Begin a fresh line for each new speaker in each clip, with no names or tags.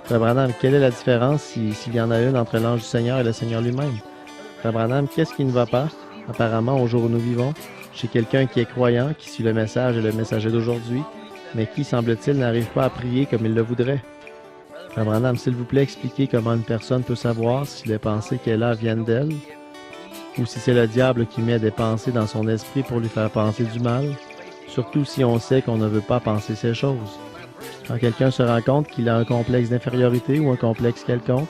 Frère Branham, quelle est la différence s'il y en a une entre l'ange du Seigneur et le Seigneur lui-même? Frère Branham, qu'est-ce qui ne va pas, apparemment, au jour où nous vivons, chez quelqu'un qui est croyant, qui suit le message et le messager d'aujourd'hui, mais qui, semble-t-il, n'arrive pas à prier comme il le voudrait? Frère Branham, s'il vous plaît, expliquez comment une personne peut savoir si les pensées qu'elle a viennent d'elle, ou si c'est le diable qui met des pensées dans son esprit pour lui faire penser du mal, surtout si on sait qu'on ne veut pas penser ces choses. Quand quelqu'un se rend compte qu'il a un complexe d'infériorité ou un complexe quelconque,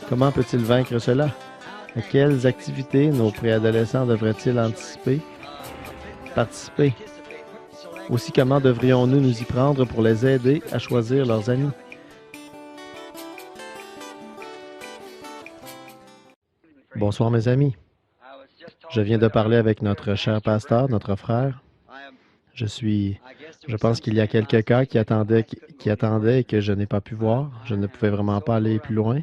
comment peut-il vaincre cela? À quelles activités nos préadolescents devraient-ils participer? Aussi, comment devrions-nous nous y prendre pour les aider à choisir leurs amis? Bonsoir mes amis. Je viens de parler avec notre cher pasteur, notre frère. Je pense qu'il y a quelques cas qui attendaient et que je n'ai pas pu voir. Je ne pouvais vraiment pas aller plus loin.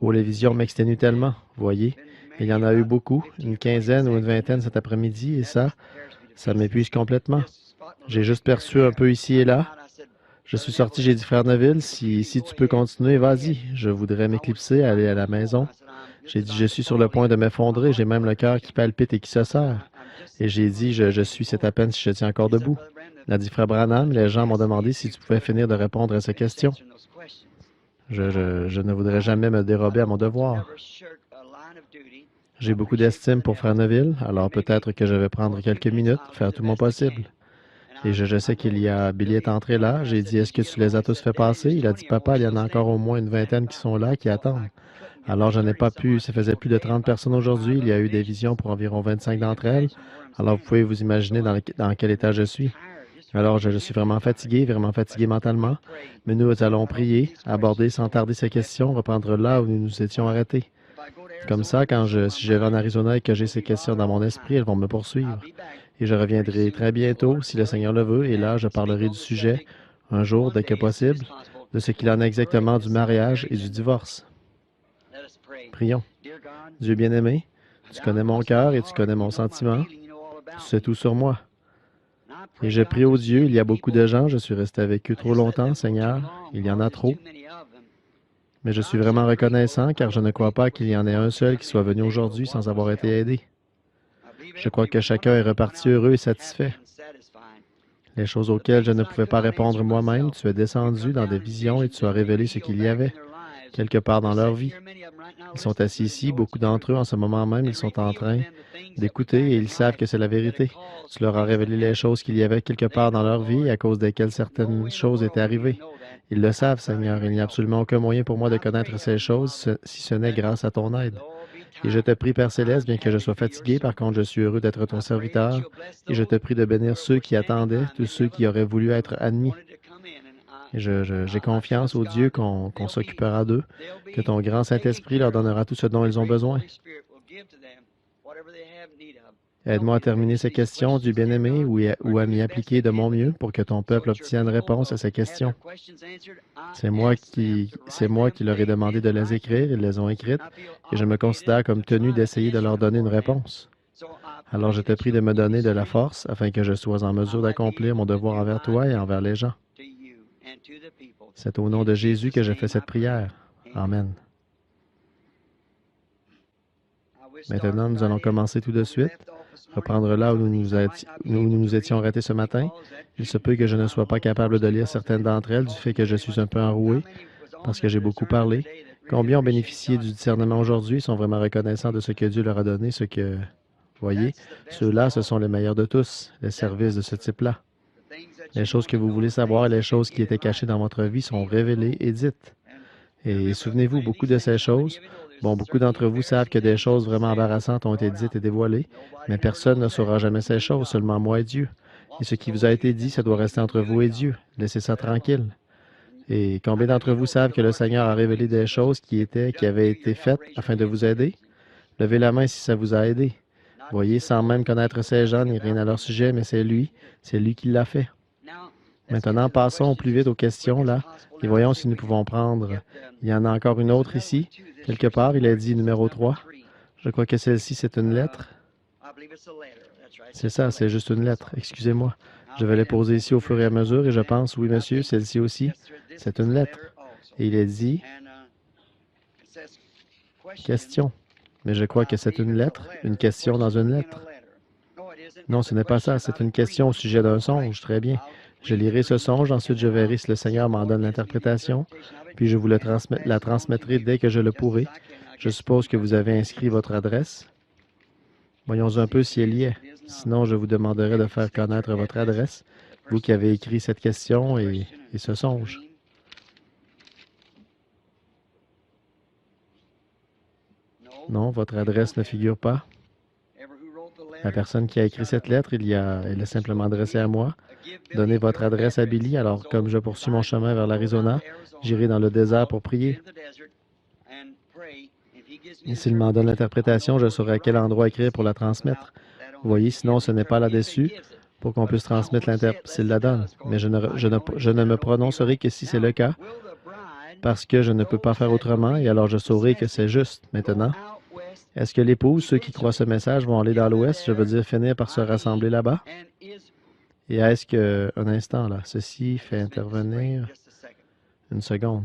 Oh, les visions m'exténuent tellement, voyez. Il y en a eu beaucoup, une quinzaine ou une vingtaine cet après-midi, et ça m'épuise complètement. J'ai juste perçu un peu ici et là. Je suis sorti, j'ai dit, Frère Neville, si tu peux continuer, vas-y. Je voudrais m'éclipser, aller à la maison. J'ai dit, je suis sur le point de m'effondrer, j'ai même le cœur qui palpite et qui se serre. Et j'ai dit, je suis, c'est à peine si je tiens encore debout. Il a dit, Frère Branham, les gens m'ont demandé si tu pouvais finir de répondre à ces questions. Je ne voudrais jamais me dérober à mon devoir. J'ai beaucoup d'estime pour Frère Neville, alors peut-être que je vais prendre quelques minutes, faire tout mon possible. Et je sais qu'il y a Billy est entré là. J'ai dit, est-ce que tu les as tous fait passer? Il a dit, papa, il y en a encore au moins une vingtaine qui sont là, qui attendent. Alors, je n'ai pas pu, ça faisait plus de 30 personnes aujourd'hui. Il y a eu des visions pour environ 25 d'entre elles. Alors, vous pouvez vous imaginer dans quel état je suis. Alors, je suis vraiment fatigué mentalement. Mais nous allons prier, aborder sans tarder ces questions, reprendre là où nous nous étions arrêtés. Comme ça, si je vais en Arizona et que j'ai ces questions dans mon esprit, elles vont me poursuivre. Et je reviendrai très bientôt, si le Seigneur le veut, et là, je parlerai du sujet, un jour, dès que possible, de ce qu'il en est exactement du mariage et du divorce. Prions. Dieu bien-aimé, tu connais mon cœur et tu connais mon sentiment. Tu sais tout sur moi. Et je prie au Dieu, il y a beaucoup de gens, je suis resté avec eux trop longtemps, Seigneur, il y en a trop. Mais je suis vraiment reconnaissant car je ne crois pas qu'il y en ait un seul qui soit venu aujourd'hui sans avoir été aidé. Je crois que chacun est reparti heureux et satisfait. Les choses auxquelles je ne pouvais pas répondre moi-même, tu es descendu dans des visions et tu as révélé ce qu'il y avait, quelque part dans leur vie. Ils sont assis ici, beaucoup d'entre eux en ce moment même, ils sont en train d'écouter et ils savent que c'est la vérité. Tu leur as révélé les choses qu'il y avait quelque part dans leur vie à cause desquelles certaines choses étaient arrivées. Ils le savent, Seigneur, il n'y a absolument aucun moyen pour moi de connaître ces choses si ce n'est grâce à ton aide. Et je te prie, Père Céleste, bien que je sois fatigué, par contre, je suis heureux d'être ton serviteur. Et je te prie de bénir ceux qui attendaient, tous ceux qui auraient voulu être admis. Et j'ai confiance au Dieu qu'on s'occupera d'eux, que ton grand Saint-Esprit leur donnera tout ce dont ils ont besoin. Aide-moi à terminer ces questions, Dieu bien-aimé, ou à m'y appliquer de mon mieux pour que ton peuple obtienne réponse à ces questions. C'est moi qui leur ai demandé de les écrire, ils les ont écrites, et je me considère comme tenu d'essayer de leur donner une réponse. Alors je te prie de me donner de la force afin que je sois en mesure d'accomplir mon devoir envers toi et envers les gens. C'est au nom de Jésus que je fais cette prière. Amen. Maintenant, nous allons commencer tout de suite, reprendre là où nous nous étions arrêtés ce matin. Il se peut que je ne sois pas capable de lire certaines d'entre elles du fait que je suis un peu enroué, parce que j'ai beaucoup parlé. Combien ont bénéficié du discernement aujourd'hui, sont vraiment reconnaissants de ce que Dieu leur a donné, voyez, ceux-là, ce sont les meilleurs de tous, les services de ce type-là. Les choses que vous voulez savoir et les choses qui étaient cachées dans votre vie sont révélées et dites. Et souvenez-vous, beaucoup de ces choses, beaucoup d'entre vous savent que des choses vraiment embarrassantes ont été dites et dévoilées, mais personne ne saura jamais ces choses, seulement moi et Dieu. Et ce qui vous a été dit, ça doit rester entre vous et Dieu. Laissez ça tranquille. Et combien d'entre vous savent que le Seigneur a révélé des choses qui avaient été faites afin de vous aider? Levez la main si ça vous a aidé. Voyez, sans même connaître ces gens ni rien à leur sujet, mais c'est lui qui l'a fait. Maintenant, passons au plus vite aux questions, là, et voyons si nous pouvons prendre. Il y en a encore une autre ici, quelque part, il a dit numéro 3. Je crois que celle-ci, c'est une lettre. C'est ça, c'est juste une lettre, excusez-moi. Je vais les poser ici au fur et à mesure, et je pense, oui, monsieur, celle-ci aussi, c'est une lettre. Et il a dit, question. Mais je crois que c'est une lettre, une question dans une lettre. Non, ce n'est pas ça, c'est une question au sujet d'un songe. Très bien. Je lirai ce songe, ensuite je verrai si le Seigneur m'en donne l'interprétation, puis je vous la transmettrai dès que je le pourrai. Je suppose que vous avez inscrit votre adresse. Voyons un peu si elle y est. Sinon, je vous demanderai de faire connaître votre adresse, vous qui avez écrit cette question et ce songe. Non, votre adresse ne figure pas. La personne qui a écrit cette lettre, elle a simplement adressé à moi. Donnez votre adresse à Billy. Alors, comme je poursuis mon chemin vers l'Arizona, j'irai dans le désert pour prier. Et s'il m'en donne l'interprétation, je saurai à quel endroit écrire pour la transmettre. Vous voyez, sinon, ce n'est pas là-dessus pour qu'on puisse transmettre s'il la donne. Mais je ne me prononcerai que si c'est le cas, parce que je ne peux pas faire autrement, et alors je saurai que c'est juste. Maintenant, est-ce que l'épouse, ceux qui croient ce message, vont aller dans l'Ouest, je veux dire finir par se rassembler là-bas? Et est-ce que, un instant là, ceci fait intervenir une seconde.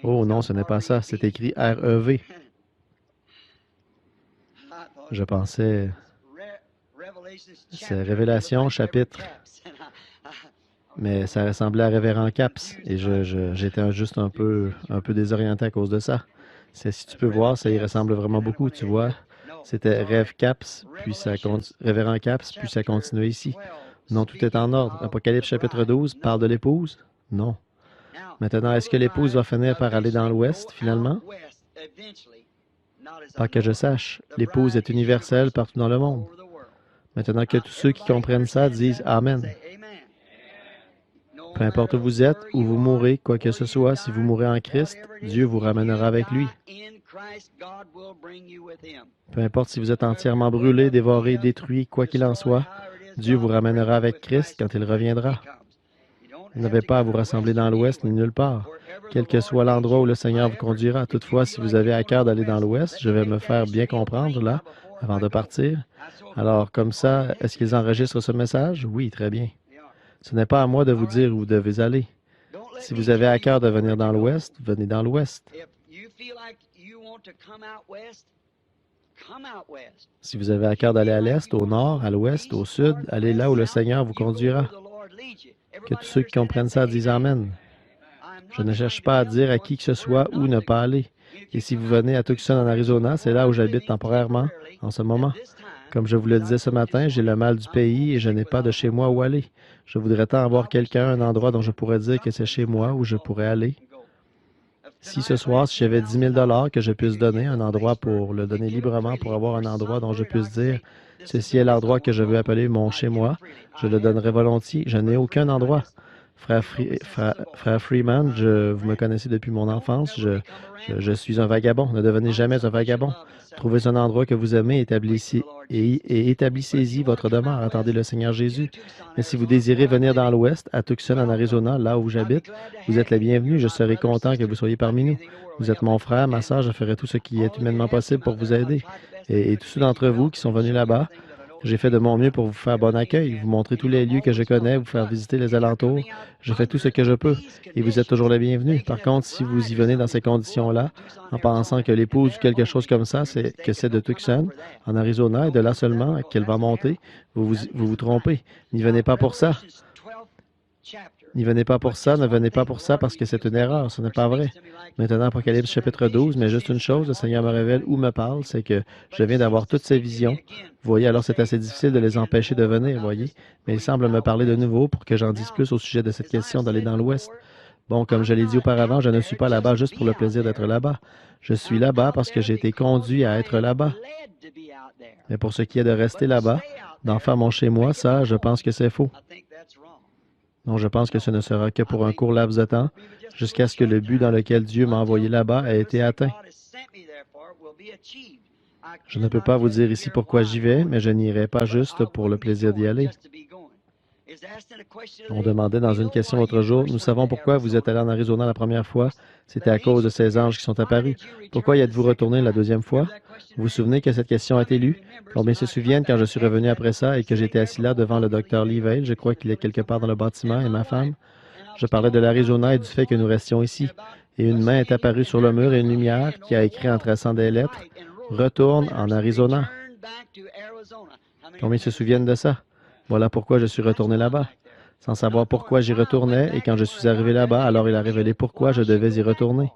Oh non, ce n'est pas ça, c'est écrit R-E-V. Je pensais, c'est Révélation, chapitre, mais ça ressemblait à Révérend Caps, et j'étais juste un peu désorienté à cause de ça. Si tu peux voir, ça y ressemble vraiment beaucoup, tu vois. C'était Rêve Caps, puis Révérend Caps, puis ça continuait ici. Non, tout est en ordre. Apocalypse chapitre 12 parle de l'épouse? Non. Maintenant, est-ce que l'épouse va finir par aller dans l'Ouest, finalement? Pas que je sache. L'épouse est universelle partout dans le monde. Maintenant que tous ceux qui comprennent ça disent Amen. Peu importe où vous êtes, où vous mourrez, quoi que ce soit, si vous mourrez en Christ, Dieu vous ramènera avec lui. Peu importe si vous êtes entièrement brûlé, dévoré, détruit, quoi qu'il en soit, Dieu vous ramènera avec Christ quand il reviendra. Vous n'avez pas à vous rassembler dans l'Ouest ni nulle part. Quel que soit l'endroit où le Seigneur vous conduira. Toutefois, si vous avez à cœur d'aller dans l'Ouest, je vais me faire bien comprendre là, avant de partir. Alors, comme ça, est-ce qu'ils enregistrent ce message? Oui, très bien. Ce n'est pas à moi de vous dire où vous devez aller. Si vous avez à cœur de venir dans l'Ouest, venez dans l'Ouest. Si vous avez à cœur d'aller à l'Est, au Nord, à l'Ouest, au Sud, allez là où le Seigneur vous conduira. Que tous ceux qui comprennent ça disent Amen. Je ne cherche pas à dire à qui que ce soit où ne pas aller. Et si vous venez à Tucson, en Arizona, c'est là où j'habite temporairement, en ce moment. Comme je vous le disais ce matin, j'ai le mal du pays et je n'ai pas de chez moi où aller. Je voudrais tant avoir quelqu'un, un endroit dont je pourrais dire que c'est chez moi, où je pourrais aller. Si ce soir, si j'avais 10 000 que je puisse donner, un endroit pour le donner librement, pour avoir un endroit dont je puisse dire, ceci est l'endroit que je veux appeler mon chez moi, je le donnerais volontiers. Je n'ai aucun endroit. Frère Freeman, vous me connaissez depuis mon enfance, je suis un vagabond. Ne devenez jamais un vagabond. Trouvez un endroit que vous aimez et établissez-y votre demeure. Attendez le Seigneur Jésus. Mais si vous désirez venir dans l'Ouest, à Tucson, en Arizona, là où j'habite, vous êtes les bienvenus. Je serai content que vous soyez parmi nous. Vous êtes mon frère, ma soeur, je ferai tout ce qui est humainement possible pour vous aider. Et tous ceux d'entre vous qui sont venus là-bas, j'ai fait de mon mieux pour vous faire bon accueil, vous montrer tous les lieux que je connais, vous faire visiter les alentours. Je fais tout ce que je peux et vous êtes toujours les bienvenus. Par contre, si vous y venez dans ces conditions-là, en pensant que l'épouse ou quelque chose comme ça, c'est de Tucson, en Arizona, et de là seulement qu'elle va monter, vous trompez. N'y venez pas pour ça. N'y venez pas pour ça, ne venez pas pour ça parce que c'est une erreur, ce n'est pas vrai. Maintenant, Apocalypse chapitre 12, mais juste une chose, le Seigneur me révèle ou me parle, c'est que je viens d'avoir toutes ces visions. Vous voyez, alors c'est assez difficile de les empêcher de venir, voyez. Mais il semble me parler de nouveau pour que j'en dise plus au sujet de cette question d'aller dans l'Ouest. Bon, comme je l'ai dit auparavant, je ne suis pas là-bas juste pour le plaisir d'être là-bas. Je suis là-bas parce que j'ai été conduit à être là-bas. Mais pour ce qui est de rester là-bas, d'en faire mon chez-moi, ça, je pense que c'est faux. Non, je pense que ce ne sera que pour un court laps de temps, jusqu'à ce que le but dans lequel Dieu m'a envoyé là-bas ait été atteint. Je ne peux pas vous dire ici pourquoi j'y vais, mais je n'irai pas juste pour le plaisir d'y aller. On demandait dans une question l'autre jour, nous savons pourquoi vous êtes allé en Arizona la première fois. C'était à cause de ces anges qui sont apparus. Pourquoi y êtes-vous retourné la deuxième fois? Vous vous souvenez que cette question a été lue? Combien se souviennent quand je suis revenu après ça et que j'étais assis là devant le docteur Lee Vail, je crois qu'il est quelque part dans le bâtiment, et ma femme? Je parlais de l'Arizona et du fait que nous restions ici. Et une main est apparue sur le mur et une lumière qui a écrit en traçant des lettres, Retourne en Arizona. Combien se souviennent de ça? Voilà pourquoi je suis retourné là-bas. Sans savoir pourquoi j'y retournais, et quand je suis arrivé là-bas, alors il a révélé pourquoi je devais y retourner.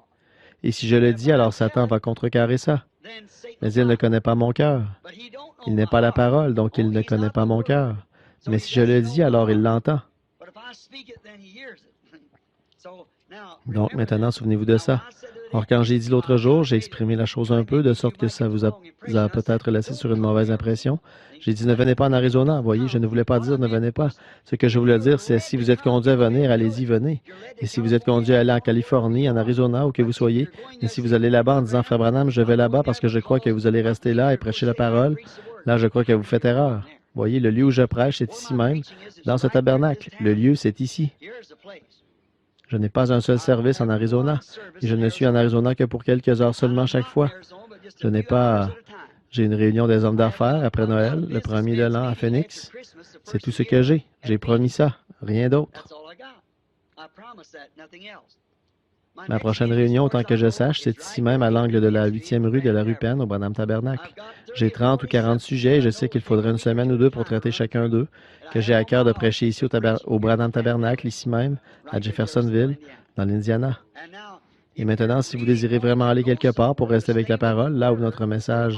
Et si je le dis, alors Satan va contrecarrer ça. Mais il ne connaît pas mon cœur. Il n'est pas la parole, donc il ne connaît pas mon cœur. Mais si je le dis, alors il l'entend. Donc maintenant, souvenez-vous de ça. Or, quand j'ai dit l'autre jour, j'ai exprimé la chose un peu, de sorte que ça vous a peut-être laissé sur une mauvaise impression. J'ai dit, ne venez pas en Arizona. Voyez, je ne voulais pas dire ne venez pas. Ce que je voulais dire, c'est si vous êtes conduit à venir, allez-y, venez. Et si vous êtes conduit à aller en Californie, en Arizona, où que vous soyez, et si vous allez là-bas en disant, Frère Branham, je vais là-bas parce que je crois que vous allez rester là et prêcher la parole, là, je crois que vous faites erreur. Voyez, le lieu où je prêche, c'est ici même, dans ce tabernacle. Le lieu, c'est ici. Je n'ai pas un seul service en Arizona, et je ne suis en Arizona que pour quelques heures seulement chaque fois. Je n'ai pas... J'ai une réunion des hommes d'affaires après Noël, le premier de l'an à Phoenix. C'est tout ce que j'ai. J'ai promis ça, rien d'autre. Ma prochaine réunion, autant que je sache, c'est ici même à l'angle de la 8e rue de la rue Penn, au Branham Tabernacle. J'ai 30 ou 40 sujets et je sais qu'il faudrait une semaine ou deux pour traiter chacun d'eux, que j'ai à cœur de prêcher ici au Branham Tabernacle, ici même, à Jeffersonville, dans l'Indiana. Et maintenant, si vous désirez vraiment aller quelque part pour rester avec la parole, là où notre message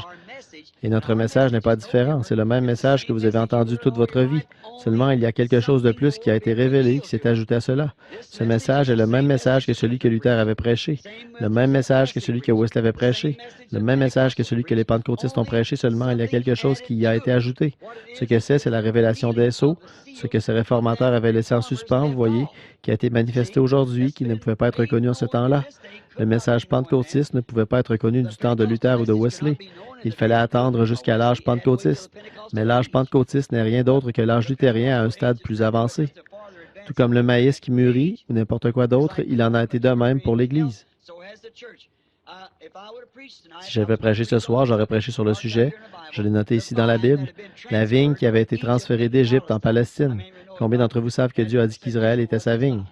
n'est pas différent. C'est le même message que vous avez entendu toute votre vie. Seulement, il y a quelque chose de plus qui a été révélé, qui s'est ajouté à cela. Ce message est le même message que celui que Luther avait prêché, le même message que celui que Wesley avait prêché, le même message que celui que les pentecôtistes ont prêché, seulement il y a quelque chose qui y a été ajouté. Ce que c'est la révélation des sceaux, ce que ces réformateurs avaient laissé en suspens, vous voyez, qui a été manifesté aujourd'hui, qui ne pouvait pas être connu en ce temps-là. Le message pentecôtiste ne pouvait pas être connu du temps de Luther ou de Wesley. Il fallait attendre jusqu'à l'âge pentecôtiste. Mais l'âge pentecôtiste n'est rien d'autre que l'âge luthérien à un stade plus avancé. Tout comme le maïs qui mûrit ou n'importe quoi d'autre, il en a été de même pour l'Église. Si j'avais prêché ce soir, j'aurais prêché sur le sujet. Je l'ai noté ici dans la Bible. La vigne qui avait été transférée d'Égypte en Palestine. Combien d'entre vous savent que Dieu a dit qu'Israël était sa vigne?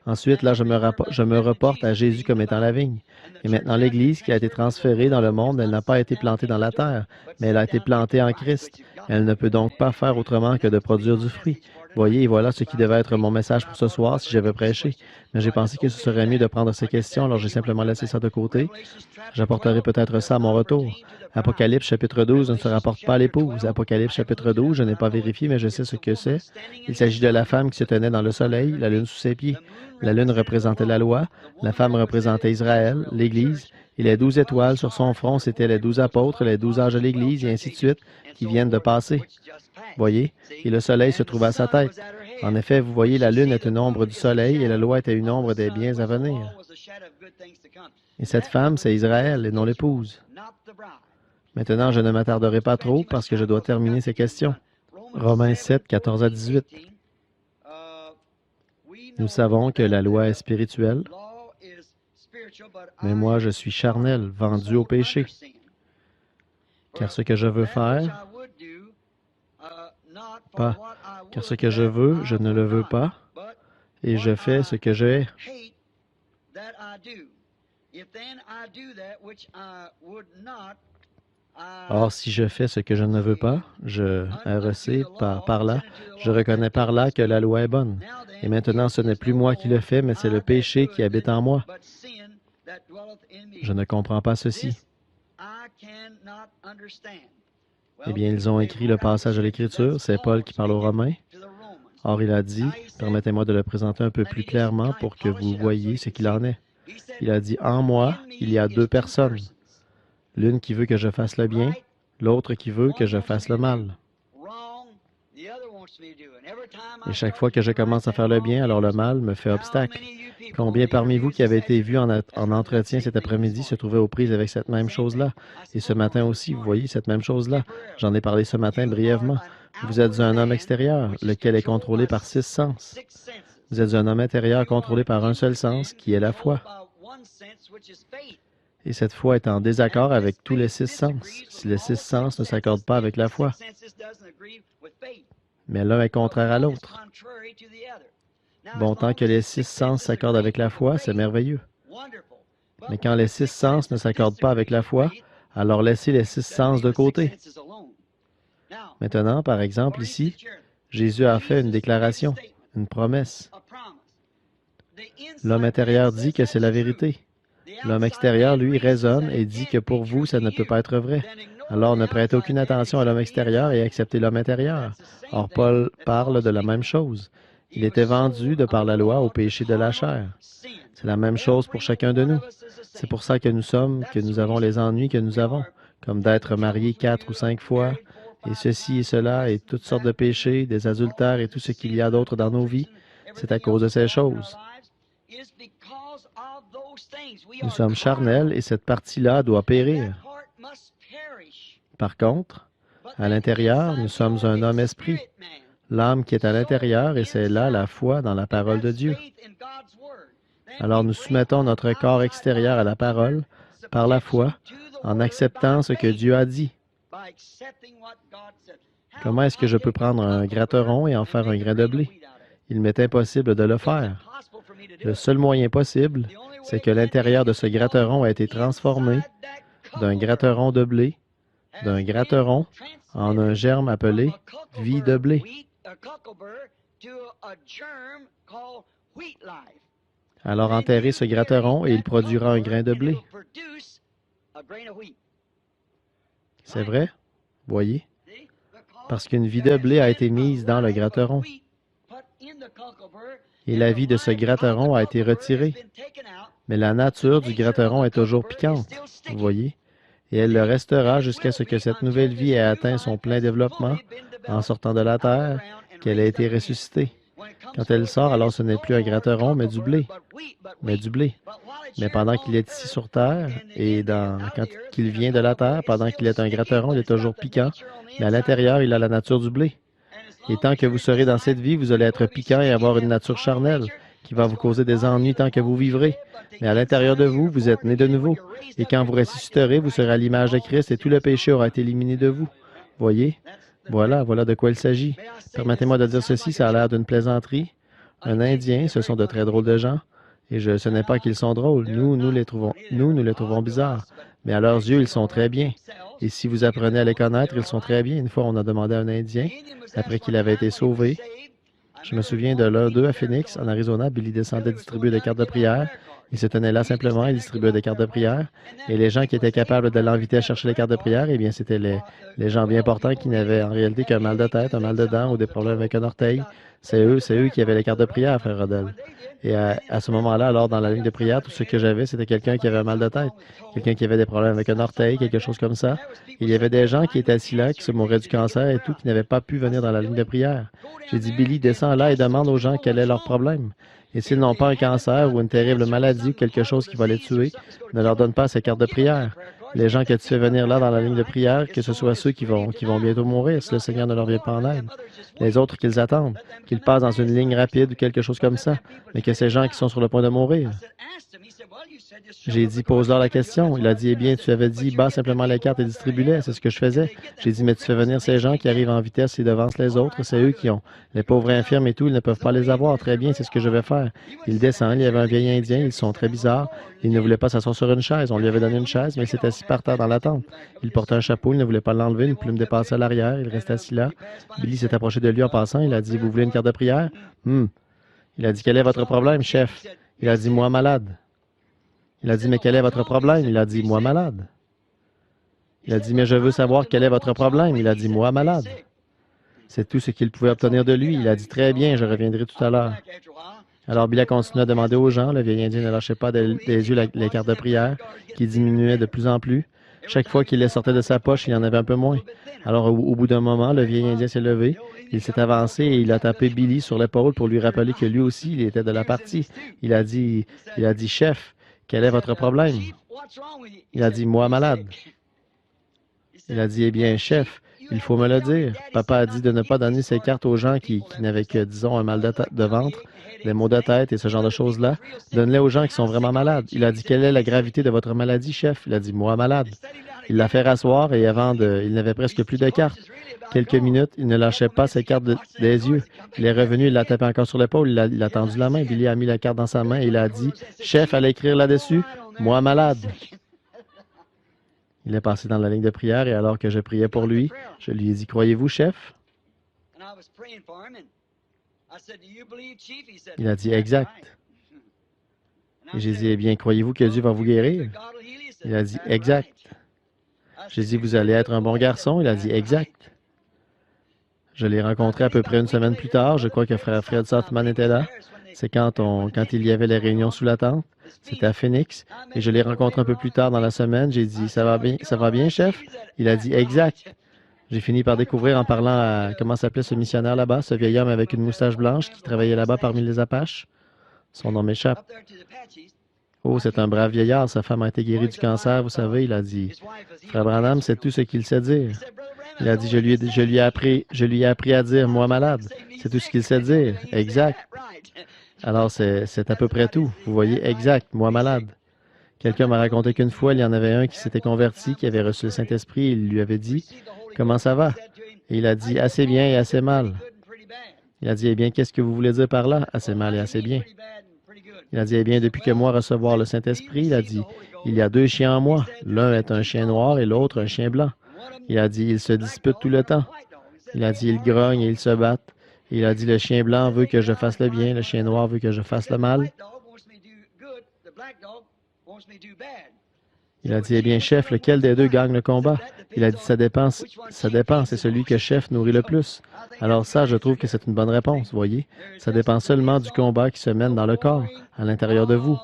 Ensuite, là, je me reporte à Jésus comme étant la vigne. Et maintenant, l'Église qui a été transférée dans le monde, elle n'a pas été plantée dans la terre, mais elle a été plantée en Christ. Elle ne peut donc pas faire autrement que de produire du fruit. Voyez, et voilà ce qui devait être mon message pour ce soir si j'avais prêché. Mais j'ai pensé que ce serait mieux de prendre ces questions, alors j'ai simplement laissé ça de côté. J'apporterai peut-être ça à mon retour. Apocalypse chapitre 12 ne se rapporte pas à l'épouse. Apocalypse chapitre 12, je n'ai pas vérifié, mais je sais ce que c'est. Il s'agit de la femme qui se tenait dans le soleil, la lune sous ses pieds. La lune représentait la loi, la femme représentait Israël, l'Église, et les 12 étoiles sur son front, c'étaient les 12 apôtres, les 12 âges de l'Église, et ainsi de suite, qui viennent de passer. Voyez, et le soleil se trouve à sa tête. En effet, vous voyez, la lune est une ombre du soleil, et la loi était une ombre des biens à venir. Et cette femme, c'est Israël, et non l'épouse. Maintenant, je ne m'attarderai pas trop, parce que je dois terminer ces questions. Romains 7, 14 à 18. Nous savons que la loi est spirituelle, mais moi je suis charnel, vendu au péché. Car ce que je veux faire, car ce que je veux, je ne le veux pas, et je fais ce que je hais. Or, si je fais ce que je ne veux pas, par là, je reconnais par là que la loi est bonne. Et maintenant, ce n'est plus moi qui le fais, mais c'est le péché qui habite en moi. Je ne comprends pas ceci. Eh bien, ils ont écrit le passage de l'Écriture, c'est Paul qui parle aux Romains. Or, il a dit, permettez-moi de le présenter un peu plus clairement pour que vous voyiez ce qu'il en est. Il a dit, en moi, il y a deux personnes. L'une qui veut que je fasse le bien, l'autre qui veut que je fasse le mal. Et chaque fois que je commence à faire le bien, alors le mal me fait obstacle. Combien parmi vous qui avez été vus en entretien cet après-midi se trouvaient aux prises avec cette même chose-là? Et ce matin aussi, vous voyez cette même chose-là. J'en ai parlé ce matin brièvement. Vous êtes un homme extérieur, lequel est contrôlé par 6 sens. Vous êtes un homme intérieur contrôlé par un seul sens, qui est la foi. Et cette foi est en désaccord avec tous les 6 sens, si les 6 sens ne s'accordent pas avec la foi. Mais l'un est contraire à l'autre. Bon, tant que les 6 sens s'accordent avec la foi, c'est merveilleux. Mais quand les 6 sens ne s'accordent pas avec la foi, alors laissez les 6 sens de côté. Maintenant, par exemple, ici, Jésus a fait une déclaration, une promesse. L'homme intérieur dit que c'est la vérité. L'homme extérieur, lui, raisonne et dit que pour vous, ça ne peut pas être vrai. Alors ne prêtez aucune attention à l'homme extérieur et acceptez l'homme intérieur. Or, Paul parle de la même chose. Il était vendu de par la loi au péché de la chair. C'est la même chose pour chacun de nous. C'est pour ça que nous avons les ennuis que nous avons, comme d'être mariés 4 ou 5 fois, et ceci et cela, et toutes sortes de péchés, des adultères et tout ce qu'il y a d'autre dans nos vies. C'est à cause de ces choses. Nous sommes charnels et cette partie-là doit périr. Par contre, à l'intérieur, nous sommes un homme-esprit, l'âme qui est à l'intérieur, et c'est là la foi dans la parole de Dieu. Alors nous soumettons notre corps extérieur à la parole, par la foi, en acceptant ce que Dieu a dit. Comment est-ce que je peux prendre un gratteron et en faire un grain de blé? Il m'est impossible de le faire. Le seul moyen possible, c'est que l'intérieur de ce gratteron a été transformé d'un gratteron de blé, d'un gratteron, en un germe appelé vie de blé. Alors enterrez ce gratteron et il produira un grain de blé. C'est vrai? Voyez? Parce qu'une vie de blé a été mise dans le gratteron. Et la vie de ce gratteron a été retirée. Mais la nature du gratteron est toujours piquante, vous voyez? Et elle le restera jusqu'à ce que cette nouvelle vie ait atteint son plein développement en sortant de la terre, qu'elle ait été ressuscitée. Quand elle sort, alors ce n'est plus un gratteron, mais du blé. Mais pendant qu'il est ici sur terre, et quand il vient de la terre, pendant qu'il est un gratteron, il est toujours piquant, mais à l'intérieur, il a la nature du blé. Et tant que vous serez dans cette vie, vous allez être piquant et avoir une nature charnelle qui va vous causer des ennuis tant que vous vivrez. Mais à l'intérieur de vous, vous êtes né de nouveau. Et quand vous ressusciterez, vous serez à l'image de Christ et tout le péché aura été éliminé de vous. Voyez? Voilà de quoi il s'agit. Permettez-moi de dire ceci, ça a l'air d'une plaisanterie. Un Indien, ce sont de très drôles de gens. Et ce n'est pas qu'ils sont drôles. Nous les trouvons bizarres. Mais à leurs yeux, ils sont très bien. Et si vous apprenez à les connaître, ils sont très bien. Une fois, on a demandé à un Indien, après qu'il avait été sauvé, je me souviens de l'un d'eux à Phoenix, en Arizona, Billy descendait distribuer des cartes de prière. Il se tenait là simplement, il distribuait des cartes de prière. Et les gens qui étaient capables de l'inviter à chercher les cartes de prière, eh bien, c'était les gens bien portants qui n'avaient en réalité qu'un mal de tête, un mal de dents ou des problèmes avec un orteil. C'est eux qui avaient les cartes de prière, frère Rodel. Et à ce moment-là, alors, dans la ligne de prière, tout ce que j'avais, c'était quelqu'un qui avait un mal de tête, quelqu'un qui avait des problèmes avec un orteil, quelque chose comme ça. Il y avait des gens qui étaient assis là, qui se mouraient du cancer et tout, qui n'avaient pas pu venir dans la ligne de prière. J'ai dit, Billy, descends là et demande aux gens quel est leur problème. Et s'ils n'ont pas un cancer ou une terrible maladie ou quelque chose qui va les tuer, ne leur donne pas ces cartes de prière. Les gens que tu fais venir là dans la ligne de prière, que ce soit ceux qui vont bientôt mourir si le Seigneur ne leur vient pas en aide. Les autres qu'ils attendent, qu'ils passent dans une ligne rapide ou quelque chose comme ça, mais que ces gens qui sont sur le point de mourir. J'ai dit, pose-leur la question. Il a dit, eh bien, tu avais dit, bats simplement les cartes et distribue-les. C'est ce que je faisais. J'ai dit, mais tu fais venir ces gens qui arrivent en vitesse et devancent les autres. C'est eux qui ont. Les pauvres infirmes et tout, ils ne peuvent pas les avoir. Très bien, c'est ce que je vais faire. Il descend, il y avait un vieil Indien, ils sont très bizarres. Il ne voulait pas s'asseoir sur une chaise. On lui avait donné une chaise, mais il s'est assis par terre dans la tente. Il portait un chapeau, il ne voulait pas l'enlever, une plume dépassait à l'arrière. Il restait assis là. Billy s'est approché de lui en passant. Il a dit, vous voulez une carte de prière? Il a dit, quel est votre problème, chef? Il a dit, moi malade. Il a dit, mais quel est votre problème? Il a dit, moi malade. Il a dit, mais je veux savoir quel est votre problème. Il a dit, moi malade. C'est tout ce qu'il pouvait obtenir de lui. Il a dit, très bien, je reviendrai tout à l'heure. Alors Billy a continué à demander aux gens. Le vieil Indien ne lâchait pas des yeux les cartes de prière, qui diminuaient de plus en plus. Chaque fois qu'il les sortait de sa poche, il y en avait un peu moins. Alors, au bout d'un moment, le vieil Indien s'est levé. Il s'est avancé et il a tapé Billy sur l'épaule pour lui rappeler que lui aussi, il était de la partie. Il a dit, Chef, quel est votre problème? Il a dit, moi malade. Il a dit, eh bien, chef, il faut me le dire. Papa a dit de ne pas donner ses cartes aux gens qui n'avaient que, disons, un mal de ventre, des maux de tête et ce genre de choses-là. Donne-les aux gens qui sont vraiment malades. Il a dit, quelle est la gravité de votre maladie, chef? Il a dit, moi malade. Il l'a fait rasseoir et il n'avait presque plus de cartes. Quelques minutes, il ne lâchait pas ses cartes des yeux. Il est revenu, il l'a tapé encore sur l'épaule, il a tendu la main. Billy a mis la carte dans sa main et il a dit, chef, allez écrire là-dessus, moi malade. Il est passé dans la ligne de prière et alors que je priais pour lui, je lui ai dit, croyez-vous, chef? Il a dit, exact. Et j'ai dit, eh bien, croyez-vous que Dieu va vous guérir? Il a dit, exact. J'ai dit, vous allez être un bon garçon? Il a dit, exact. Je l'ai rencontré à peu près une semaine plus tard. Je crois que frère Fred Softman était là. C'est quand il y avait les réunions sous la tente. C'était à Phoenix. Et je l'ai rencontré un peu plus tard dans la semaine. J'ai dit, ça va bien, chef? Il a dit, exact. J'ai fini par découvrir en parlant à, comment s'appelait ce missionnaire là-bas, ce vieil homme avec une moustache blanche qui travaillait là-bas parmi les Apaches. Son nom m'échappe. Oh, c'est un brave vieillard. Sa femme a été guérie du cancer, vous savez. Il a dit, frère Branham, c'est tout ce qu'il sait dire. Il a dit, je lui ai appris à dire, moi malade. C'est tout ce qu'il sait dire. Exact. Alors, c'est à peu près tout. Vous voyez, exact, moi malade. Quelqu'un m'a raconté qu'une fois, il y en avait un qui s'était converti, qui avait reçu le Saint-Esprit, et il lui avait dit, comment ça va? Et il a dit, assez bien et assez mal. Il a dit, eh bien, qu'est-ce que vous voulez dire par là? Assez mal et assez bien. Il a dit, eh bien, depuis que moi recevoir le Saint-Esprit, il a dit, il y a deux chiens en moi. L'un est un chien noir et l'autre un chien blanc. Il a dit, ils se disputent tout le temps. Il a dit, ils grognent et ils se battent. Il a dit, le chien blanc veut que je fasse le bien, le chien noir veut que je fasse le mal. Il a dit, eh bien, chef, lequel des deux gagne le combat? Il a dit, ça dépend, c'est celui que chef nourrit le plus. Alors ça, je trouve que c'est une bonne réponse, voyez. Ça dépend seulement du combat qui se mène dans le corps, à l'intérieur de vous.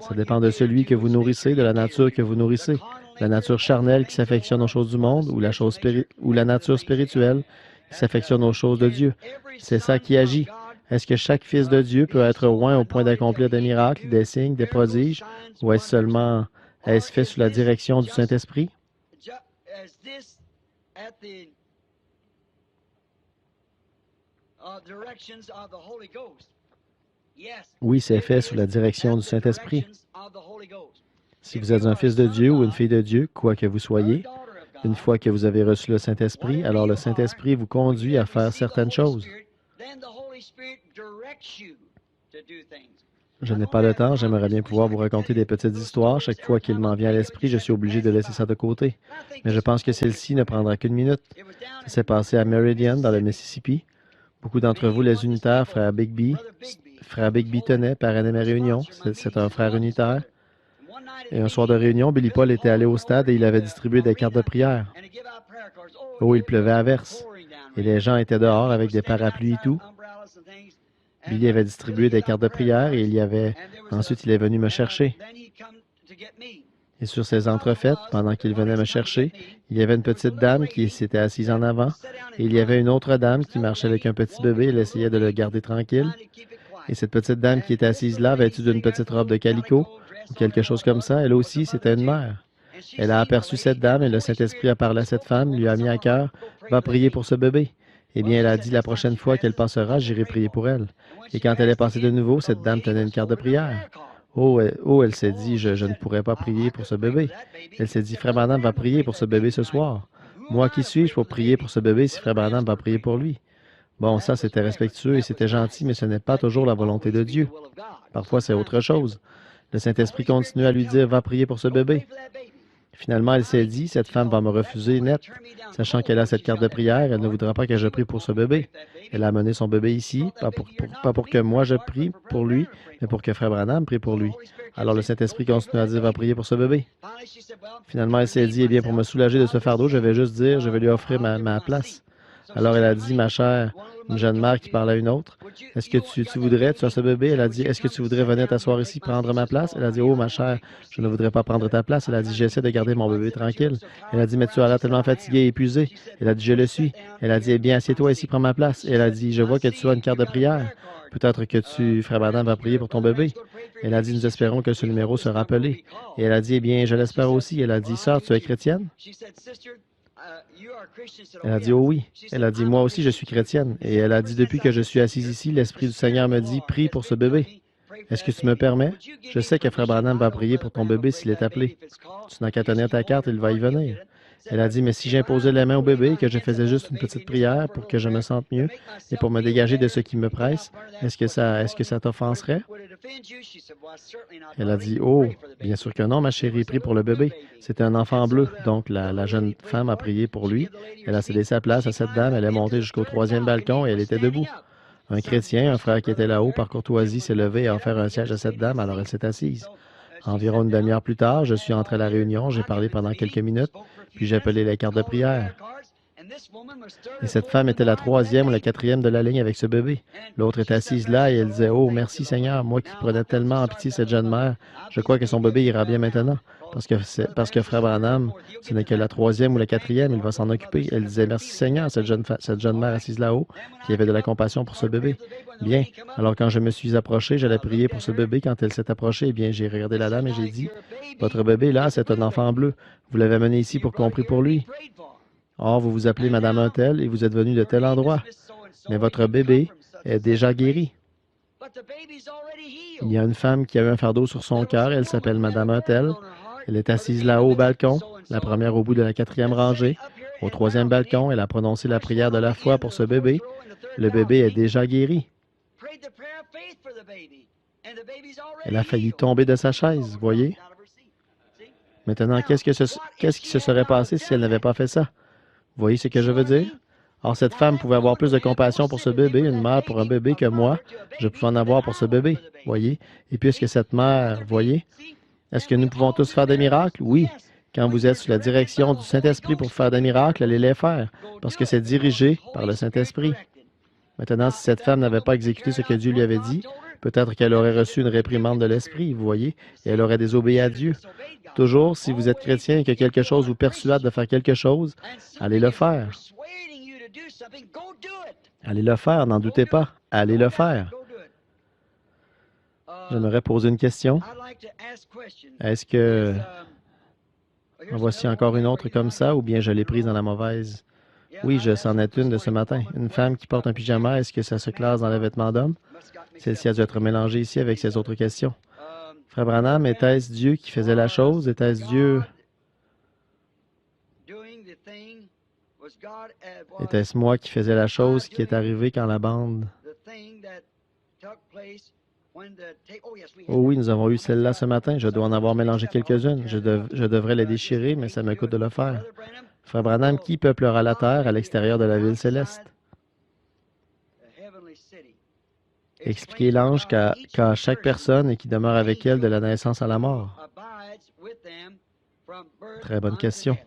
Ça dépend de celui que vous nourrissez, de la nature que vous nourrissez. La nature charnelle qui s'affectionne aux choses du monde ou la nature spirituelle qui s'affectionne aux choses de Dieu. C'est ça qui agit. Est-ce que chaque fils de Dieu peut être loin au point d'accomplir des miracles, des signes, des prodiges, ou est-ce fait sous la direction du Saint-Esprit? Oui, c'est fait sous la direction du Saint-Esprit. Si vous êtes un fils de Dieu ou une fille de Dieu, quoi que vous soyez, une fois que vous avez reçu le Saint-Esprit, alors le Saint-Esprit vous conduit à faire certaines choses. Je n'ai pas le temps, j'aimerais bien pouvoir vous raconter des petites histoires. Chaque fois qu'il m'en vient à l'esprit, je suis obligé de laisser ça de côté. Mais je pense que celle-ci ne prendra qu'une minute. Ça s'est passé à Meridian, dans le Mississippi. Beaucoup d'entre vous, les unitaires, frère Bigby tenait, parrainait mes réunions. C'est un frère unitaire. Et un soir de réunion, Billy Paul était allé au stade et il avait distribué des cartes de prière. Oh, il pleuvait à verse. Et les gens étaient dehors avec des parapluies et tout. Billy avait distribué des cartes de prière et ensuite il est venu me chercher. Et sur ces entrefaites, pendant qu'il venait me chercher, il y avait une petite dame qui s'était assise en avant et il y avait une autre dame qui marchait avec un petit bébé. Elle essayait de le garder tranquille. Et cette petite dame qui était assise là, vêtue d'une petite robe de calicot ou quelque chose comme ça, elle aussi, c'était une mère. Elle a aperçu cette dame et le Saint-Esprit a parlé à cette femme, lui a mis à cœur, va prier pour ce bébé. Eh bien, elle a dit, la prochaine fois qu'elle passera, j'irai prier pour elle. Et quand elle est passée de nouveau, cette dame tenait une carte de prière. Elle s'est dit, je ne pourrais pas prier pour ce bébé. Elle s'est dit, Frère Branham va prier pour ce bébé ce soir. Moi, qui suis-je pour prier pour ce bébé si Frère Branham va prier pour lui? Bon, ça, c'était respectueux et c'était gentil, mais ce n'est pas toujours la volonté de Dieu. Parfois, c'est autre chose. Le Saint-Esprit continue à lui dire, va prier pour ce bébé. Finalement, elle s'est dit, cette femme va me refuser net. Sachant qu'elle a cette carte de prière, elle ne voudra pas que je prie pour ce bébé. Elle a amené son bébé ici, pas pour que moi je prie pour lui, mais pour que Frère Branham prie pour lui. Alors le Saint-Esprit continue à dire, va prier pour ce bébé. Finalement, elle s'est dit, eh bien, pour me soulager de ce fardeau, je vais juste dire, je vais lui offrir ma place. Alors elle a dit, ma chère, Une jeune mère qui parle à une autre. Est-ce que tu voudrais, tu as ce bébé? Elle a dit, est-ce que tu voudrais venir t'asseoir ici, prendre ma place? Elle a dit, oh ma chère, je ne voudrais pas prendre ta place. Elle a dit, j'essaie de garder mon bébé tranquille. Elle a dit, mais tu as l'air tellement fatigué et épuisé. Elle a dit, je le suis. Elle a dit, eh bien, assieds-toi ici, prends ma place. Elle a dit, je vois que tu as une carte de prière. Peut-être que Frère Branham va prier pour ton bébé. Elle a dit, nous espérons que ce numéro sera appelé. Et elle a dit, eh bien, je l'espère aussi. Elle a dit, sœur, tu es chrétienne? Elle a dit, oh oui. Elle a dit, moi aussi, je suis chrétienne. Et elle a dit, depuis que je suis assise ici, l'Esprit du Seigneur me dit, prie pour ce bébé. Est-ce que tu me permets? Je sais que Frère Branham va prier pour ton bébé s'il est appelé. Tu n'as qu'à tenir ta carte, il va y venir. Elle a dit, mais si j'imposais les mains au bébé et que je faisais juste une petite prière pour que je me sente mieux et pour me dégager de ce qui me presse, est-ce que ça t'offenserait? Elle a dit, oh, bien sûr que non, ma chérie, prie pour le bébé. C'était un enfant bleu, donc la jeune femme a prié pour lui. Elle a cédé sa place à cette dame, elle est montée jusqu'au troisième balcon et elle était debout. Un chrétien, un frère qui était là-haut, par courtoisie, s'est levé et a offert un siège à cette dame, alors elle s'est assise. Environ une demi-heure plus tard, je suis entré à la réunion, j'ai parlé pendant quelques minutes, puis j'ai appelé les cartes de prière. Et cette femme était la troisième ou la quatrième de la ligne avec ce bébé. L'autre était assise là et elle disait, oh, merci Seigneur, moi qui prenais tellement en pitié cette jeune mère, je crois que son bébé ira bien maintenant. Parce que Frère Branham, ce n'est que la troisième ou la quatrième, il va s'en occuper. Elle disait, merci Seigneur, cette jeune mère assise là-haut, qui avait de la compassion pour ce bébé. Bien, alors quand je me suis approché, j'allais prier pour ce bébé. Quand elle s'est approchée, eh bien, j'ai regardé la dame et j'ai dit, votre bébé là, c'est un enfant bleu. Vous l'avez amené ici pour qu'on prie pour lui. Or, vous vous appelez Madame un-tel et vous êtes venu de tel endroit. Mais votre bébé est déjà guéri. Il y a une femme qui a eu un fardeau sur son cœur, elle s'appelle Madame un-tel. Elle est assise là-haut au balcon, la première au bout de la quatrième rangée. Au troisième balcon, elle a prononcé la prière de la foi pour ce bébé. Le bébé est déjà guéri. Elle a failli tomber de sa chaise, voyez? Maintenant, qu'est-ce qui se serait passé si elle n'avait pas fait ça? Vous voyez ce que je veux dire? Or, cette femme pouvait avoir plus de compassion pour ce bébé, une mère pour un bébé, que moi, je pouvais en avoir pour ce bébé, voyez? Et puisque cette mère, voyez, est-ce que nous pouvons tous faire des miracles? Oui. Quand vous êtes sous la direction du Saint-Esprit pour faire des miracles, allez les faire, parce que c'est dirigé par le Saint-Esprit. Maintenant, si cette femme n'avait pas exécuté ce que Dieu lui avait dit, peut-être qu'elle aurait reçu une réprimande de l'Esprit, vous voyez, et elle aurait désobéi à Dieu. Toujours, si vous êtes chrétien et que quelque chose vous persuade de faire quelque chose, allez le faire. Allez le faire, n'en doutez pas. Allez le faire. J'aimerais poser une question. Est-ce que... En voici encore une autre comme ça, ou bien je l'ai prise dans la mauvaise? Oui, c'en est une de ce matin. Une femme qui porte un pyjama, est-ce que ça se classe dans les vêtements d'homme? Celle-ci a dû être mélangée ici avec ces autres questions. Frère Branham, était-ce Dieu qui faisait la chose? Était-ce Dieu? Était-ce moi qui faisais la chose qui est arrivée quand la bande... Oh oui, nous avons eu celle-là ce matin. Je dois en avoir mélangé quelques-unes. Je devrais les déchirer, mais ça me coûte de le faire. Frère Branham, qui peuplera la terre à l'extérieur de la ville céleste? Expliquez l'ange qu'a chaque personne et qui demeure avec elle de la naissance à la mort. Très bonne question.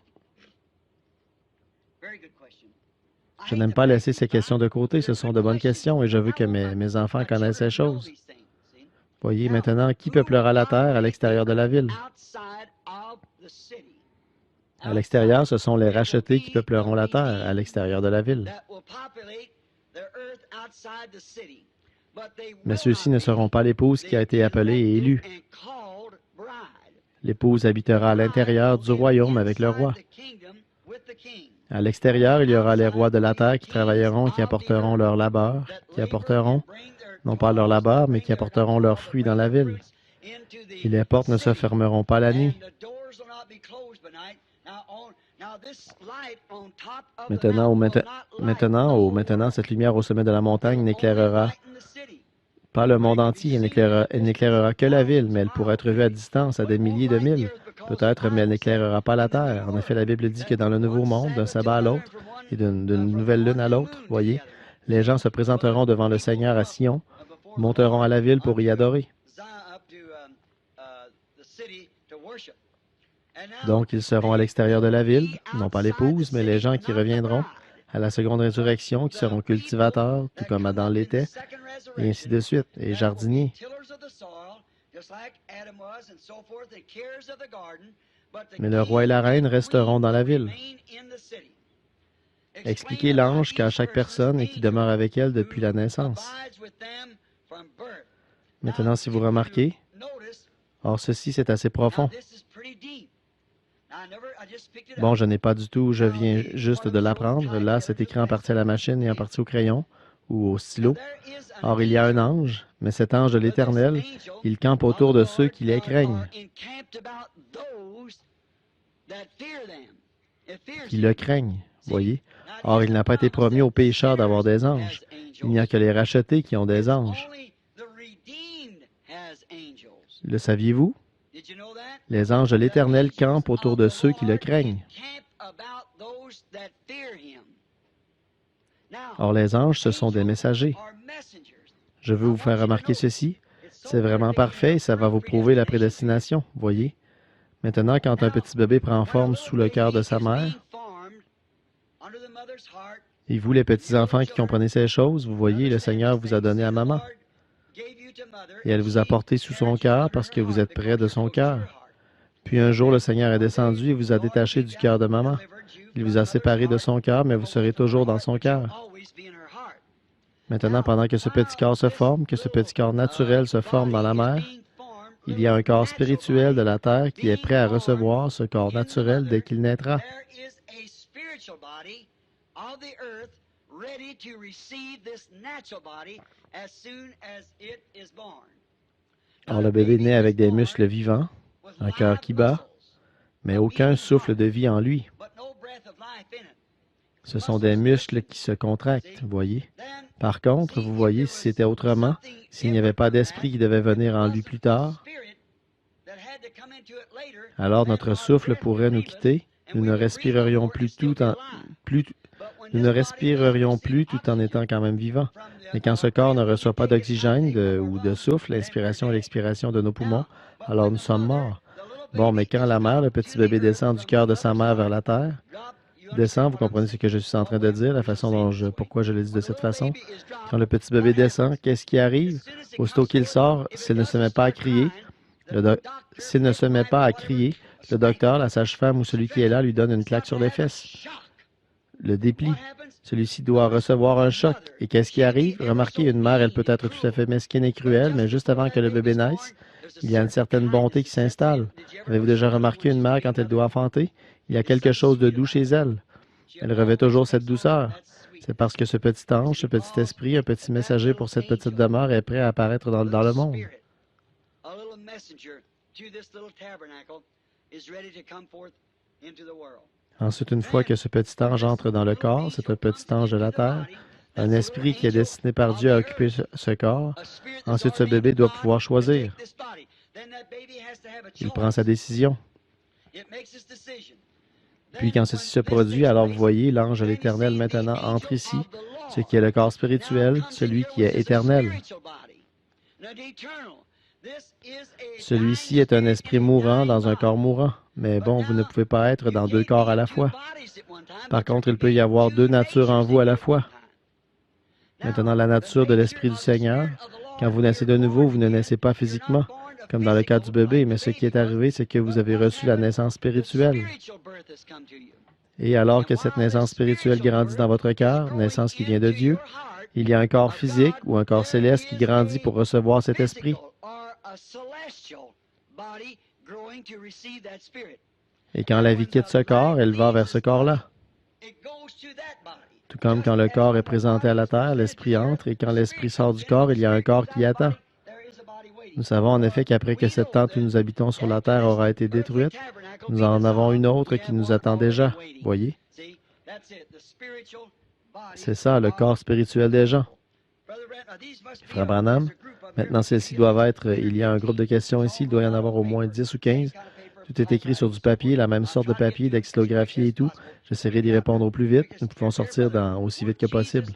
Je n'aime pas laisser ces questions de côté. Ce sont de bonnes questions et je veux que mes enfants connaissent ces choses. Voyez, maintenant, qui peuplera la terre à l'extérieur de la ville? À l'extérieur, ce sont les rachetés qui peupleront la terre à l'extérieur de la ville. Mais ceux-ci ne seront pas l'épouse qui a été appelée et élue. L'épouse habitera à l'intérieur du royaume avec le roi. À l'extérieur, il y aura les rois de la terre qui travailleront et qui apporteront leur labeur, non pas leur labeur, mais qui apporteront leurs fruits dans la ville. Et les portes ne se fermeront pas la nuit. Maintenant, cette lumière au sommet de la montagne n'éclairera pas le monde entier, elle n'éclairera que la ville, mais elle pourra être vue à distance, à des milliers de milles, peut-être, mais elle n'éclairera pas la terre. En effet, la Bible dit que dans le nouveau monde, d'un sabbat à l'autre, et d'une nouvelle lune à l'autre, voyez, les gens se présenteront devant le Seigneur à Sion, monteront à la ville pour y adorer. Donc, ils seront à l'extérieur de la ville, non pas l'épouse, mais les gens qui reviendront à la seconde résurrection, qui seront cultivateurs, tout comme Adam l'était, et ainsi de suite, et jardiniers. Mais le roi et la reine resteront dans la ville. Expliquez l'ange qu'a chaque personne et qui demeure avec elle depuis la naissance. Maintenant, si vous remarquez, or ceci c'est assez profond. Bon, je n'ai pas du tout, je viens juste de l'apprendre. Là, c'est écrit en partie à la machine et en partie au crayon ou au stylo. Or, il y a un ange, mais cet ange de l'Éternel, il campe autour de ceux qui les craignent, qui le craignent, voyez. Or, il n'a pas été promis aux pécheurs d'avoir des anges. Il n'y a que les rachetés qui ont des anges. Le saviez-vous? Les anges de l'Éternel campent autour de ceux qui le craignent. Or, les anges, ce sont des messagers. Je veux vous faire remarquer ceci. C'est vraiment parfait et ça va vous prouver la prédestination, voyez. Maintenant, quand un petit bébé prend forme sous le cœur de sa mère, et vous, les petits-enfants qui comprenez ces choses, vous voyez, le Seigneur vous a donné à maman. Et elle vous a porté sous son cœur parce que vous êtes près de son cœur. Puis un jour, le Seigneur est descendu et vous a détaché du cœur de maman. Il vous a séparé de son cœur, mais vous serez toujours dans son cœur. Maintenant, pendant que ce petit corps se forme, que ce petit corps naturel se forme dans la mer, il y a un corps spirituel de la terre qui est prêt à recevoir ce corps naturel dès qu'il naîtra. Or, le bébé naît avec des muscles vivants, un cœur qui bat, mais aucun souffle de vie en lui. Ce sont des muscles qui se contractent, voyez. Par contre, vous voyez, si c'était autrement, s'il n'y avait pas d'esprit qui devait venir en lui plus tard, alors notre souffle pourrait nous quitter, nous ne respirerions plus tout en étant quand même vivants. Mais quand ce corps ne reçoit pas d'oxygène ou de souffle, l'inspiration et l'expiration de nos poumons, alors nous sommes morts. Bon, mais quand la mère, le petit bébé descend du cœur de sa mère vers la terre, descend, vous comprenez ce que je suis en train de dire, la façon dont pourquoi je l'ai dit de cette façon. Quand le petit bébé descend, qu'est-ce qui arrive? Aussitôt qu'il sort, s'il ne se met pas à crier, le docteur, la sage-femme ou celui qui est là lui donne une claque sur les fesses. Le déplie. Celui-ci doit recevoir un choc. Et qu'est-ce qui arrive? Remarquez, une mère, elle peut être tout à fait mesquine et cruelle, mais juste avant que le bébé naisse, il y a une certaine bonté qui s'installe. Avez-vous déjà remarqué une mère quand elle doit enfanter? Il y a quelque chose de doux chez elle. Elle revêt toujours cette douceur. C'est parce que ce petit ange, ce petit esprit, un petit messager pour cette petite demeure est prêt à apparaître dans le monde. Ensuite, une fois que ce petit ange entre dans le corps, c'est un petit ange de la terre, un esprit qui est destiné par Dieu à occuper ce corps. Ensuite, ce bébé doit pouvoir choisir. Il prend sa décision. Puis, quand ceci se produit, alors vous voyez, l'ange de l'Éternel maintenant entre ici, ce qui est le corps spirituel, celui qui est éternel. Celui-ci est un esprit mourant dans un corps mourant. Mais bon, vous ne pouvez pas être dans deux corps à la fois. Par contre, il peut y avoir deux natures en vous à la fois. Maintenant, la nature de l'Esprit du Seigneur, quand vous naissez de nouveau, vous ne naissez pas physiquement, comme dans le cas du bébé, mais ce qui est arrivé, c'est que vous avez reçu la naissance spirituelle. Et alors que cette naissance spirituelle grandit dans votre cœur, naissance qui vient de Dieu, il y a un corps physique ou un corps céleste qui grandit pour recevoir cet esprit. Et quand la vie quitte ce corps, elle va vers ce corps-là. Tout comme quand le corps est présenté à la terre, l'esprit entre, et quand l'esprit sort du corps, il y a un corps qui attend. Nous savons en effet qu'après que cette tente où nous habitons sur la terre aura été détruite, nous en avons une autre qui nous attend déjà. Voyez? C'est ça, le corps spirituel des gens. Frère Branham, maintenant celles-ci doivent être, il y a un groupe de questions ici, il doit y en avoir au moins 10 ou 15. Tout est écrit sur du papier, la même sorte de papier, dactylographié et tout. J'essaierai d'y répondre au plus vite. Nous pouvons sortir aussi vite que possible.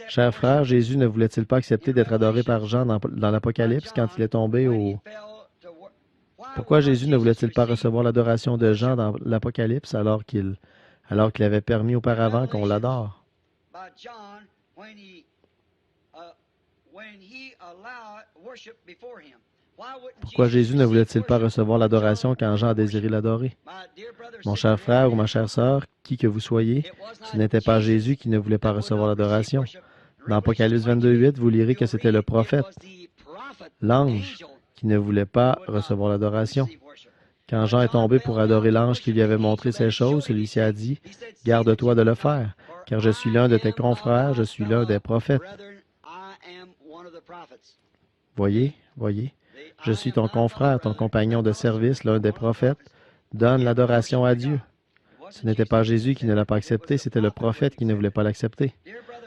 Cher frère, Jésus ne voulait-il pas accepter d'être adoré par Jean dans l'Apocalypse quand il est tombé au... Pourquoi Jésus ne voulait-il pas recevoir l'adoration de Jean dans l'Apocalypse alors qu'il avait permis auparavant qu'on l'adore? Pourquoi Jésus ne voulait-il pas recevoir l'adoration quand Jean a désiré l'adorer? Mon cher frère ou ma chère sœur, qui que vous soyez, ce n'était pas Jésus qui ne voulait pas recevoir l'adoration. Dans Apocalypse 22:8, vous lirez que c'était le prophète, l'ange, qui ne voulait pas recevoir l'adoration. Quand Jean est tombé pour adorer l'ange qui lui avait montré ces choses, celui-ci a dit, « Garde-toi de le faire, car je suis l'un de tes confrères, je suis l'un des prophètes. » Voyez, je suis ton confrère, ton compagnon de service, l'un des prophètes. Donne l'adoration à Dieu. Ce n'était pas Jésus qui ne l'a pas accepté, c'était le prophète qui ne voulait pas l'accepter.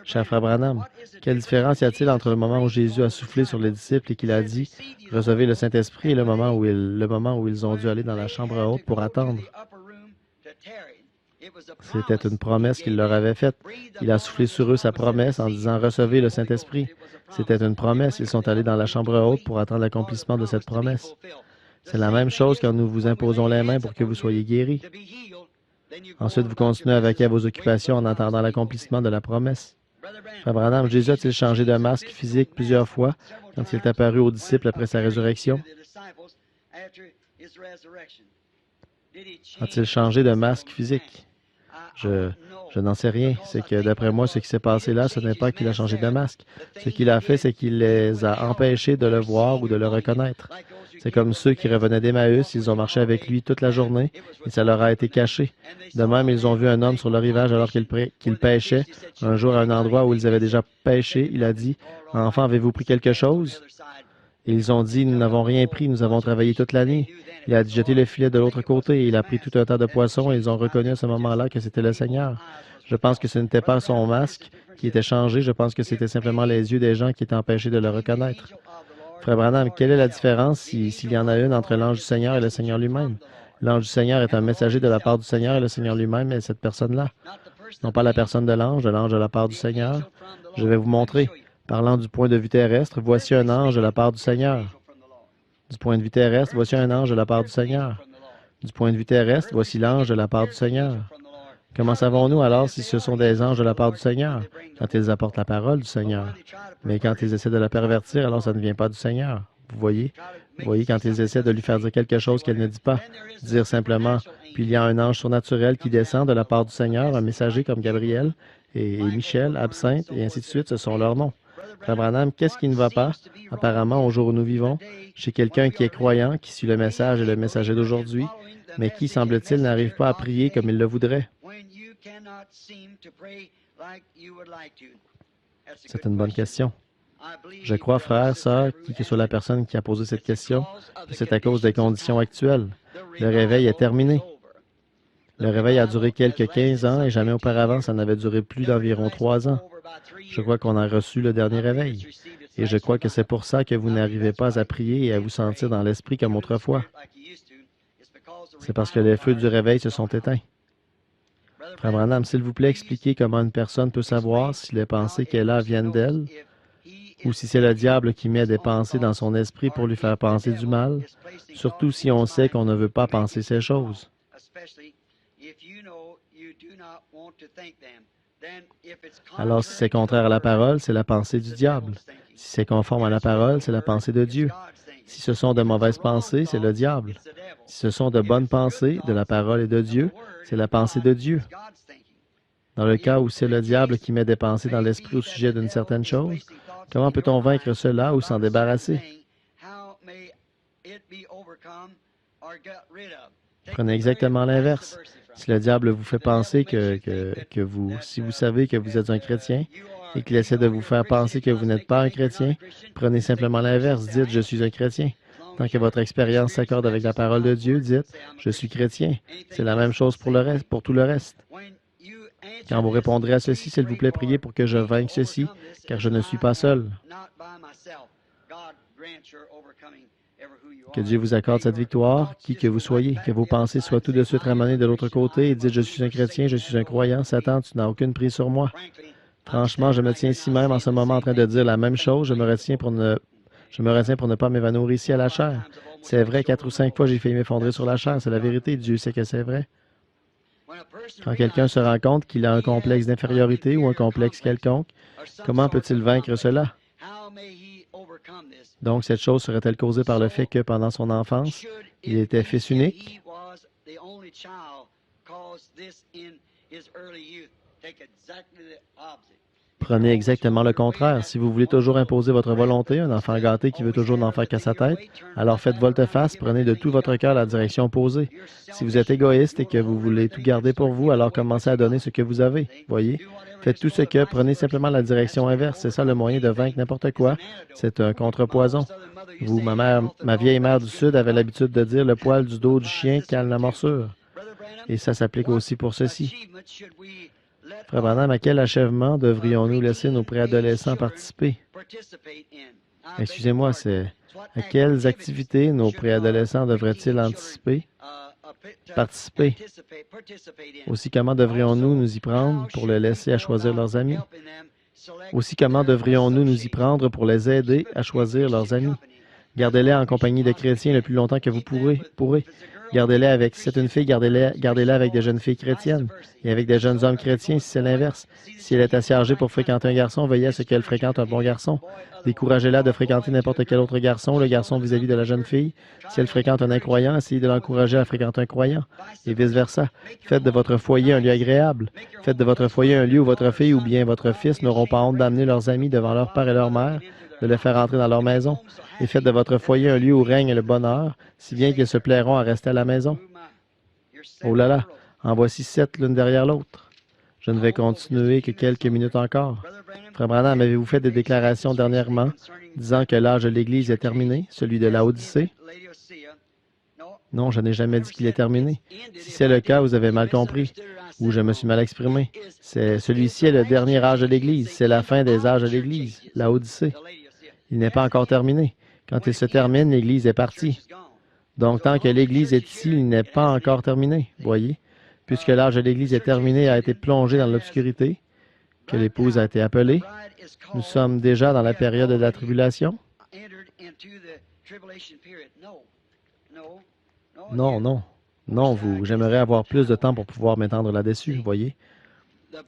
Cher frère Branham, quelle différence y a-t-il entre le moment où Jésus a soufflé sur les disciples et qu'il a dit « Recevez le Saint-Esprit » et le moment où ils ont dû aller dans la chambre haute pour attendre? C'était une promesse qu'il leur avait faite. Il a soufflé sur eux sa promesse en disant « Recevez le Saint-Esprit ». C'était une promesse. Ils sont allés dans la chambre haute pour attendre l'accomplissement de cette promesse. C'est la même chose quand nous vous imposons les mains pour que vous soyez guéris. Ensuite, vous continuez avec vos occupations en attendant l'accomplissement de la promesse. Frère Branham, Jésus a-t-il changé de masque physique plusieurs fois quand il est apparu aux disciples après sa résurrection? A-t-il changé de masque physique? Je n'en sais rien. C'est que, d'après moi, ce qui s'est passé là, ce n'est pas qu'il a changé de masque. Ce qu'il a fait, c'est qu'il les a empêchés de le voir ou de le reconnaître. C'est comme ceux qui revenaient d'Emmaüs, ils ont marché avec lui toute la journée et ça leur a été caché. De même, ils ont vu un homme sur le rivage alors qu'il pêchait. Un jour, à un endroit où ils avaient déjà pêché, il a dit, « Enfants, avez-vous pris quelque chose? » Et ils ont dit, « Nous n'avons rien pris, nous avons travaillé toute la nuit. » Il a jeté le filet de l'autre côté et il a pris tout un tas de poissons et ils ont reconnu à ce moment-là que c'était le Seigneur. Je pense que ce n'était pas son masque qui était changé, je pense que c'était simplement les yeux des gens qui étaient empêchés de le reconnaître. Frère Branham, quelle est la différence s'il y en a une entre l'ange du Seigneur et le Seigneur lui-même? L'ange du Seigneur est un messager de la part du Seigneur et le Seigneur lui-même est cette personne-là. Non pas la personne de l'ange de la part du Seigneur. Je vais vous montrer. Parlant du point de vue terrestre, voici un ange de la part du Seigneur. Du point de vue terrestre, voici un ange de la part du Seigneur. Du point de vue terrestre, voici l'ange de la part du Seigneur. Comment savons-nous alors si ce sont des anges de la part du Seigneur? Quand ils apportent la parole du Seigneur. Mais quand ils essaient de la pervertir, alors ça ne vient pas du Seigneur. Vous voyez? Vous voyez, quand ils essaient de lui faire dire quelque chose qu'elle ne dit pas, dire simplement, puis il y a un ange surnaturel qui descend de la part du Seigneur, un messager comme Gabriel et Michel, Absinthe, et ainsi de suite, ce sont leurs noms. Frère Branham, qu'est-ce qui ne va pas, apparemment, au jour où nous vivons, chez quelqu'un qui est croyant, qui suit le message et le messager d'aujourd'hui, mais qui, semble-t-il, n'arrive pas à prier comme il le voudrait? C'est une bonne question. Je crois, frère, sœur, qui que soit la personne qui a posé cette question, que c'est à cause des conditions actuelles. Le réveil est terminé. Le réveil a duré quelques 15 ans et jamais auparavant ça n'avait duré plus d'environ 3 ans. Je crois qu'on a reçu le dernier réveil. Et je crois que c'est pour ça que vous n'arrivez pas à prier et à vous sentir dans l'esprit comme autrefois. C'est parce que les feux du réveil se sont éteints. Frère Branham, s'il vous plaît, expliquez comment une personne peut savoir si les pensées qu'elle a viennent d'elle ou si c'est le diable qui met des pensées dans son esprit pour lui faire penser du mal, surtout si on sait qu'on ne veut pas penser ces choses. Alors, si c'est contraire à la parole, c'est la pensée du diable. Si c'est conforme à la parole, c'est la pensée de Dieu. Si ce sont de mauvaises pensées, c'est le diable. Si ce sont de bonnes pensées, de la parole et de Dieu, c'est la pensée de Dieu. Dans le cas où c'est le diable qui met des pensées dans l'esprit au sujet d'une certaine chose, comment peut-on vaincre cela ou s'en débarrasser? Prenez exactement l'inverse. Si le diable vous fait penser si vous savez que vous êtes un chrétien et qu'il essaie de vous faire penser que vous n'êtes pas un chrétien, prenez simplement l'inverse. Dites « Je suis un chrétien ». Tant que votre expérience s'accorde avec la parole de Dieu, dites « Je suis chrétien ». C'est la même chose pour le reste, pour tout le reste. Quand vous répondrez à ceci, s'il vous plaît, priez pour que je vainque ceci, car je ne suis pas seul. Que Dieu vous accorde cette victoire, qui que vous soyez, que vos pensées soient tout de suite ramenées de l'autre côté et dites « Je suis un chrétien, je suis un croyant, Satan, tu n'as aucune prise sur moi. » Franchement, je me tiens ici même en ce moment en train de dire la même chose, je me retiens pour ne pas m'évanouir ici à la chair. C'est vrai, 4 ou 5 fois, j'ai failli m'effondrer sur la chair, c'est la vérité, Dieu sait que c'est vrai. Quand quelqu'un se rend compte qu'il a un complexe d'infériorité ou un complexe quelconque, comment peut-il vaincre cela? Donc, cette chose serait-elle causée par le fait que, pendant son enfance, il était fils unique? Prenez exactement le contraire. Si vous voulez toujours imposer votre volonté, un enfant gâté qui veut toujours n'en faire qu'à sa tête, alors faites volte-face, prenez de tout votre cœur la direction opposée. Si vous êtes égoïste et que vous voulez tout garder pour vous, alors commencez à donner ce que vous avez. Voyez? Faites tout ce que, prenez simplement la direction inverse. C'est ça le moyen de vaincre n'importe quoi. C'est un contrepoison. Vous, ma vieille mère du Sud avait l'habitude de dire le poil du dos du chien calme la morsure. Et ça s'applique aussi pour ceci. Frère Branham, à quel achèvement devrions-nous laisser nos préadolescents participer? Excusez-moi, c'est à quelles activités nos préadolescents devraient-ils participer? Aussi, comment devrions-nous nous y prendre pour les laisser à choisir leurs amis? Aussi, comment devrions-nous nous y prendre pour les aider à choisir leurs amis? Gardez-les en compagnie de chrétiens le plus longtemps que vous pourrez. Gardez-les avec, si c'est une fille, gardez-les avec des jeunes filles chrétiennes et avec des jeunes hommes chrétiens si c'est l'inverse. Si elle est assez âgée pour fréquenter un garçon, veillez à ce qu'elle fréquente un bon garçon. Découragez-la de fréquenter n'importe quel autre garçon, le garçon vis-à-vis de la jeune fille. Si elle fréquente un incroyant, essayez de l'encourager à fréquenter un croyant et vice-versa. Faites de votre foyer un lieu agréable. Faites de votre foyer un lieu où votre fille ou bien votre fils n'auront pas honte d'amener leurs amis devant leur père et leur mère, de les faire entrer dans leur maison. Et faites de votre foyer un lieu où règne le bonheur, si bien qu'ils se plairont à rester à la maison. Oh là là, en voici 7 l'une derrière l'autre. Je ne vais continuer que quelques minutes encore. Frère Branham, avez-vous fait des déclarations dernièrement disant que l'âge de l'Église est terminé, celui de Laodicée? Non, je n'ai jamais dit qu'il est terminé. Si c'est le cas, vous avez mal compris, ou je me suis mal exprimé. Celui-ci est le dernier âge de l'Église. C'est la fin des âges de l'Église, Laodicée. Il n'est pas encore terminé. Quand il se termine, l'Église est partie. Donc, tant que l'Église est ici, il n'est pas encore terminé, voyez. Puisque l'âge de l'Église est terminé et a été plongé dans l'obscurité, que l'épouse a été appelée, nous sommes déjà dans la période de la tribulation? Non, j'aimerais avoir plus de temps pour pouvoir m'étendre là-dessus, voyez.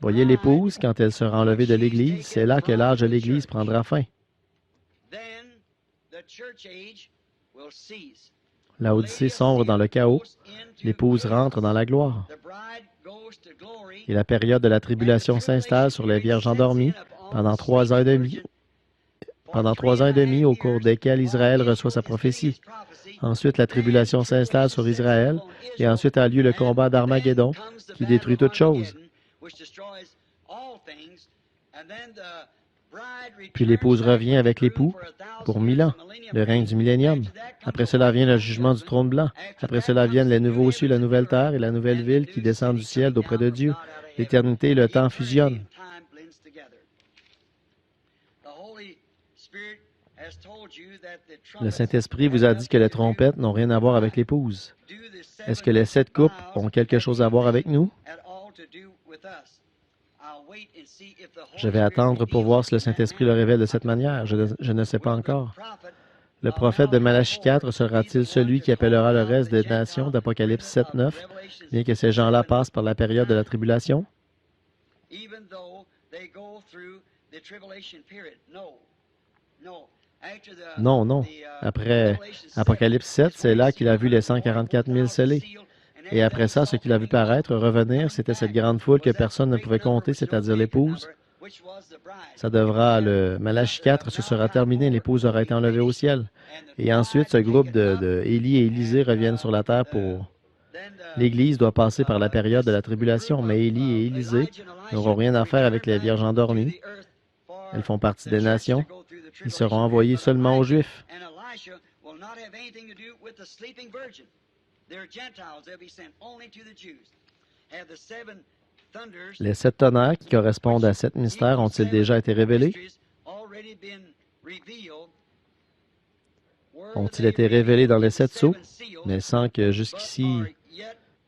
Voyez l'épouse, quand elle sera enlevée de l'Église, c'est là que l'âge de l'Église prendra fin. L'Odyssée sombre dans le chaos, l'épouse rentre dans la gloire. Et la période de la tribulation s'installe sur les vierges endormies pendant 3 ans et demi. Pendant 3 ans et demi, au cours desquels Israël reçoit sa prophétie. Ensuite, la tribulation s'installe sur Israël, et ensuite a lieu le combat d'Armageddon, qui détruit toutes choses. Puis l'épouse revient avec l'époux pour 1000 ans, le règne du millénium. Après cela vient le jugement du trône blanc. Après cela viennent les nouveaux cieux, la nouvelle terre et la nouvelle ville qui descend du ciel d'auprès de Dieu. L'éternité et le temps fusionnent. Le Saint-Esprit vous a dit que les trompettes n'ont rien à voir avec l'épouse. Est-ce que les 7 couples ont quelque chose à voir avec nous? Je vais attendre pour voir si le Saint-Esprit le révèle de cette manière. Je ne sais pas encore. Le prophète de Malachie 4 sera-t-il celui qui appellera le reste des nations d'Apocalypse 7, 9, bien que ces gens-là passent par la période de la tribulation? Non. Après Apocalypse 7, c'est là qu'il a vu les 144 000 scellés. Et après ça, ce qu'il a vu paraître, revenir, c'était cette grande foule que personne ne pouvait compter, c'est-à-dire l'épouse. Ça devra, le Malachie 4, ce sera terminé, l'épouse aura été enlevée au ciel. Et ensuite, ce groupe de Élie et Élisée reviennent sur la terre pour... L'Église doit passer par la période de la tribulation, mais Élie et Élisée n'auront rien à faire avec les vierges endormies. Elles font partie des nations. Ils seront envoyés seulement aux Juifs. Les 7 tonnerres qui correspondent à 7 mystères ont-ils déjà été révélés? Ont-ils été révélés dans les 7 sceaux, mais sans que jusqu'ici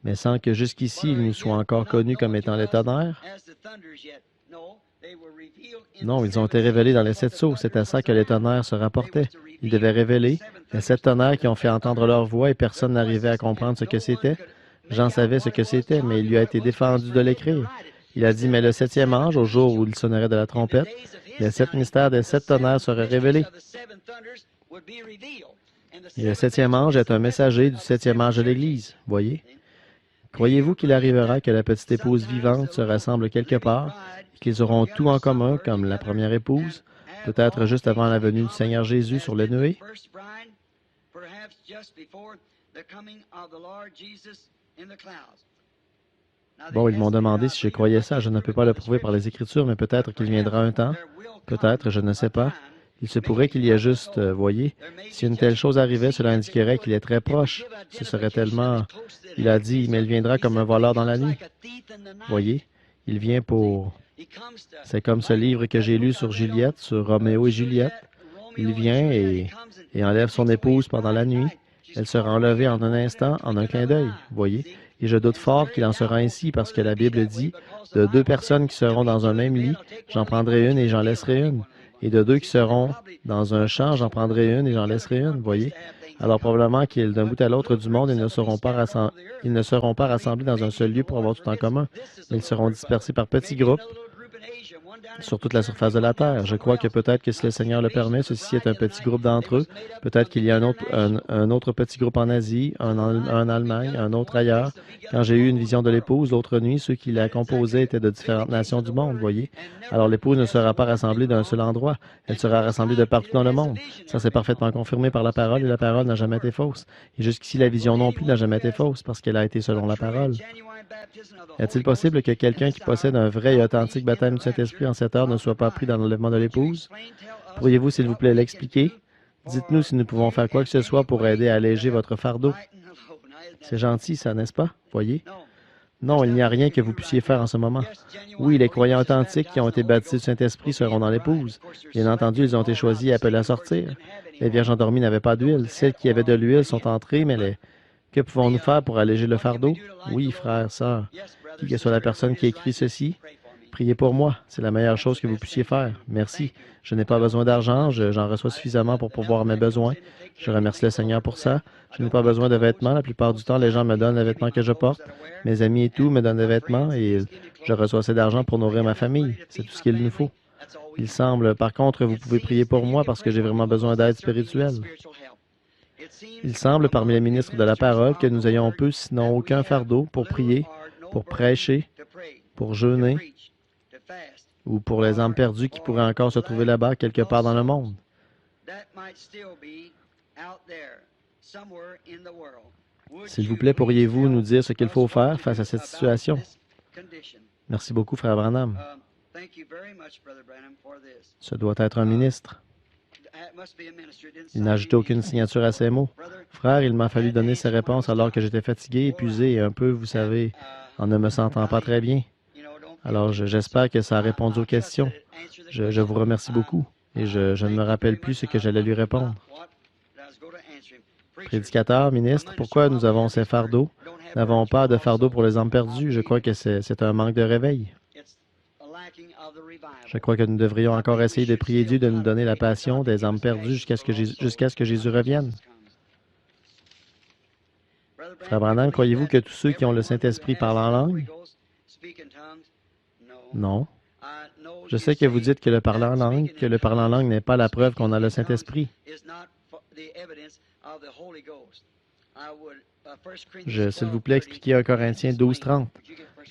ils nous soient encore connus comme étant les tonnerres? Non, ils ont été révélés dans les 7 sceaux. C'est à ça que les tonnerres se rapportaient. Ils devaient révéler les 7 tonnerres qui ont fait entendre leur voix et personne n'arrivait à comprendre ce que c'était. Jean savait ce que c'était, mais il lui a été défendu de l'écrire. Il a dit, mais le septième ange, au jour où il sonnerait de la trompette, les sept mystères des sept tonnerres seraient révélés. Et le septième ange est un messager du septième ange de l'Église, voyez. Croyez-vous qu'il arrivera que la petite épouse vivante se rassemble quelque part et qu'ils auront tout en commun comme la première épouse, peut-être juste avant la venue du Seigneur Jésus sur les nuées? Bon, ils m'ont demandé si je croyais ça. Je ne peux pas le prouver par les Écritures, mais peut-être qu'il viendra un temps. Peut-être, je ne sais pas. Il se pourrait qu'il y ait juste, voyez, si une telle chose arrivait, cela indiquerait qu'il est très proche. Ce serait tellement... Il a dit, mais il viendra comme un voleur dans la nuit. Voyez, il vient pour... C'est comme ce livre que j'ai lu sur Juliette, sur Roméo et Juliette. Il vient et enlève son épouse pendant la nuit. Elle sera enlevée en un instant, en un clin d'œil, voyez. Et je doute fort qu'il en sera ainsi parce que la Bible dit, de deux personnes qui seront dans un même lit, j'en prendrai une et j'en laisserai une. Et de deux qui seront dans un champ, j'en prendrai une et j'en laisserai une, voyez. Alors probablement qu'ils, d'un bout à l'autre du monde, ils ne seront pas rassemblés dans un seul lieu pour avoir tout en commun, mais ils seront dispersés par petits groupes sur toute la surface de la terre. Je crois que peut-être que si le Seigneur le permet, ceci est un petit groupe d'entre eux. Peut-être qu'il y a un autre petit groupe en Asie, un en Allemagne, un autre ailleurs. Quand j'ai eu une vision de l'épouse l'autre nuit, ceux qui la composaient étaient de différentes nations du monde, voyez. Alors l'épouse ne sera pas rassemblée d'un seul endroit. Elle sera rassemblée de partout dans le monde. Ça, c'est parfaitement confirmé par la parole et la parole n'a jamais été fausse. Et jusqu'ici, la vision non plus n'a jamais été fausse parce qu'elle a été selon la parole. Est-il possible que quelqu'un qui possède un vrai et authentique baptême du Saint-Esprit en cette heure ne soit pas pris dans l'enlèvement de l'épouse? Pourriez-vous, s'il vous plaît, l'expliquer? Dites-nous si nous pouvons faire quoi que ce soit pour aider à alléger votre fardeau. C'est gentil, ça, n'est-ce pas? Voyez? Non, il n'y a rien que vous puissiez faire en ce moment. Oui, les croyants authentiques qui ont été baptisés du Saint-Esprit seront dans l'épouse. Bien entendu, ils ont été choisis et appelés à sortir. Les vierges endormies n'avaient pas d'huile. Celles qui avaient de l'huile sont entrées, mais les... Que pouvons-nous faire pour alléger le fardeau? Oui, frère, sœur, qui que soit la personne qui écrit ceci, priez pour moi. C'est la meilleure chose que vous puissiez faire. Merci. Je n'ai pas besoin d'argent. J'en reçois suffisamment pour pourvoir mes besoins. Je remercie le Seigneur pour ça. Je n'ai pas besoin de vêtements. La plupart du temps, les gens me donnent les vêtements que je porte. Mes amis et tout me donnent des vêtements et je reçois assez d'argent pour nourrir ma famille. C'est tout ce qu'il nous faut. Il semble, par contre, vous pouvez prier pour moi parce que j'ai vraiment besoin d'aide spirituelle. Il semble, parmi les ministres de la parole, que nous ayons peu, sinon aucun fardeau pour prier, pour prêcher, pour jeûner, ou pour les âmes perdues qui pourraient encore se trouver là-bas, quelque part dans le monde. S'il vous plaît, pourriez-vous nous dire ce qu'il faut faire face à cette situation? Merci beaucoup, frère Branham. Ce doit être un ministre. Il n'a ajouté aucune signature à ces mots. Frère, il m'a fallu donner ces réponses alors que j'étais fatigué, épuisé et un peu, vous savez, en ne me sentant pas très bien. Alors, j'espère que ça a répondu aux questions. Je vous remercie beaucoup et je ne me rappelle plus ce que j'allais lui répondre. Prédicateur, ministre, pourquoi nous avons ces fardeaux? Nous n'avons pas de fardeau pour les âmes perdues. Je crois que c'est un manque de réveil. Je crois que nous devrions encore essayer de prier Dieu de nous donner la passion des âmes perdues jusqu'à ce que Jésus revienne. Frère Branham, croyez-vous que tous ceux qui ont le Saint-Esprit parlent en langue? Non. Je sais que vous dites que le parler en langue n'est pas la preuve qu'on a le Saint-Esprit. S'il vous plaît, expliquez 1 Corinthiens 12:30.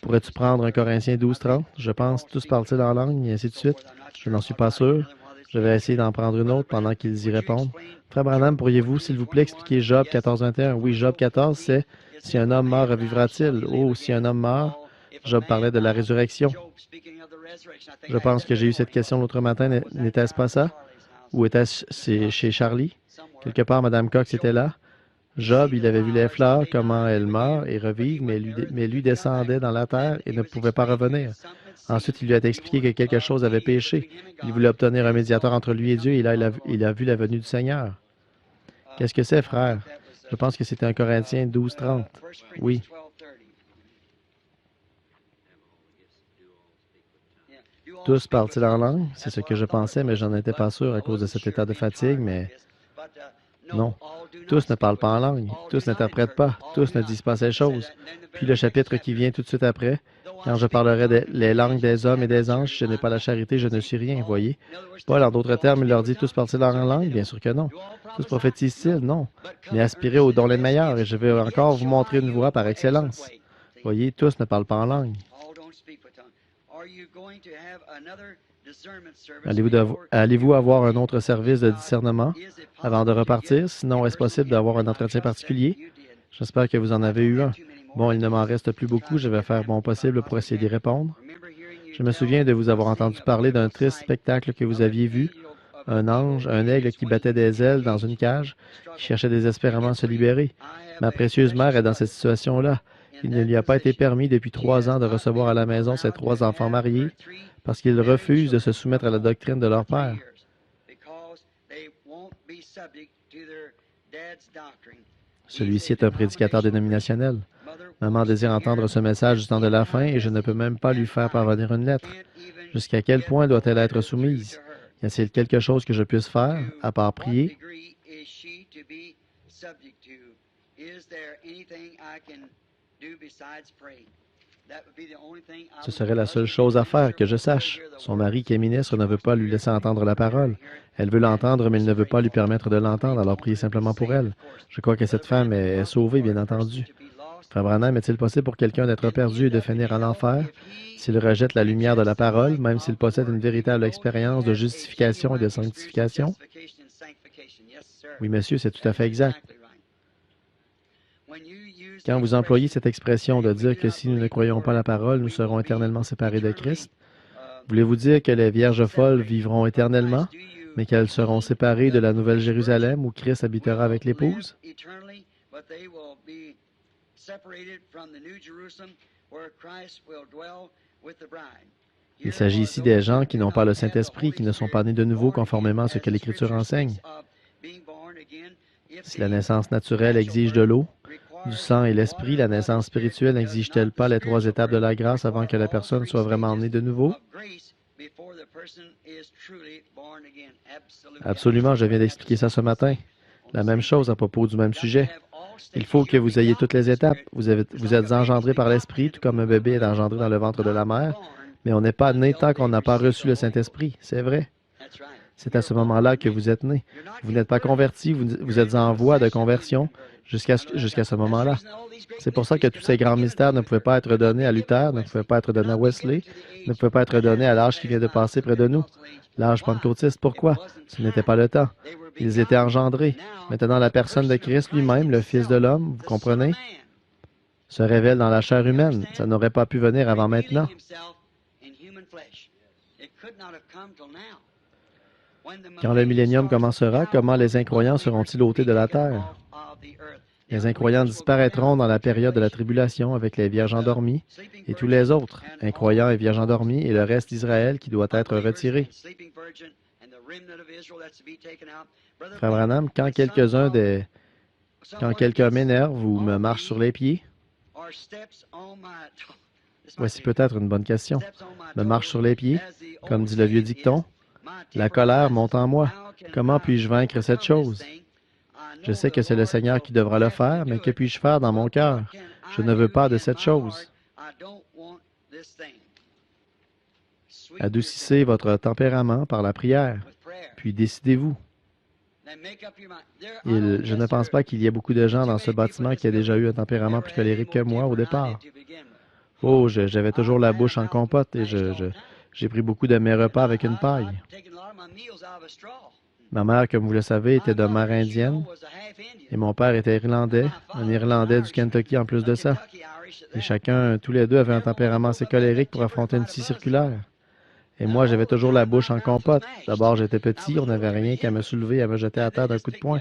Pourrais-tu prendre 1 Corinthiens 12:30? Je pense, tous parlent-ils en langue, et ainsi de suite. Je n'en suis pas sûr. Je vais essayer d'en prendre une autre pendant qu'ils y répondent. Frère Branham, pourriez-vous, s'il vous plaît, expliquer Job 14:21? Oui, Job 14, c'est « Si un homme meurt, revivra-t-il? » Oh, si un homme meurt, Job parlait de la résurrection. Je pense que j'ai eu cette question l'autre matin. N'était-ce pas ça? Ou était-ce chez Charlie? Quelque part, Mme Cox était là. Job, il avait vu les fleurs, comment elles meurent et revivent, mais lui descendait dans la terre et ne pouvait pas revenir. Ensuite, il lui a expliqué que quelque chose avait péché. Il voulait obtenir un médiateur entre lui et Dieu, et là, il a vu la venue du Seigneur. Qu'est-ce que c'est, frère? Je pense que c'était un Corinthiens 12:30. Oui. Tous parlent-ils en langue? C'est ce que je pensais, mais j'en étais pas sûr à cause de cet état de fatigue, mais Non. Tous ne parlent pas en langue, tous n'interprètent pas, tous ne disent pas ces choses. Puis le chapitre qui vient tout de suite après, quand je parlerai les langues des hommes et des anges, je n'ai pas la charité, je ne suis rien, voyez. Paul, en d'autres termes, il leur dit tous parlent-ils leur langue? Bien sûr que non. Tous prophétisent-ils? Non. Mais aspirez aux dons les meilleurs, et je vais encore vous montrer une voie par excellence. Voyez, tous ne parlent pas en langue. Allez-vous avoir un autre service de discernement avant de repartir? Sinon, est-ce possible d'avoir un entretien particulier? J'espère que vous en avez eu un. Bon, il ne m'en reste plus beaucoup. Je vais faire mon possible pour essayer d'y répondre. Je me souviens de vous avoir entendu parler d'un triste spectacle que vous aviez vu. Un ange, un aigle qui battait des ailes dans une cage, qui cherchait désespérément à se libérer. Ma précieuse mère est dans cette situation-là. Il ne lui a pas été permis depuis 3 ans de recevoir à la maison ses 3 enfants mariés parce qu'ils refusent de se soumettre à la doctrine de leur père. Celui-ci est un prédicateur dénominationnel. Maman désire entendre ce message du temps de la fin et je ne peux même pas lui faire parvenir une lettre. Jusqu'à quel point doit-elle être soumise? Y a-t-il quelque chose que je puisse faire, à part prier? Ce serait la seule chose à faire, que je sache. Son mari, qui est ministre, ne veut pas lui laisser entendre la parole. Elle veut l'entendre, mais il ne veut pas lui permettre de l'entendre, alors priez simplement pour elle. Je crois que cette femme est sauvée, bien entendu. Frère Branham, est-il possible pour quelqu'un d'être perdu et de finir en enfer s'il rejette la lumière de la parole, même s'il possède une véritable expérience de justification et de sanctification? Oui, monsieur, c'est tout à fait exact. Quand vous employez cette expression de dire que si nous ne croyons pas la parole, nous serons éternellement séparés de Christ, voulez-vous dire que les vierges folles vivront éternellement, mais qu'elles seront séparées de la Nouvelle Jérusalem où Christ habitera avec l'épouse? Il s'agit ici des gens qui n'ont pas le Saint-Esprit, qui ne sont pas nés de nouveau conformément à ce que l'Écriture enseigne. Si la naissance naturelle exige de l'eau, du sang et l'esprit, la naissance spirituelle n'exige-t-elle pas les 3 étapes de la grâce avant que la personne soit vraiment née de nouveau? Absolument, je viens d'expliquer ça ce matin. La même chose à propos du même sujet. Il faut que vous ayez toutes les étapes. Vous êtes engendré par l'Esprit, tout comme un bébé est engendré dans le ventre de la mère, mais on n'est pas né tant qu'on n'a pas reçu le Saint-Esprit. C'est vrai. C'est à ce moment-là que vous êtes né. Vous n'êtes pas converti, vous êtes en voie de conversion jusqu'à ce moment-là. C'est pour ça que tous ces grands mystères ne pouvaient pas être donnés à Luther, ne pouvaient pas être donnés à Wesley, ne pouvaient pas être donnés à l'âge qui vient de passer près de nous. L'âge pentecôtiste, pourquoi? Ce n'était pas le temps. Ils étaient engendrés. Maintenant, la personne de Christ lui-même, le Fils de l'homme, vous comprenez, se révèle dans la chair humaine. Ça n'aurait pas pu venir avant maintenant. Quand le millénium commencera, comment les incroyants seront-ils ôtés de la terre? Les incroyants disparaîtront dans la période de la tribulation avec les vierges endormies et tous les autres, incroyants et vierges endormies, et le reste d'Israël qui doit être retiré. Frère Branham, quand quelqu'un m'énerve ou me marche sur les pieds, voici peut-être une bonne question, me marche sur les pieds, comme dit le vieux dicton, la colère monte en moi. Comment puis-je vaincre cette chose? Je sais que c'est le Seigneur qui devra le faire, mais que puis-je faire dans mon cœur? Je ne veux pas de cette chose. Adoucissez votre tempérament par la prière, puis décidez-vous. Je ne pense pas qu'il y ait beaucoup de gens dans ce bâtiment qui aient déjà eu un tempérament plus colérique que moi au départ. Oh, j'avais toujours la bouche en compote et j'ai pris beaucoup de mes repas avec une paille. Ma mère, comme vous le savez, était de mère indienne et mon père était irlandais, un Irlandais du Kentucky en plus de ça. Et chacun, tous les deux, avaient un tempérament assez colérique pour affronter une scie circulaire. Et moi, j'avais toujours la bouche en compote. D'abord, j'étais petit, on n'avait rien qu'à me soulever et à me jeter à terre d'un coup de poing.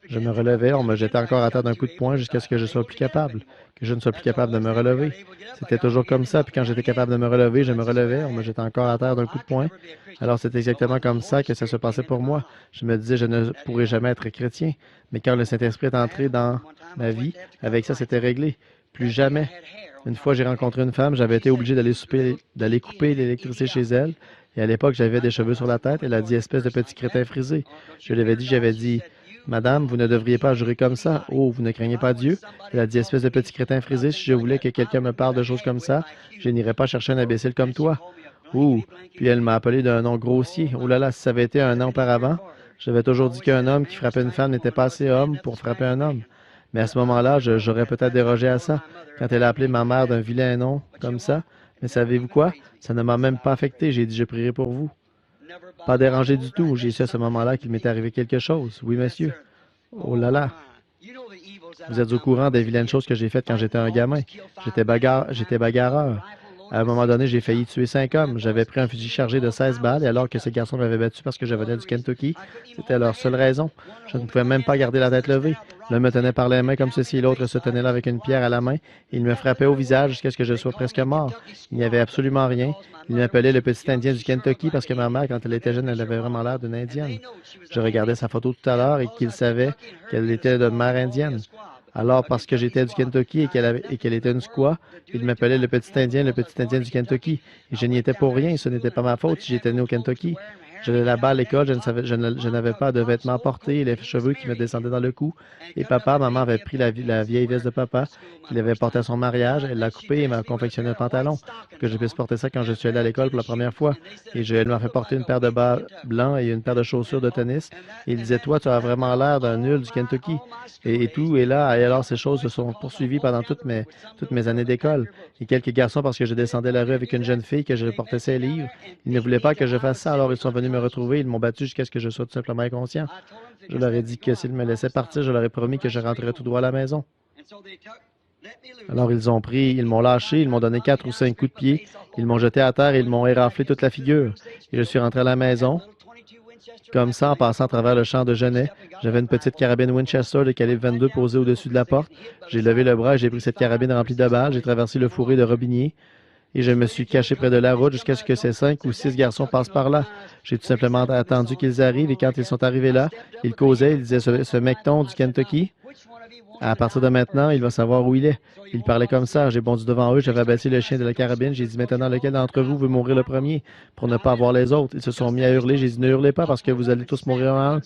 Je me relevais, on me jetait encore à terre d'un coup de poing jusqu'à ce que je sois plus capable, que je ne sois plus capable de me relever. C'était toujours comme ça, puis quand j'étais capable de me relever, je me relevais, on me jetait encore à terre d'un coup de poing. Alors c'est exactement comme ça que ça se passait pour moi. Je me disais, je ne pourrais jamais être chrétien, mais quand le Saint-Esprit est entré dans ma vie, avec ça, c'était réglé. Plus jamais. Une fois, j'ai rencontré une femme, j'avais été obligé d'aller couper l'électricité chez elle, Et à l'époque, j'avais des cheveux sur la tête. Elle a dit, espèce de petit crétin frisé. Je lui avais dit, Madame, vous ne devriez pas jurer comme ça. Oh, vous ne craignez pas Dieu? Elle a dit, espèce de petit crétin frisé, si je voulais que quelqu'un me parle de choses comme ça, je n'irais pas chercher un imbécile comme toi. Ouh, puis elle m'a appelé d'un nom grossier. Oh là là, si ça avait été un an auparavant, j'avais toujours dit qu'un homme qui frappait une femme n'était pas assez homme pour frapper un homme. Mais à ce moment-là, j'aurais peut-être dérogé à ça, quand elle a appelé ma mère d'un vilain nom, comme ça. Mais savez-vous quoi? Ça ne m'a même pas affecté. J'ai dit, je prierai pour vous. Pas dérangé du tout. J'ai su à ce moment-là qu'il m'était arrivé quelque chose. Oui, monsieur. Oh là là. Vous êtes au courant des vilaines choses que j'ai faites quand j'étais un gamin. J'étais bagarreur. À un moment donné, j'ai failli tuer 5 hommes. J'avais pris un fusil chargé de 16 balles et alors que ces garçons m'avaient battu parce que je venais du Kentucky, c'était leur seule raison. Je ne pouvais même pas garder la tête levée. L'un me tenait par les mains comme ceci et l'autre se tenait là avec une pierre à la main. Il me frappait au visage jusqu'à ce que je sois presque mort. Il n'y avait absolument rien. Il m'appelait le petit Indien du Kentucky parce que ma mère, quand elle était jeune, elle avait vraiment l'air d'une Indienne. Je regardais sa photo tout à l'heure et qu'il savait qu'elle était de mère indienne. Alors, parce que j'étais du Kentucky et qu'elle était une squaw, il m'appelait le petit Indien du Kentucky. Et je n'y étais pour rien, ce n'était pas ma faute si j'étais né au Kentucky. J'allais là-bas à l'école, je n'avais pas de vêtements portés, les cheveux qui me descendaient dans le cou. Et maman avait pris la vieille veste de papa qu'il avait portée à son mariage, elle l'a coupée et m'a confectionné un pantalon pour que je puisse porter ça quand je suis allé à l'école pour la première fois. Elle m'a fait porter une paire de bas blancs et une paire de chaussures de tennis. Et il disait, toi, tu as vraiment l'air d'un nul du Kentucky. Et tout, et là, et alors ces choses se sont poursuivies pendant toutes mes années d'école. Et quelques garçons, parce que je descendais la rue avec une jeune fille, que je portais ses livres, ils ne voulaient pas que je fasse ça, alors ils sont venus me retrouver, ils m'ont battu jusqu'à ce que je sois tout simplement inconscient. Je leur ai dit que s'ils me laissaient partir, je leur ai promis que je rentrerais tout droit à la maison. Alors ils m'ont lâché, ils m'ont donné 4 ou 5 coups de pied, ils m'ont jeté à terre et ils m'ont éraflé toute la figure. Et je suis rentré à la maison, comme ça, en passant à travers le champ de genêts. J'avais une petite carabine Winchester de calibre 22 posée au-dessus de la porte. J'ai levé le bras et j'ai pris cette carabine remplie de balles. J'ai traversé le fourré de Robinier et je me suis caché près de la route jusqu'à ce que ces 5 ou 6 garçons passent par là. J'ai tout simplement attendu qu'ils arrivent et quand ils sont arrivés là, ils causaient, ils disaient ce mecton du Kentucky. À partir de maintenant, il va savoir où il est. Il parlait comme ça. J'ai bondi devant eux, j'avais abattu le chien de la carabine. J'ai dit maintenant, lequel d'entre vous veut mourir le premier pour ne pas avoir les autres? Ils se sont mis à hurler. J'ai dit ne hurlez pas parce que vous allez tous mourir en un.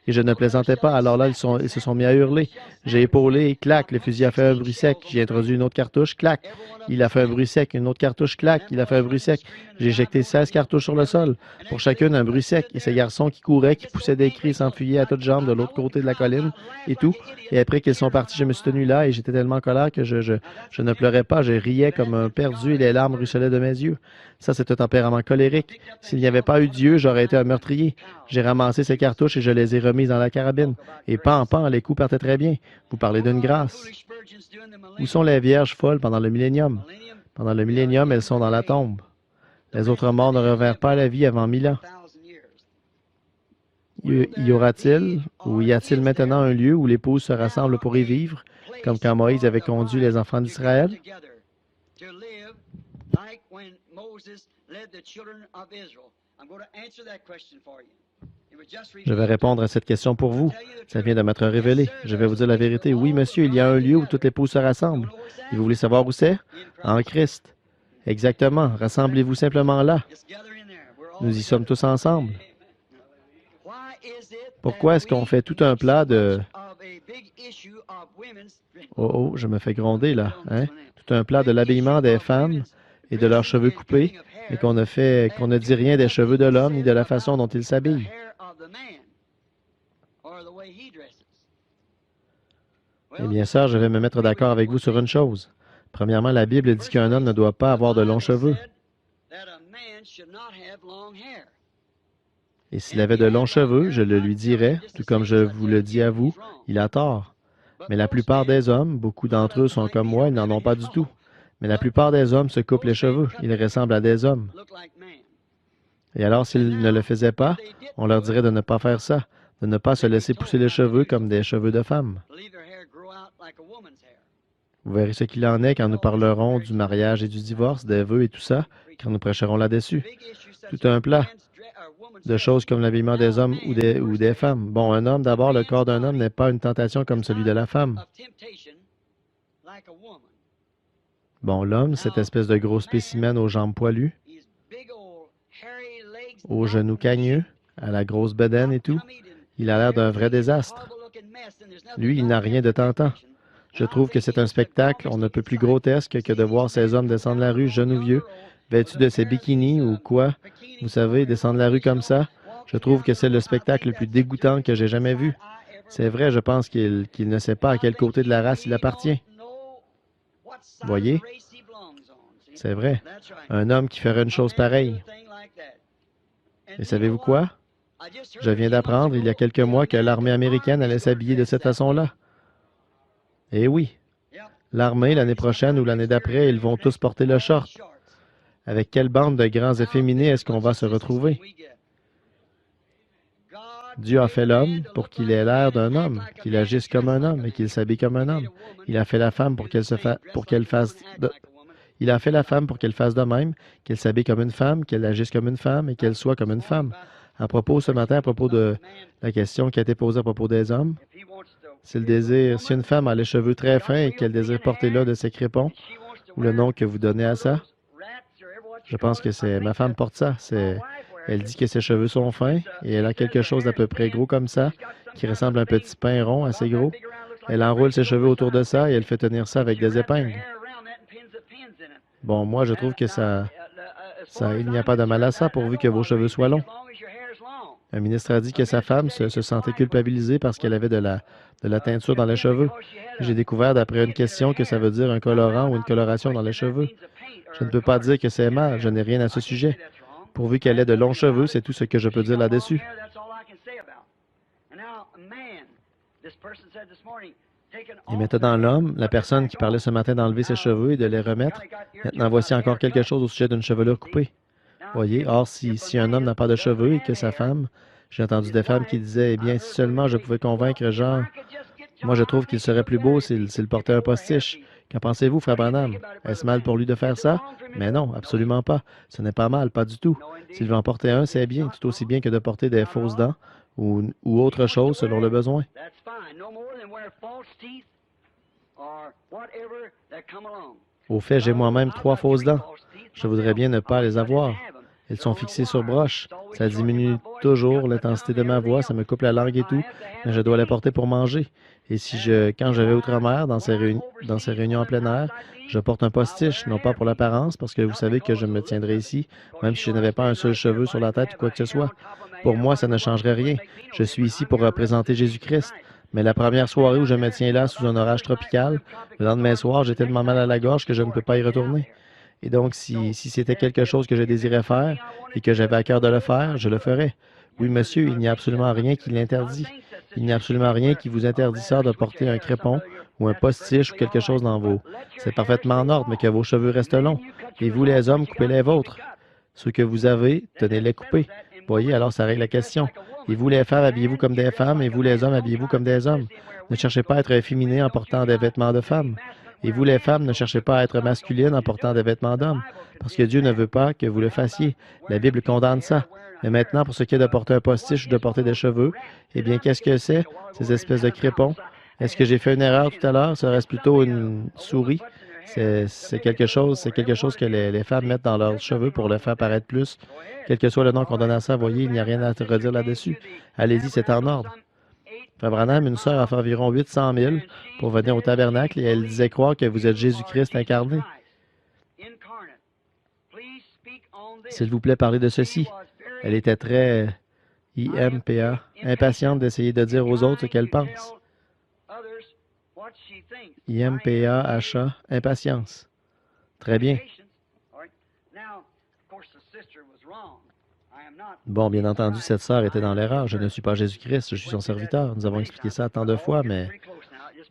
Et je ne plaisantais pas. Alors là, ils se sont mis à hurler. J'ai épaulé et clac, le fusil a fait un bruit sec. J'ai introduit une autre cartouche, clac. Il a fait un bruit sec. Une autre cartouche, clac. Il a fait un bruit sec. J'ai éjecté 16 cartouches sur le sol. Pour chacune, un bruit sec. Et ces garçons qui couraient, qui poussaient des cris, s'enfuyaient à toutes jambes de l'autre côté de la colline et tout. Et après qu'ils sont partis, je me suis tenu là et j'étais tellement en colère que je ne pleurais pas. Je riais comme un perdu et les larmes ruisselaient de mes yeux. Ça, c'est un tempérament colérique. S'il n'y avait pas eu Dieu, j'aurais été un meurtrier. J'ai ramassé ces cartouches et je les ai remises dans la carabine. Et pan, les coups partaient très bien. Vous parlez d'une grâce. Où sont les vierges folles pendant le millénium? Pendant le millénium, elles sont dans la tombe. Les autres morts ne revinrent pas à la vie avant 1000 ans. Y aura-t-il ou y a-t-il maintenant un lieu où l'épouse se rassemble pour y vivre, comme quand Moïse avait conduit les enfants d'Israël? Je vais répondre à cette question pour vous. Ça vient de m'être révélé. Je vais vous dire la vérité. Oui, monsieur, il y a un lieu où toutes les épouses se rassemblent. Et vous voulez savoir où c'est? En Christ. Exactement. Rassemblez-vous simplement là. Nous y sommes tous ensemble. Pourquoi est-ce qu'on fait tout un plat de... Oh, oh, je me fais gronder là, hein? Tout un plat de l'habillement des femmes et de leurs cheveux coupés, mais qu'on ne dit rien des cheveux de l'homme ni de la façon dont il s'habille. Eh bien, sœur, je vais me mettre d'accord avec vous sur une chose. Premièrement, la Bible dit qu'un homme ne doit pas avoir de longs cheveux. Et s'il avait de longs cheveux, je le lui dirais, tout comme je vous le dis à vous, il a tort. Mais la plupart des hommes, beaucoup d'entre eux sont comme moi, ils n'en ont pas du tout. Mais la plupart des hommes se coupent les cheveux, ils ressemblent à des hommes. Et alors, s'ils ne le faisaient pas, on leur dirait de ne pas faire ça, de ne pas se laisser pousser les cheveux comme des cheveux de femme. Vous verrez ce qu'il en est quand nous parlerons du mariage et du divorce, des vœux et tout ça, quand nous prêcherons là-dessus. Tout un plat de choses comme l'habillement des hommes ou des femmes. Bon, un homme, d'abord, le corps d'un homme n'est pas une tentation comme celui de la femme. Bon, l'homme, cette espèce de gros spécimen aux jambes poilues, aux genoux cagneux, à la grosse bedaine et tout. Il a l'air d'un vrai désastre. Lui, il n'a rien de tentant. Je trouve que c'est un spectacle, on ne peut plus grotesque que de voir ces hommes descendre la rue, genoux vieux, vêtus de ces bikinis ou quoi, vous savez, descendre la rue comme ça. Je trouve que c'est le spectacle le plus dégoûtant que j'ai jamais vu. C'est vrai, je pense qu'il ne sait pas à quel côté de la race il appartient. Voyez? C'est vrai. Un homme qui ferait une chose pareille. Et savez-vous quoi? Je viens d'apprendre il y a quelques mois que l'armée américaine allait s'habiller de cette façon-là. Eh oui. L'armée, l'année prochaine ou l'année d'après, ils vont tous porter le short. Avec quelle bande de grands efféminés est-ce qu'on va se retrouver? Dieu a fait l'homme pour qu'il ait l'air d'un homme, qu'il agisse comme un homme et qu'il s'habille comme un homme. Il a fait la femme pour qu'elle fasse Il a fait la femme pour qu'elle fasse de même, qu'elle s'habille comme une femme, qu'elle agisse comme une femme et qu'elle soit comme une femme. À propos, ce matin, à propos de la question qui a été posée à propos des hommes, si une femme a les cheveux très fins et qu'elle désire porter là de ses crépons, ou le nom que vous donnez à ça, je pense que c'est ma femme porte ça. Elle dit que ses cheveux sont fins et elle a quelque chose d'à peu près gros comme ça, qui ressemble à un petit pain rond assez gros. Elle enroule ses cheveux autour de ça et elle fait tenir ça avec des épingles. Bon, moi, je trouve que il n'y a pas de mal à ça pourvu que vos cheveux soient longs. Un ministre a dit que sa femme se sentait culpabilisée parce qu'elle avait de la teinture dans les cheveux. J'ai découvert d'après une question que ça veut dire un colorant ou une coloration dans les cheveux. Je ne peux pas dire que c'est mal, je n'ai rien à ce sujet. Pourvu qu'elle ait de longs cheveux, c'est tout ce que je peux dire là-dessus. Et maintenant, l'homme, la personne qui parlait ce matin d'enlever ses cheveux et de les remettre, maintenant voici encore quelque chose au sujet d'une chevelure coupée. Voyez, or, si un homme n'a pas de cheveux et que sa femme, j'ai entendu des femmes qui disaient, eh bien, si seulement je pouvais convaincre Jean, moi je trouve qu'il serait plus beau s'il portait un postiche. Qu'en pensez-vous, Frère Branham? Est-ce mal pour lui de faire ça? Mais non, absolument pas. Ce n'est pas mal, pas du tout. S'il veut en porter un, c'est bien, tout aussi bien que de porter des fausses dents ou autre chose selon le besoin. Au fait, j'ai moi-même 3 fausses dents. Je voudrais bien ne pas les avoir. Elles sont fixées sur broche. Ça diminue toujours l'intensité de ma voix, ça me coupe la langue et tout, mais je dois les porter pour manger. Et quand je vais outre-mer, dans ces réunions en plein air, je porte un postiche, non pas pour l'apparence, parce que vous savez que je me tiendrai ici, même si je n'avais pas un seul cheveu sur la tête ou quoi que ce soit. Pour moi, ça ne changerait rien. Je suis ici pour représenter Jésus-Christ. Mais la première soirée où je me tiens là sous un orage tropical, le lendemain soir, j'ai tellement mal à la gorge que je ne peux pas y retourner. Et donc, si c'était quelque chose que je désirais faire et que j'avais à cœur de le faire, je le ferais. Oui, monsieur, il n'y a absolument rien qui l'interdit. Il n'y a absolument rien qui vous interdit ça de porter un crépon ou un postiche ou quelque chose dans vos... C'est parfaitement en ordre, mais que vos cheveux restent longs. Et vous, les hommes, coupez les vôtres. Ceux que vous avez, tenez-les coupés. Voyez, alors ça règle la question. Et vous, les femmes, habillez-vous comme des femmes, et vous, les hommes, habillez-vous comme des hommes. Ne cherchez pas à être efféminés en portant des vêtements de femmes. Et vous, les femmes, ne cherchez pas à être masculines en portant des vêtements d'hommes, parce que Dieu ne veut pas que vous le fassiez. La Bible condamne ça. Mais maintenant, pour ce qui est de porter un postiche ou de porter des cheveux, eh bien, qu'est-ce que c'est, ces espèces de crépons? Est-ce que j'ai fait une erreur tout à l'heure? Serait-ce plutôt une souris? C'est quelque chose que les femmes mettent dans leurs cheveux pour le faire paraître plus. Quel que soit le nom qu'on donne à ça, voyez, il n'y a rien à te redire là-dessus. Allez-y, c'est en ordre. Frère Branham, une sœur a fait environ 800 000 pour venir au tabernacle et elle disait croire que vous êtes Jésus-Christ incarné. S'il vous plaît, parlez de ceci. Elle était très IMPA, impatiente d'essayer de dire aux autres ce qu'elle pense. IMPA, impatience. Très bien. Bon, bien entendu, cette sœur était dans l'erreur. Je ne suis pas Jésus-Christ, je suis son serviteur. Nous avons expliqué ça tant de fois, mais...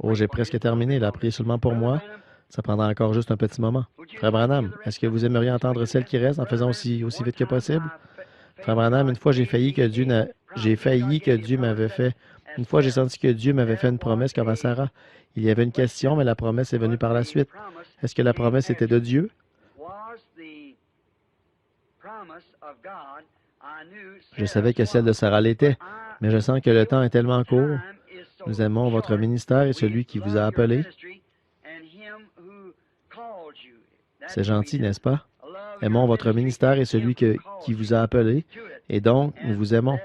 Oh, j'ai presque terminé. Elle a prié seulement pour moi. Ça prendra encore juste un petit moment. Frère Branham, est-ce que vous aimeriez entendre celle qui reste en faisant aussi vite que possible? Frère Branham, une fois, j'ai failli que Dieu m'avait fait... Une fois, j'ai senti que Dieu m'avait fait une promesse comme à Sarah. Il y avait une question, mais la promesse est venue par la suite. Est-ce que la promesse était de Dieu? Je savais que celle de Sarah l'était, mais je sens que le temps est tellement court. Nous aimons votre ministère et celui qui vous a appelé. C'est gentil, n'est-ce pas? Aimons votre ministère et celui qui vous a appelé, et donc nous vous aimons.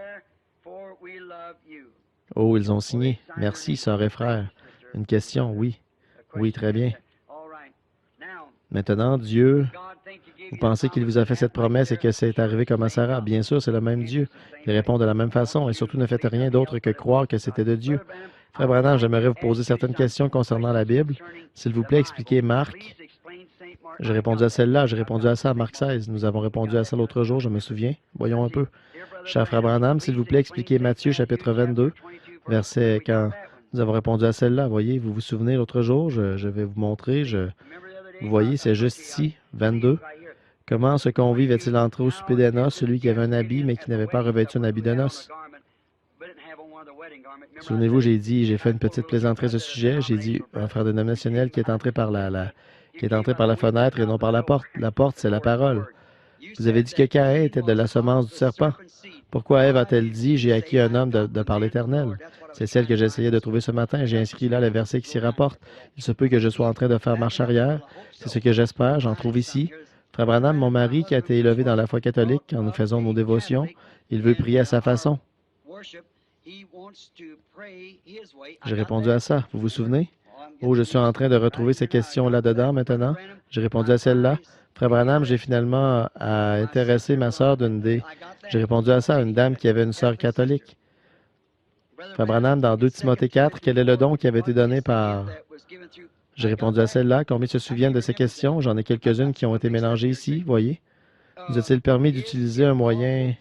Oh, ils ont signé. Merci, sœurs et frères. Une question, oui. Oui, très bien. Maintenant, Dieu, vous pensez qu'il vous a fait cette promesse et que c'est arrivé comme à Sarah? Bien sûr, c'est le même Dieu. Il répond de la même façon et surtout ne faites rien d'autre que croire que c'était de Dieu. Frère Branham, j'aimerais vous poser certaines questions concernant la Bible. S'il vous plaît, expliquez Marc. J'ai répondu à celle-là, j'ai répondu à ça à Marc 16. Nous avons répondu à ça l'autre jour, je me souviens. Voyons un peu. Cher frère Branham, s'il vous plaît, expliquez Matthieu chapitre 22, verset quand nous avons répondu à celle-là. Voyez, vous vous souvenez l'autre jour, je vais vous montrer. Vous voyez, c'est juste ici, 22. Comment ce convive est-il entré au souper des noces, celui qui avait un habit, mais qui n'avait pas revêtu un habit de noces? Souvenez-vous, j'ai fait une petite plaisanterie à ce sujet. J'ai dit un frère dénominationnel qui est entré par qui est entré par la fenêtre et non par la porte. La porte, c'est la parole. Vous avez dit que Caïn était de la semence du serpent. Pourquoi Ève a-t-elle dit, j'ai acquis un homme de par l'Éternel? C'est celle que j'essayais de trouver ce matin. J'ai inscrit là le verset qui s'y rapporte. Il se peut que je sois en train de faire marche arrière. C'est ce que j'espère. J'en trouve ici. Frère Branham, mon mari, qui a été élevé dans la foi catholique quand nous faisons nos dévotions, il veut prier à sa façon. J'ai répondu à ça. Vous vous souvenez? Oh, je suis en train de retrouver ces questions là-dedans maintenant. J'ai répondu à celle-là. Frère Branham, j'ai finalement intéressé ma sœur d'une des... J'ai répondu à ça, une dame qui avait une sœur catholique. Frère Branham, dans 2 Timothée 4, quel est le don qui avait été donné par... J'ai répondu à celle-là. Combien se souviennent de ces questions? J'en ai quelques-unes qui ont été mélangées ici, voyez. Vous a-t-il permis d'utiliser un moyen...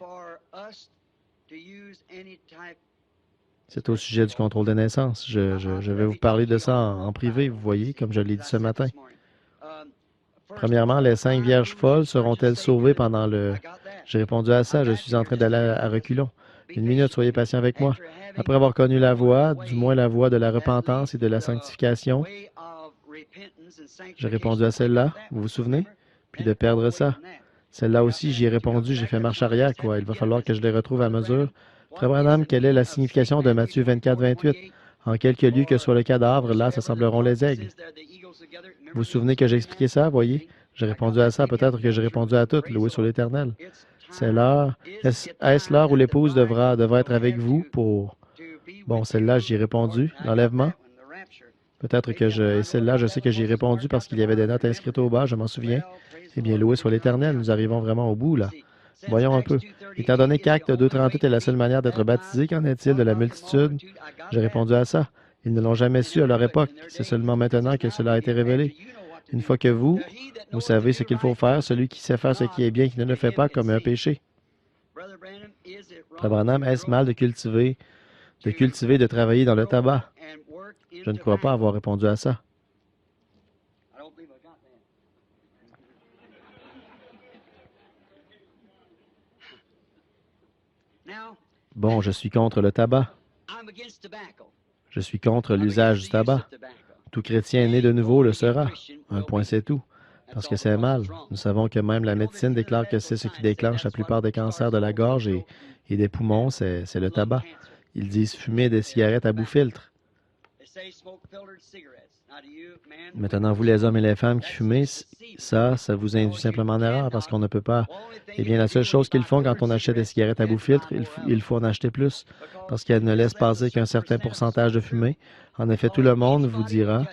C'est au sujet du contrôle des naissances. Je vais vous parler de ça en privé, vous voyez, comme je l'ai dit ce matin. Premièrement, les 5 vierges folles seront-elles sauvées pendant le... J'ai répondu à ça, je suis en train d'aller à reculons. Une minute, soyez patient avec moi. Après avoir connu la voie, du moins la voie de la repentance et de la sanctification, j'ai répondu à celle-là, vous vous souvenez? Puis de perdre ça. Celle-là aussi, j'y ai répondu, j'ai fait marche arrière, quoi. Il va falloir que je les retrouve à mesure. Frère Branham, quelle est la signification de Matthieu 24, 28? En quelque lieu que soit le cadavre, là s'assembleront les aigles. Vous vous souvenez que j'ai expliqué ça, voyez? J'ai répondu à ça, peut-être que j'ai répondu à toutes, loué sur l'Éternel. C'est l'heure. Est-ce l'heure où l'épouse devra être avec vous pour... Bon, celle-là, j'y ai répondu. L'enlèvement? Peut-être que Et celle-là, je sais que j'y ai répondu parce qu'il y avait des notes inscrites au bas, je m'en souviens. Eh bien, loué soit l'Éternel, nous arrivons vraiment au bout, là. Voyons un peu. Étant donné qu'Acte 2.38 est la seule manière d'être baptisé, qu'en est-il de la multitude? J'ai répondu à ça. Ils ne l'ont jamais su à leur époque. C'est seulement maintenant que cela a été révélé. Une fois que vous savez ce qu'il faut faire, celui qui sait faire ce qui est bien, qui ne le fait pas, comme un péché. Frère Branham, est-ce mal de cultiver, de travailler dans le tabac? Je ne crois pas avoir répondu à ça. Bon, je suis contre le tabac. Je suis contre l'usage du tabac. Tout chrétien né de nouveau le sera. Un point, c'est tout. Parce que c'est mal. Nous savons que même la médecine déclare que c'est ce qui déclenche la plupart des cancers de la gorge et des poumons, c'est le tabac. Ils disent fumer des cigarettes à bout filtre. Maintenant, vous, les hommes et les femmes qui fumez, ça vous induit simplement en erreur parce qu'on ne peut pas... Eh bien, la seule chose qu'ils font quand on achète des cigarettes à bout filtre, il faut en acheter plus parce qu'elles ne laissent passer qu'un certain pourcentage de fumée. En effet, tout le monde vous dira...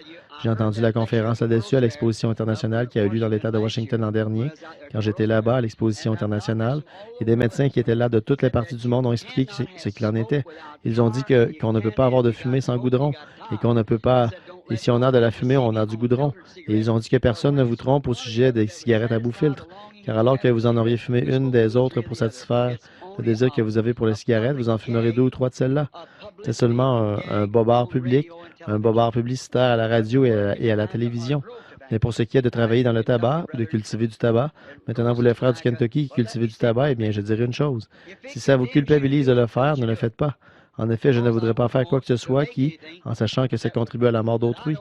J'ai entendu la conférence là-dessus à l'exposition internationale qui a eu lieu dans l'État de Washington l'an dernier, quand j'étais là-bas à l'exposition internationale, et des médecins qui étaient là de toutes les parties du monde ont expliqué ce qu'il en était. Ils ont dit qu'on ne peut pas avoir de fumée sans goudron, et qu'on ne peut pas... Et si on a de la fumée, on a du goudron. Et ils ont dit que personne ne vous trompe au sujet des cigarettes à bout filtre, car alors que vous en auriez fumé une des autres pour satisfaire le désir que vous avez pour les cigarettes, vous en fumerez 2 ou 3 de celles-là. C'est seulement un bobard public, un bobard publicitaire à la radio et à la télévision. Mais pour ce qui est de travailler dans le tabac, de cultiver du tabac, maintenant vous les frères du Kentucky qui cultivez du tabac, eh bien je dirais une chose. Si ça vous culpabilise de le faire, ne le faites pas. En effet, je ne voudrais pas faire quoi que ce soit qui, en sachant que ça contribue à la mort d'autrui.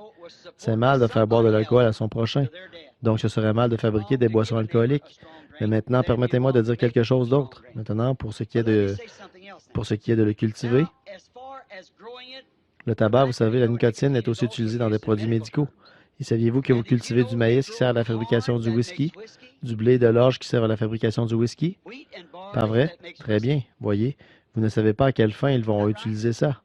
C'est mal de faire boire de l'alcool à son prochain. Donc ce serait mal de fabriquer des boissons alcooliques. Mais maintenant, permettez-moi de dire quelque chose d'autre. Maintenant, pour ce qui est de le cultiver, le tabac, vous savez, la nicotine est aussi utilisée dans des produits médicaux. Et saviez-vous que vous cultivez du maïs qui sert à la fabrication du whisky, du blé de l'orge qui sert à la fabrication du whisky? Pas vrai? Très bien. Voyez, vous ne savez pas à quelle fin ils vont utiliser ça.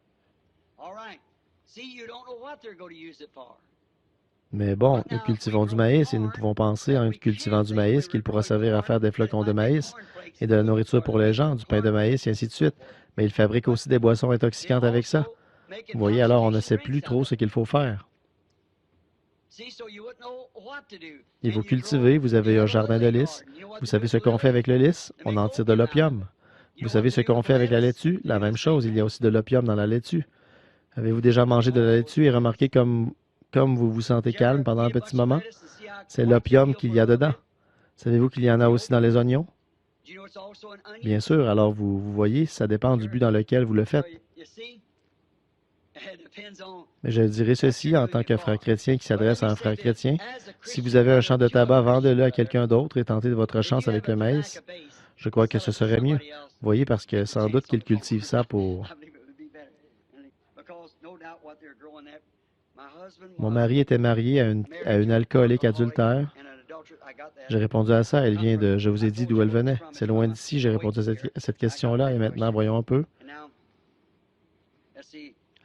Mais bon, nous cultivons du maïs et nous pouvons penser en cultivant du maïs qu'il pourra servir à faire des flocons de maïs et de la nourriture pour les gens, du pain de maïs et ainsi de suite. Mais ils fabriquent aussi des boissons intoxicantes avec ça. Vous voyez, alors on ne sait plus trop ce qu'il faut faire. Et vous cultivez, vous avez un jardin de lys. Vous savez ce qu'on fait avec le lys? On en tire de l'opium. Vous savez ce qu'on fait avec la laitue? La même chose, il y a aussi de l'opium dans la laitue. Avez-vous déjà mangé de la laitue et remarqué comme vous vous sentez calme pendant un petit moment? C'est l'opium qu'il y a dedans. Savez-vous qu'il y en a aussi dans les oignons? Bien sûr, alors vous voyez, ça dépend du but dans lequel vous le faites. Mais je dirais ceci en tant que frère chrétien qui s'adresse à un frère chrétien. Si vous avez un champ de tabac, vendez-le à quelqu'un d'autre et tentez votre chance avec le maïs. Je crois que ce serait mieux. Vous voyez, parce que sans doute qu'ils cultivent ça pour... Mon mari était marié à une alcoolique adultère. J'ai répondu à ça. Elle vient de... Je vous ai dit d'où elle venait. C'est loin d'ici. J'ai répondu à cette question-là. Et maintenant, voyons un peu.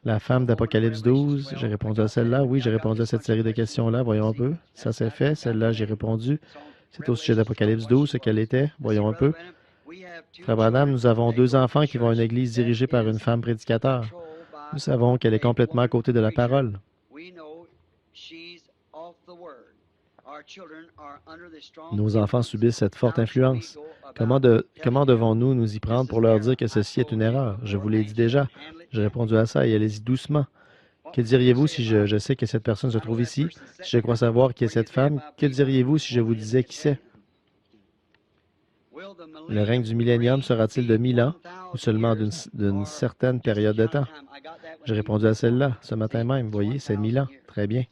La femme d'Apocalypse 12, j'ai répondu à celle-là. Oui, j'ai répondu à cette série de questions-là. Voyons un peu. Ça, c'est fait. Celle-là, j'ai répondu. C'est au sujet d'Apocalypse 12, ce qu'elle était. Voyons un peu. Frère Branham, nous avons 2 enfants qui vont à une église dirigée par une femme prédicateur. Nous savons qu'elle est complètement à côté de la parole. Nos enfants subissent cette forte influence. Comment devons-nous nous y prendre pour leur dire que ceci est une erreur? Je vous l'ai dit déjà. J'ai répondu à ça et allez-y doucement. Que diriez-vous si je sais que cette personne se trouve ici? Si je crois savoir qui est cette femme, que diriez-vous si je vous disais qui c'est? Le règne du millénium sera-t-il de 1000 ans ou seulement d'une certaine période de temps? J'ai répondu à celle-là ce matin même. Vous voyez, c'est 1000 ans. Très bien.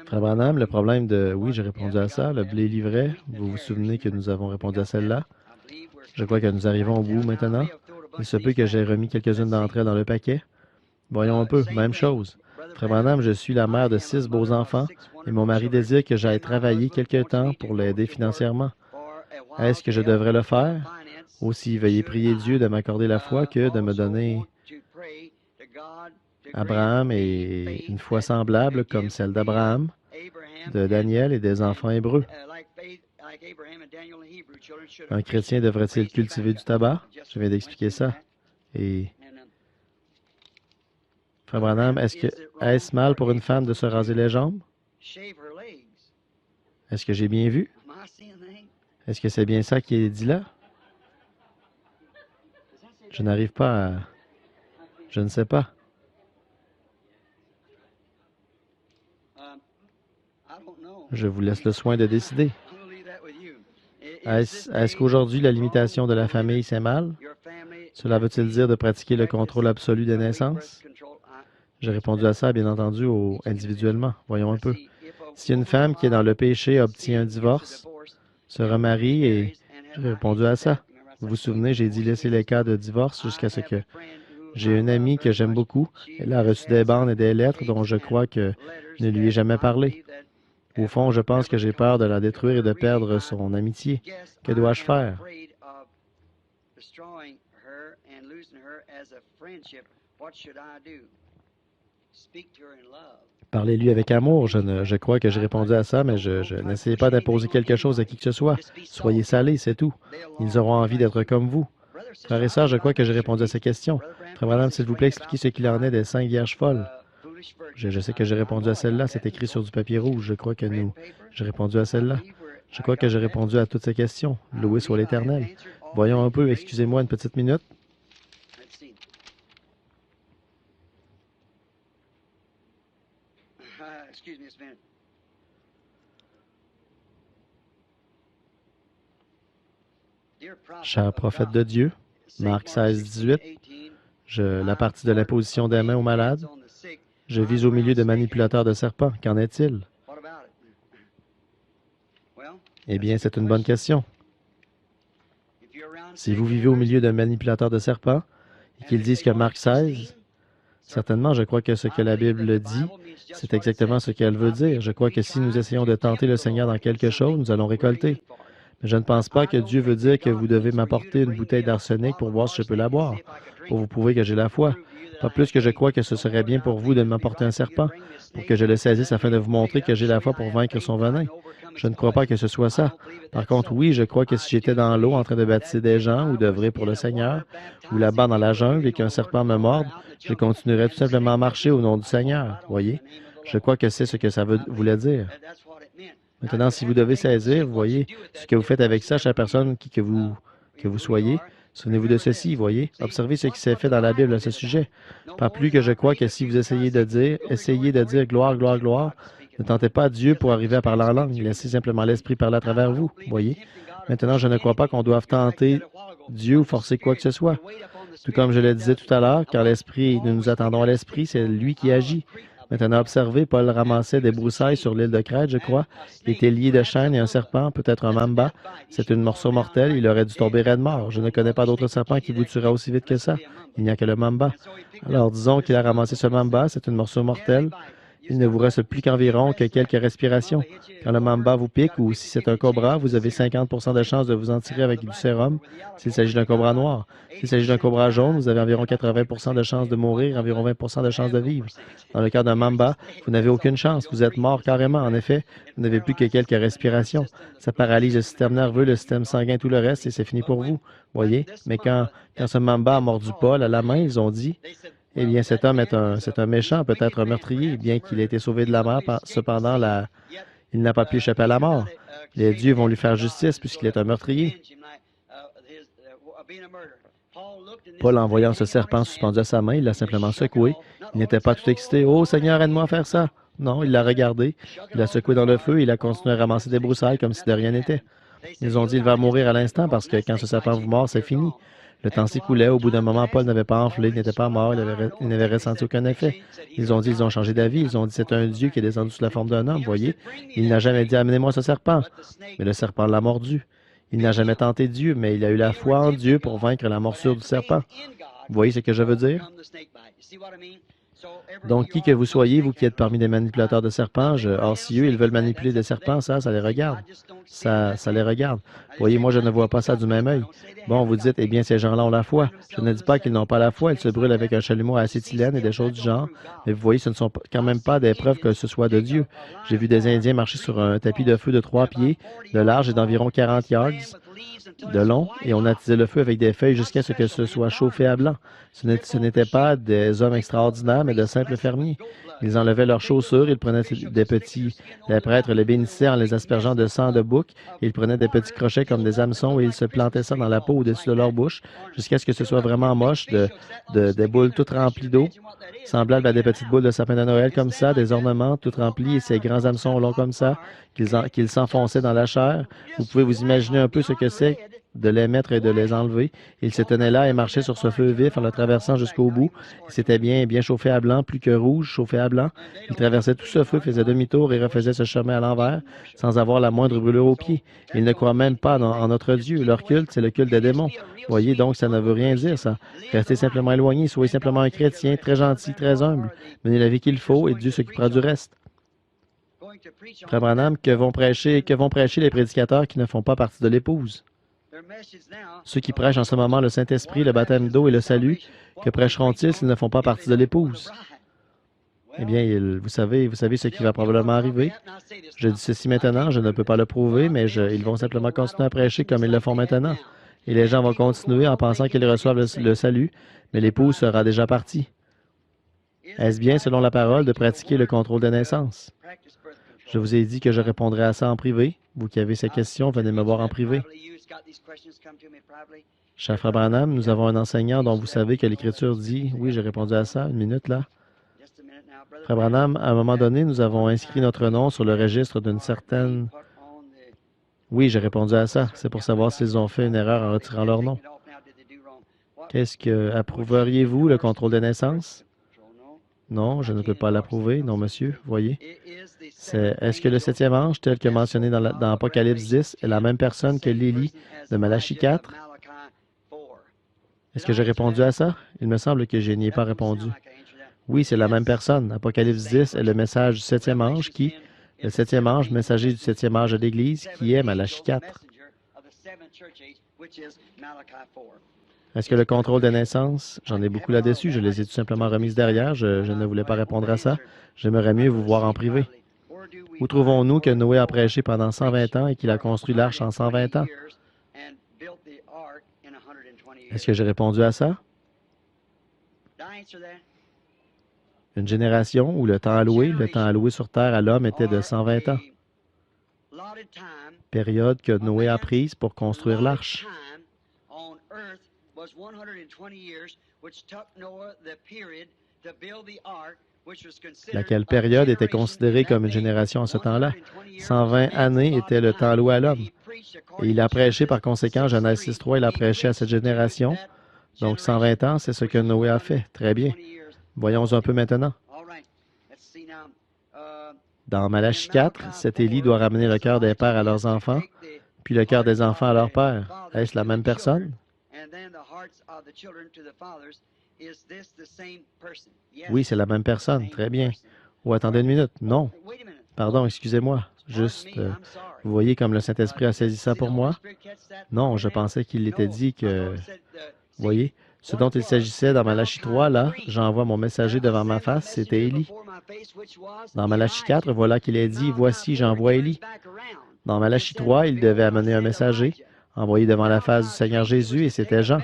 Frère Branham, le problème de... Oui, j'ai répondu à ça. Le blé livret, vous vous souvenez que nous avons répondu à celle-là? Je crois que nous arrivons au bout maintenant. Il se peut que j'ai remis quelques-unes d'entre elles dans le paquet. Voyons un peu, même chose. Frère Branham, je suis la mère de 6 beaux enfants et mon mari désire que j'aille travailler quelque temps pour l'aider financièrement. Est-ce que je devrais le faire? Aussi, veuillez prier Dieu de m'accorder la foi que de me donner Abraham et une foi semblable comme celle d'Abraham, de Daniel et des enfants hébreux. Un chrétien devrait-il cultiver du tabac? Je viens d'expliquer ça. Et Frère Branham, est-ce mal pour une femme de se raser les jambes? Est-ce que j'ai bien vu? Est-ce que c'est bien ça qui est dit là? Je n'arrive pas à... Je ne sais pas. Je vous laisse le soin de décider. Est-ce qu'aujourd'hui, la limitation de la famille, c'est mal? Cela veut-il dire de pratiquer le contrôle absolu des naissances? J'ai répondu à ça, bien entendu, individuellement. Voyons un peu. Si une femme qui est dans le péché obtient un divorce, se remarie et... J'ai répondu à ça. Vous vous souvenez, j'ai dit laisser les cas de divorce jusqu'à ce que... J'ai une amie que j'aime beaucoup. Elle a reçu des bandes et des lettres dont je crois que ne lui ai jamais parlé. Au fond, je pense que j'ai peur de la détruire et de perdre son amitié. Que dois-je faire? Parlez-lui avec amour. Je crois que j'ai répondu à ça, mais je n'essayez pas d'imposer quelque chose à qui que ce soit. Soyez salés, c'est tout. Ils auront envie d'être comme vous. Frères et sœurs, je crois que j'ai répondu à ces questions. Frère Madame, s'il vous plaît, expliquez ce qu'il en est des 5 vierges folles. Je sais que j'ai répondu à celle-là. C'est écrit sur du papier rouge. Je crois que nous... J'ai répondu à celle-là. Je crois que j'ai répondu à toutes ces questions. Loué soit l'Éternel. Voyons un peu. Excusez-moi une petite minute. Cher prophète de Dieu, Marc 16, 18, la partie de l'imposition des mains aux malades, je vis au milieu de manipulateurs de serpents. Qu'en est-il? Eh bien, c'est une bonne question. Si vous vivez au milieu de manipulateurs de serpents et qu'ils disent que Marc 16, Certainement, je crois que ce que la Bible dit, c'est exactement ce qu'elle veut dire. Je crois que si nous essayons de tenter le Seigneur dans quelque chose, nous allons récolter. Mais je ne pense pas que Dieu veut dire que vous devez m'apporter une bouteille d'arsenic pour voir si je peux la boire, pour vous prouver que j'ai la foi. Pas plus que je crois que ce serait bien pour vous de m'apporter un serpent, pour que je le saisisse afin de vous montrer que j'ai la foi pour vaincre son venin. Je ne crois pas que ce soit ça. Par contre, oui, je crois que si j'étais dans l'eau en train de baptiser des gens ou d'œuvrer pour le Seigneur, ou là-bas dans la jungle et qu'un serpent me morde, je continuerais tout simplement à marcher au nom du Seigneur. Voyez? Je crois que c'est ce que ça voulait dire. Maintenant, si vous devez saisir, vous voyez, ce que vous faites avec ça, chère personne que vous soyez, souvenez-vous de ceci, voyez. Observez ce qui s'est fait dans la Bible à ce sujet. Pas plus que je crois que si vous essayez de dire gloire, gloire, gloire, ne tentez pas Dieu pour arriver à parler en langue. Laissez simplement l'Esprit parler à travers vous, voyez. Maintenant, je ne crois pas qu'on doive tenter Dieu ou forcer quoi que ce soit. Tout comme je le disais tout à l'heure, car l'Esprit, nous nous attendons à l'Esprit, c'est lui qui agit. Maintenant, observez, Paul ramassait des broussailles sur l'île de Crète, je crois. Il était lié de chaînes et un serpent, peut-être un mamba. C'est un morceau mortel, il aurait dû tomber raide mort. Je ne connais pas d'autre serpent qui vous tuera aussi vite que ça. Il n'y a que le mamba. Alors, disons qu'il a ramassé ce mamba, c'est un morceau mortel. Il ne vous reste plus qu'environ que quelques respirations. Quand le mamba vous pique ou si c'est un cobra, vous avez 50 de chances de vous en tirer avec du sérum s'il s'agit d'un cobra noir. S'il s'agit d'un cobra jaune, vous avez environ 80 de chances de mourir, environ 20 de chances de vivre. Dans le cas d'un mamba, vous n'avez aucune chance. Vous êtes mort carrément. En effet, vous n'avez plus que quelques respirations. Ça paralyse le système nerveux, le système sanguin, tout le reste et c'est fini pour vous. Voyez? Mais quand ce mamba a mordu Paul à la main, ils ont dit... Eh bien, cet homme c'est un méchant, peut-être un meurtrier, bien qu'il ait été sauvé de la mort. Cependant, il n'a pas pu échapper à la mort. Les dieux vont lui faire justice puisqu'il est un meurtrier. Paul, en voyant ce serpent suspendu à sa main, il l'a simplement secoué. Il n'était pas tout excité. « Oh, Seigneur, aide-moi à faire ça! » Non, il l'a regardé, il l'a secoué dans le feu et il a continué à ramasser des broussailles comme si de rien n'était. Ils ont dit, il va mourir à l'instant parce que quand ce serpent vous mord, c'est fini. Le temps s'écoulait. Au bout d'un moment, Paul n'avait pas enflé, il n'était pas mort, il n'avait ressenti aucun effet. Ils ont dit, ils ont changé d'avis. Ils ont dit, c'est un Dieu qui est descendu sous la forme d'un homme, voyez. Il n'a jamais dit, amenez-moi ce serpent. Mais le serpent l'a mordu. Il n'a jamais tenté Dieu, mais il a eu la foi en Dieu pour vaincre la morsure du serpent. Vous voyez ce que je veux dire? Donc, qui que vous soyez, vous qui êtes parmi des manipulateurs de serpents, or si eux, ils veulent manipuler des serpents, ça les regarde. Ça les regarde. Voyez, moi, je ne vois pas ça du même œil. Bon, vous dites, eh bien, ces gens-là ont la foi. Je ne dis pas qu'ils n'ont pas la foi, ils se brûlent avec un chalumeau à acétylène et des choses du genre. Mais vous voyez, ce ne sont quand même pas des preuves que ce soit de Dieu. J'ai vu des Indiens marcher sur un tapis de feu de 3 pieds, de large et d'environ 40 yards de long, et on attisait le feu avec des feuilles jusqu'à ce que ce soit chauffé à blanc. Ce n'étaient pas des hommes extraordinaires, mais de simples fermiers. Ils enlevaient leurs chaussures, ils prenaient les prêtres les bénissaient en les aspergeant de sang de bouc, et ils prenaient des petits crochets comme des hameçons et ils se plantaient ça dans la peau au-dessus de leur bouche, jusqu'à ce que ce soit vraiment moche, des boules toutes remplies d'eau, semblables à des petites boules de sapin de Noël comme ça, des ornements toutes remplis et ces grands hameçons longs comme ça, qu'ils s'enfonçaient dans la chair. Vous pouvez vous imaginer un peu ce que c'est de les mettre et de les enlever. Ils se tenaient là et marchaient sur ce feu vif en le traversant jusqu'au bout. C'était bien chauffé à blanc, plus que rouge, chauffé à blanc. Ils traversaient tout ce feu, faisaient demi-tour et refaisaient ce chemin à l'envers, sans avoir la moindre brûlure aux pieds. Ils ne croient même pas en notre Dieu. Leur culte, c'est le culte des démons. Voyez, donc, ça ne veut rien dire, ça. Restez simplement éloigné, soyez simplement un chrétien, très gentil, très humble. Menez la vie qu'il faut et Dieu s'occupera du reste. Frère Branham, que vont prêcher les prédicateurs qui ne font pas partie de l'épouse? Ceux qui prêchent en ce moment le Saint-Esprit, le baptême d'eau et le salut, que prêcheront-ils s'ils ne font pas partie de l'épouse? Eh bien, vous savez ce qui va probablement arriver. Je dis ceci maintenant, je ne peux pas le prouver, mais ils vont simplement continuer à prêcher comme ils le font maintenant. Et les gens vont continuer en pensant qu'ils reçoivent le salut, mais l'épouse sera déjà partie. Est-ce bien, selon la parole, de pratiquer le contrôle des naissances? Je vous ai dit que je répondrai à ça en privé. Vous qui avez ces questions, venez me voir en privé. Cher Frère Branham, nous avons un enseignant dont vous savez que l'Écriture dit... Oui, j'ai répondu à ça. Une minute, là. Frère Branham, à un moment donné, nous avons inscrit notre nom sur le registre d'une certaine... Oui, j'ai répondu à ça. C'est pour savoir s'ils ont fait une erreur en retirant leur nom. Qu'est-ce que... Approuveriez-vous le contrôle des naissances? Non, je ne peux pas l'approuver. Non, monsieur, voyez. Est-ce que le 7e ange, tel que mentionné dans Apocalypse 10, est la même personne que l'Élie de Malachie 4? Est-ce que j'ai répondu à ça? Il me semble que je n'y ai pas répondu. Oui, c'est la même personne. Apocalypse 10 est le message du septième ange qui, le septième ange, messager du septième âge de l'Église, qui est Malachie 4. Est-ce que le contrôle des naissances, j'en ai beaucoup là-dessus, je les ai tout simplement remises derrière, je ne voulais pas répondre à ça. J'aimerais mieux vous voir en privé. Où trouvons-nous que Noé a prêché pendant 120 ans et qu'il a construit l'arche en 120 ans? Est-ce que j'ai répondu à ça? Une génération où le temps alloué sur Terre à l'homme était de 120 ans. Période que Noé a prise pour construire l'arche. Laquelle période était considérée comme une génération en ce temps-là. 120 années était le temps alloué à l'homme. Et il a prêché par conséquent, Genèse 6.3, il a prêché à cette génération. Donc 120 ans, c'est ce que Noé a fait. Très bien. Voyons un peu maintenant. Dans Malachie 4, cet Élie doit ramener le cœur des pères à leurs enfants, puis le cœur des enfants à leurs pères. Est-ce la même personne? Oui, c'est la même personne. Très bien. Oh, attendez une minute. Non. Pardon, excusez-moi. Juste, vous voyez comme le Saint-Esprit a saisi ça pour moi? Non, je pensais qu'il était dit que... Voyez, ce dont il s'agissait dans Malachie 3, là, j'envoie mon messager devant ma face, c'était Élie. Dans Malachie 4, voilà qu'il est dit, voici, j'envoie Élie. Dans Malachie 3, il devait amener un messager, envoyé devant la face du Seigneur Jésus, et c'était Jean.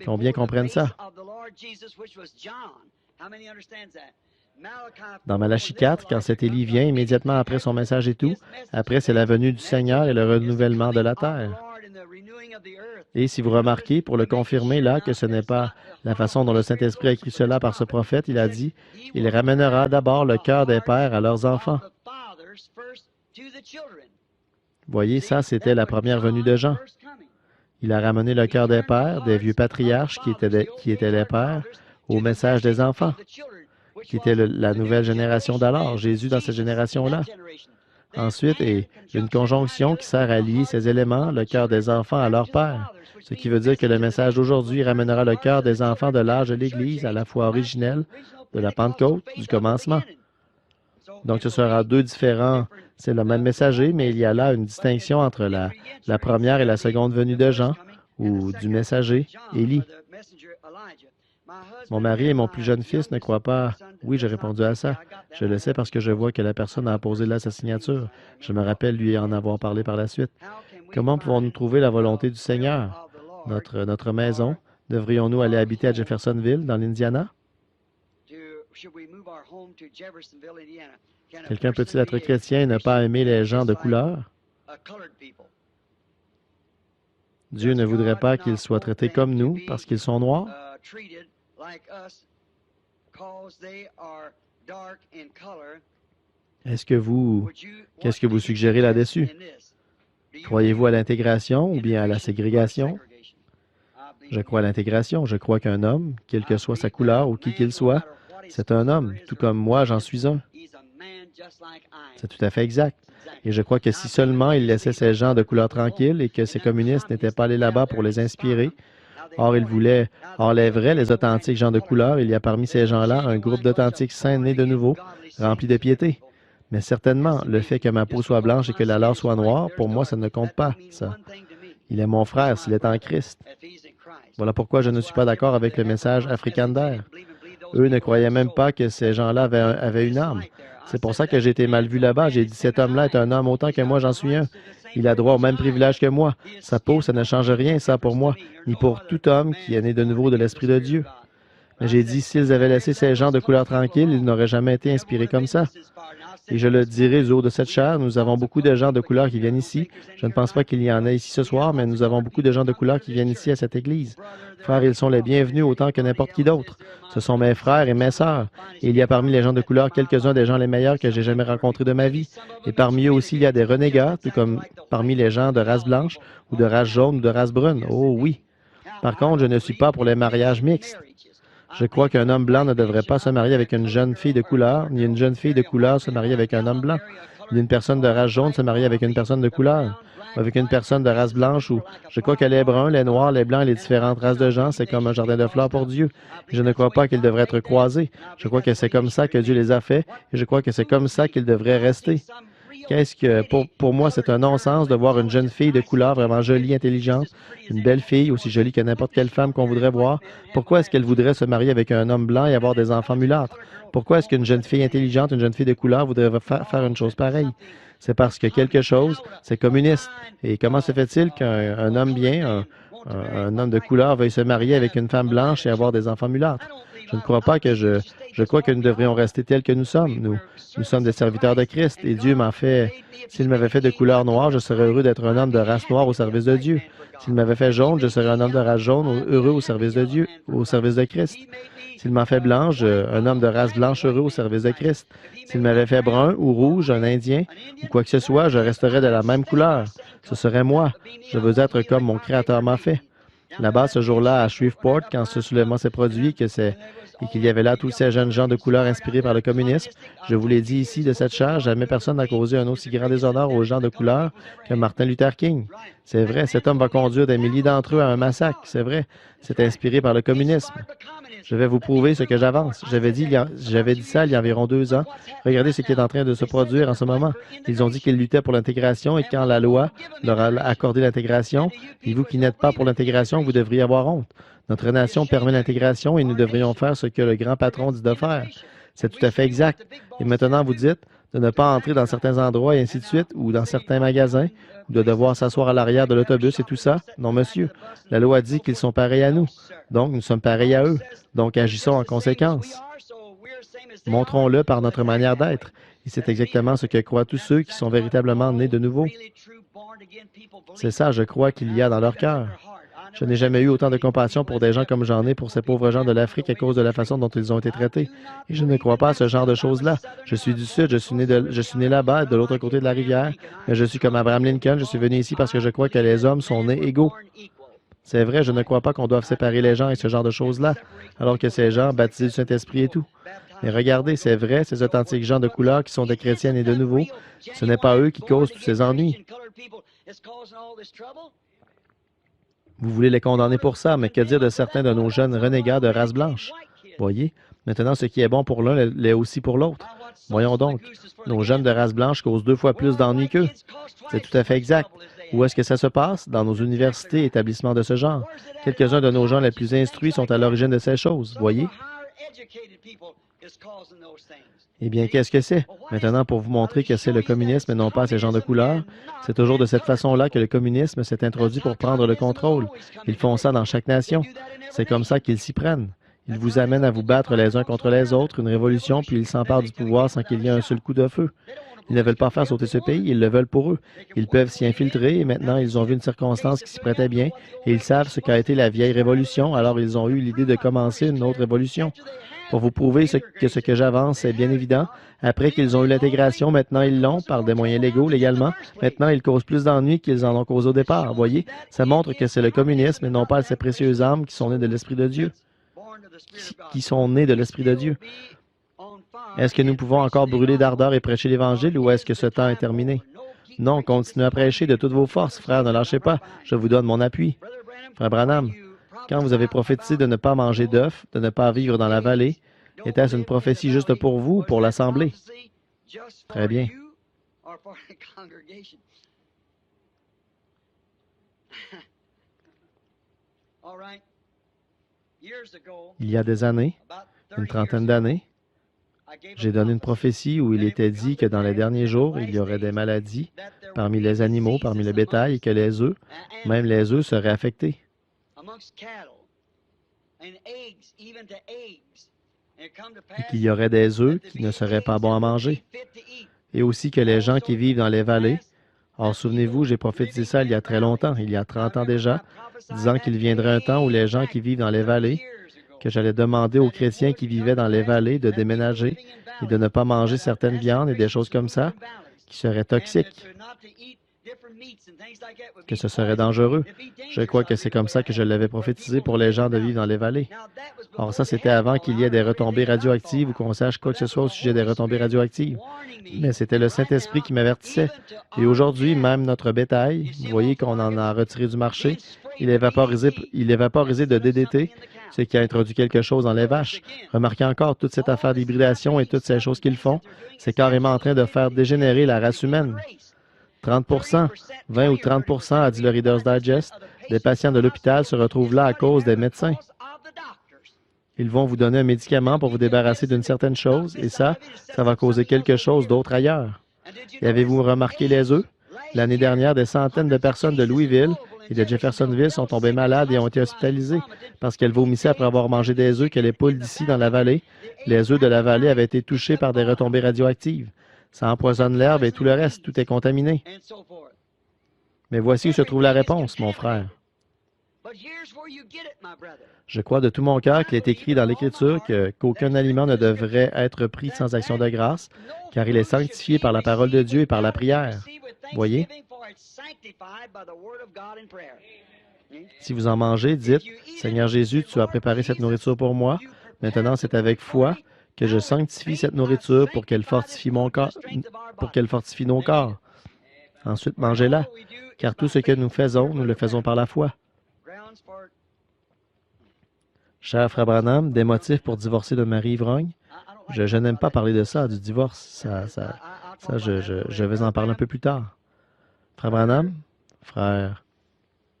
Combien comprennent ça? Dans Malachie 4, quand cet Élie vient immédiatement après son message et tout, après c'est la venue du Seigneur et le renouvellement de la terre. Et si vous remarquez, pour le confirmer là, que ce n'est pas la façon dont le Saint-Esprit a écrit cela par ce prophète, il a dit, « Il ramènera d'abord le cœur des pères à leurs enfants. » Voyez, ça, c'était la première venue de Jean. Il a ramené le cœur des pères, des vieux patriarches qui étaient les pères, au message des enfants, qui était la nouvelle génération d'alors, Jésus dans cette génération-là. Ensuite, et une conjonction qui sert à lier ces éléments, le cœur des enfants à leur père, ce qui veut dire que le message d'aujourd'hui ramènera le cœur des enfants de l'âge de l'Église à la fois originelle, de la Pentecôte, du commencement. Donc, ce sera deux différents, c'est le même messager, mais il y a là une distinction entre la première et la seconde venue de Jean, ou du messager, Élie. Mon mari et mon plus jeune fils ne croient pas. Oui, j'ai répondu à ça. Je le sais parce que je vois que la personne a apposé là sa signature. Je me rappelle lui en avoir parlé par la suite. Comment pouvons-nous trouver la volonté du Seigneur? Notre maison, devrions-nous aller habiter à Jeffersonville, dans l'Indiana? Quelqu'un peut-il être chrétien et ne pas aimer les gens de couleur? Dieu ne voudrait pas qu'ils soient traités comme nous parce qu'ils sont noirs? Qu'est-ce que vous suggérez là-dessus? Croyez-vous à l'intégration ou bien à la ségrégation? Je crois à l'intégration. Je crois qu'un homme, quelle que soit sa couleur ou qui qu'il soit, c'est un homme, tout comme moi, j'en suis un. C'est tout à fait exact. Et je crois que si seulement il laissait ces gens de couleur tranquille et que ces communistes n'étaient pas allés là-bas pour les inspirer, or les vrais, les authentiques gens de couleur, il y a parmi ces gens-là un groupe d'authentiques saints nés de nouveau, remplis de piété. Mais certainement, le fait que ma peau soit blanche et que la leur soit noire, pour moi, ça ne compte pas, ça. Il est mon frère s'il est en Christ. Voilà pourquoi je ne suis pas d'accord avec le message africaner. Eux ne croyaient même pas que ces gens-là avaient une âme. C'est pour ça que j'ai été mal vu là-bas. J'ai dit, cet homme-là est un homme autant que moi, j'en suis un. Il a droit au même privilège que moi. Sa peau, ça ne change rien, ça, pour moi, ni pour tout homme qui est né de nouveau de l'Esprit de Dieu. Mais j'ai dit, s'ils avaient laissé ces gens de couleur tranquille, ils n'auraient jamais été inspirés comme ça. Et je le dirai du haut de cette chair, nous avons beaucoup de gens de couleur qui viennent ici. Je ne pense pas qu'il y en ait ici ce soir, mais nous avons beaucoup de gens de couleur qui viennent ici à cette église. Frères, ils sont les bienvenus autant que n'importe qui d'autre. Ce sont mes frères et mes sœurs. Et il y a parmi les gens de couleur quelques-uns des gens les meilleurs que j'ai jamais rencontrés de ma vie. Et parmi eux aussi, il y a des renégats, tout comme parmi les gens de race blanche, ou de race jaune, ou de race brune. Oh oui. Par contre, je ne suis pas pour les mariages mixtes. Je crois qu'un homme blanc ne devrait pas se marier avec une jeune fille de couleur, ni une jeune fille de couleur se marier avec un homme blanc, ni une personne de race jaune se marier avec une personne de couleur. avec une personne de race blanche ou je crois que les bruns, les noirs, les blancs, les différentes races de gens, c'est comme un jardin de fleurs pour Dieu. Je ne crois pas qu'ils devraient être croisés. Je crois que c'est comme ça que Dieu les a faits et je crois que c'est comme ça qu'ils devraient rester. Qu'est-ce que, pour moi, c'est un non-sens de voir une jeune fille de couleur vraiment jolie, intelligente, une belle fille, aussi jolie que n'importe quelle femme qu'on voudrait voir. Pourquoi est-ce qu'elle voudrait se marier avec un homme blanc et avoir des enfants mulâtres? Pourquoi est-ce qu'une jeune fille intelligente, une jeune fille de couleur voudrait faire une chose pareille? C'est parce que quelque chose, c'est communiste. Et comment se fait-il qu'un homme bien, un homme de couleur veuille se marier avec une femme blanche et avoir des enfants mulâtres? Je ne crois pas que je crois que nous devrions rester tels que nous sommes. Nous sommes des serviteurs de Christ et Dieu m'en fait. S'il m'avait fait de couleur noire, je serais heureux d'être un homme de race noire au service de Dieu. S'il m'avait fait jaune, je serais un homme de race jaune heureux au service de Dieu, au service de Christ. S'il m'a fait blanche, un homme de race blanche heureux au service de Christ. S'il m'avait fait brun ou rouge, un Indien, ou quoi que ce soit, je resterais de la même couleur. Ce serait moi. Je veux être comme mon Créateur m'a fait. Là-bas, ce jour-là, à Shreveport, quand ce soulèvement s'est produit, et qu'il y avait là tous ces jeunes gens de couleur inspirés par le communisme, je vous l'ai dit ici de cette chaire, jamais personne n'a causé un aussi grand déshonneur aux gens de couleur que Martin Luther King. C'est vrai, cet homme va conduire des milliers d'entre eux à un massacre, c'est vrai. C'est inspiré par le communisme. Je vais vous prouver ce que j'avance. J'avais dit ça il y a environ 2 ans. Regardez ce qui est en train de se produire en ce moment. Ils ont dit qu'ils luttaient pour l'intégration et quand la loi leur a accordé l'intégration, et vous qui n'êtes pas pour l'intégration, vous devriez avoir honte. Notre nation permet l'intégration et nous devrions faire ce que le grand patron dit de faire. C'est tout à fait exact. Et maintenant, vous dites de ne pas entrer dans certains endroits et ainsi de suite, ou dans certains magasins, ou de devoir s'asseoir à l'arrière de l'autobus et tout ça. Non, monsieur. La loi dit qu'ils sont pareils à nous. Donc, nous sommes pareils à eux. Donc, agissons en conséquence. Montrons-le par notre manière d'être. Et c'est exactement ce que croient tous ceux qui sont véritablement nés de nouveau. C'est ça, je crois, qu'il y a dans leur cœur. Je n'ai jamais eu autant de compassion pour des gens comme j'en ai pour ces pauvres gens de l'Afrique à cause de la façon dont ils ont été traités. Et je ne crois pas à ce genre de choses-là. Je suis du Sud, je suis né là-bas, de l'autre côté de la rivière, mais je suis comme Abraham Lincoln, je suis venu ici parce que je crois que les hommes sont nés égaux. C'est vrai, je ne crois pas qu'on doive séparer les gens et ce genre de choses-là, alors que ces gens, baptisés du Saint-Esprit et tout. Mais regardez, c'est vrai, ces authentiques gens de couleur qui sont des chrétiens et de nouveau, ce n'est pas eux qui causent tous ces ennuis. Vous voulez les condamner pour ça, mais que dire de certains de nos jeunes renégats de race blanche? Voyez, maintenant ce qui est bon pour l'un l'est aussi pour l'autre. Voyons donc, nos jeunes de race blanche causent 2 fois plus d'ennuis qu'eux. C'est tout à fait exact. Où est-ce que ça se passe? Dans nos universités et établissements de ce genre. Quelques-uns de nos gens les plus instruits sont à l'origine de ces choses, voyez? Eh bien, qu'est-ce que c'est? Maintenant, pour vous montrer que c'est le communisme et non pas ces gens de couleur, c'est toujours de cette façon-là que le communisme s'est introduit pour prendre le contrôle. Ils font ça dans chaque nation. C'est comme ça qu'ils s'y prennent. Ils vous amènent à vous battre les uns contre les autres, une révolution, puis ils s'emparent du pouvoir sans qu'il y ait un seul coup de feu. Ils ne veulent pas faire sauter ce pays, ils le veulent pour eux. Ils peuvent s'y infiltrer et maintenant ils ont vu une circonstance qui s'y prêtait bien et ils savent ce qu'a été la vieille révolution, alors ils ont eu l'idée de commencer une autre révolution. Pour vous prouver ce que j'avance est bien évident, après qu'ils ont eu l'intégration, maintenant ils l'ont par des moyens légaux, légalement. Maintenant, ils causent plus d'ennuis qu'ils en ont causé au départ. Voyez, ça montre que c'est le communisme et non pas ces précieuses âmes qui sont nées de l'Esprit de Dieu. Qui sont nées de l'Esprit de Dieu. Est-ce que nous pouvons encore brûler d'ardeur et prêcher l'Évangile ou est-ce que ce temps est terminé? Non, continuez à prêcher de toutes vos forces, frère, ne lâchez pas. Je vous donne mon appui. Frère Branham, quand vous avez prophétisé de ne pas manger d'œufs, de ne pas vivre dans la vallée, était-ce une prophétie juste pour vous ou pour l'Assemblée? Très bien. Il y a des années, une trentaine d'années, j'ai donné une prophétie où il était dit que dans les derniers jours, il y aurait des maladies parmi les animaux, parmi le bétail, et que les œufs, même les œufs, seraient affectés. Et qu'il y aurait des œufs qui ne seraient pas bons à manger. Et aussi que les gens qui vivent dans les vallées, or souvenez-vous, j'ai prophétisé ça il y a très longtemps, il y a 30 ans déjà, disant qu'il viendrait un temps où les gens qui vivent dans les vallées, que j'allais demander aux chrétiens qui vivaient dans les vallées de déménager et de ne pas manger certaines viandes et des choses comme ça, qui seraient toxiques. que ce serait dangereux. Je crois que c'est comme ça que je l'avais prophétisé pour les gens de vivre dans les vallées. Or, ça, c'était avant qu'il y ait des retombées radioactives ou qu'on sache quoi que ce soit au sujet des retombées radioactives. Mais c'était le Saint-Esprit qui m'avertissait. Et aujourd'hui, même notre bétail, vous voyez qu'on en a retiré du marché, il est vaporisé de DDT, ce qui a introduit quelque chose dans les vaches. Remarquez encore toute cette affaire d'hybridation et toutes ces choses qu'ils font. C'est carrément en train de faire dégénérer la race humaine. 30 20 ou 30 a dit le Reader's Digest, des patients de l'hôpital se retrouvent là à cause des médecins. Ils vont vous donner un médicament pour vous débarrasser d'une certaine chose, et ça va causer quelque chose d'autre ailleurs. Et avez-vous remarqué les œufs? L'année dernière, des centaines de personnes de Louisville et de Jeffersonville sont tombées malades et ont été hospitalisées parce qu'elles vomissaient après avoir mangé des œufs que les poules d'ici dans la vallée. Les œufs de la vallée avaient été touchés par des retombées radioactives. Ça empoisonne l'herbe et tout le reste, tout est contaminé. Mais voici où se trouve la réponse, mon frère. Je crois de tout mon cœur qu'il est écrit dans l'Écriture qu'aucun aliment ne devrait être pris sans action de grâce, car il est sanctifié par la parole de Dieu et par la prière. Voyez? Si vous en mangez, dites, « Seigneur Jésus, tu as préparé cette nourriture pour moi. Maintenant, c'est avec foi que je sanctifie cette nourriture pour qu'elle fortifie mon corps, pour qu'elle fortifie nos corps. Ensuite, mangez-la, car tout ce que nous le faisons par la foi. » Cher Frère Branham, des motifs pour divorcer de Marie ivrogne? Je n'aime pas parler de ça, du divorce. Je vais en parler un peu plus tard. Frère Branham? Frère,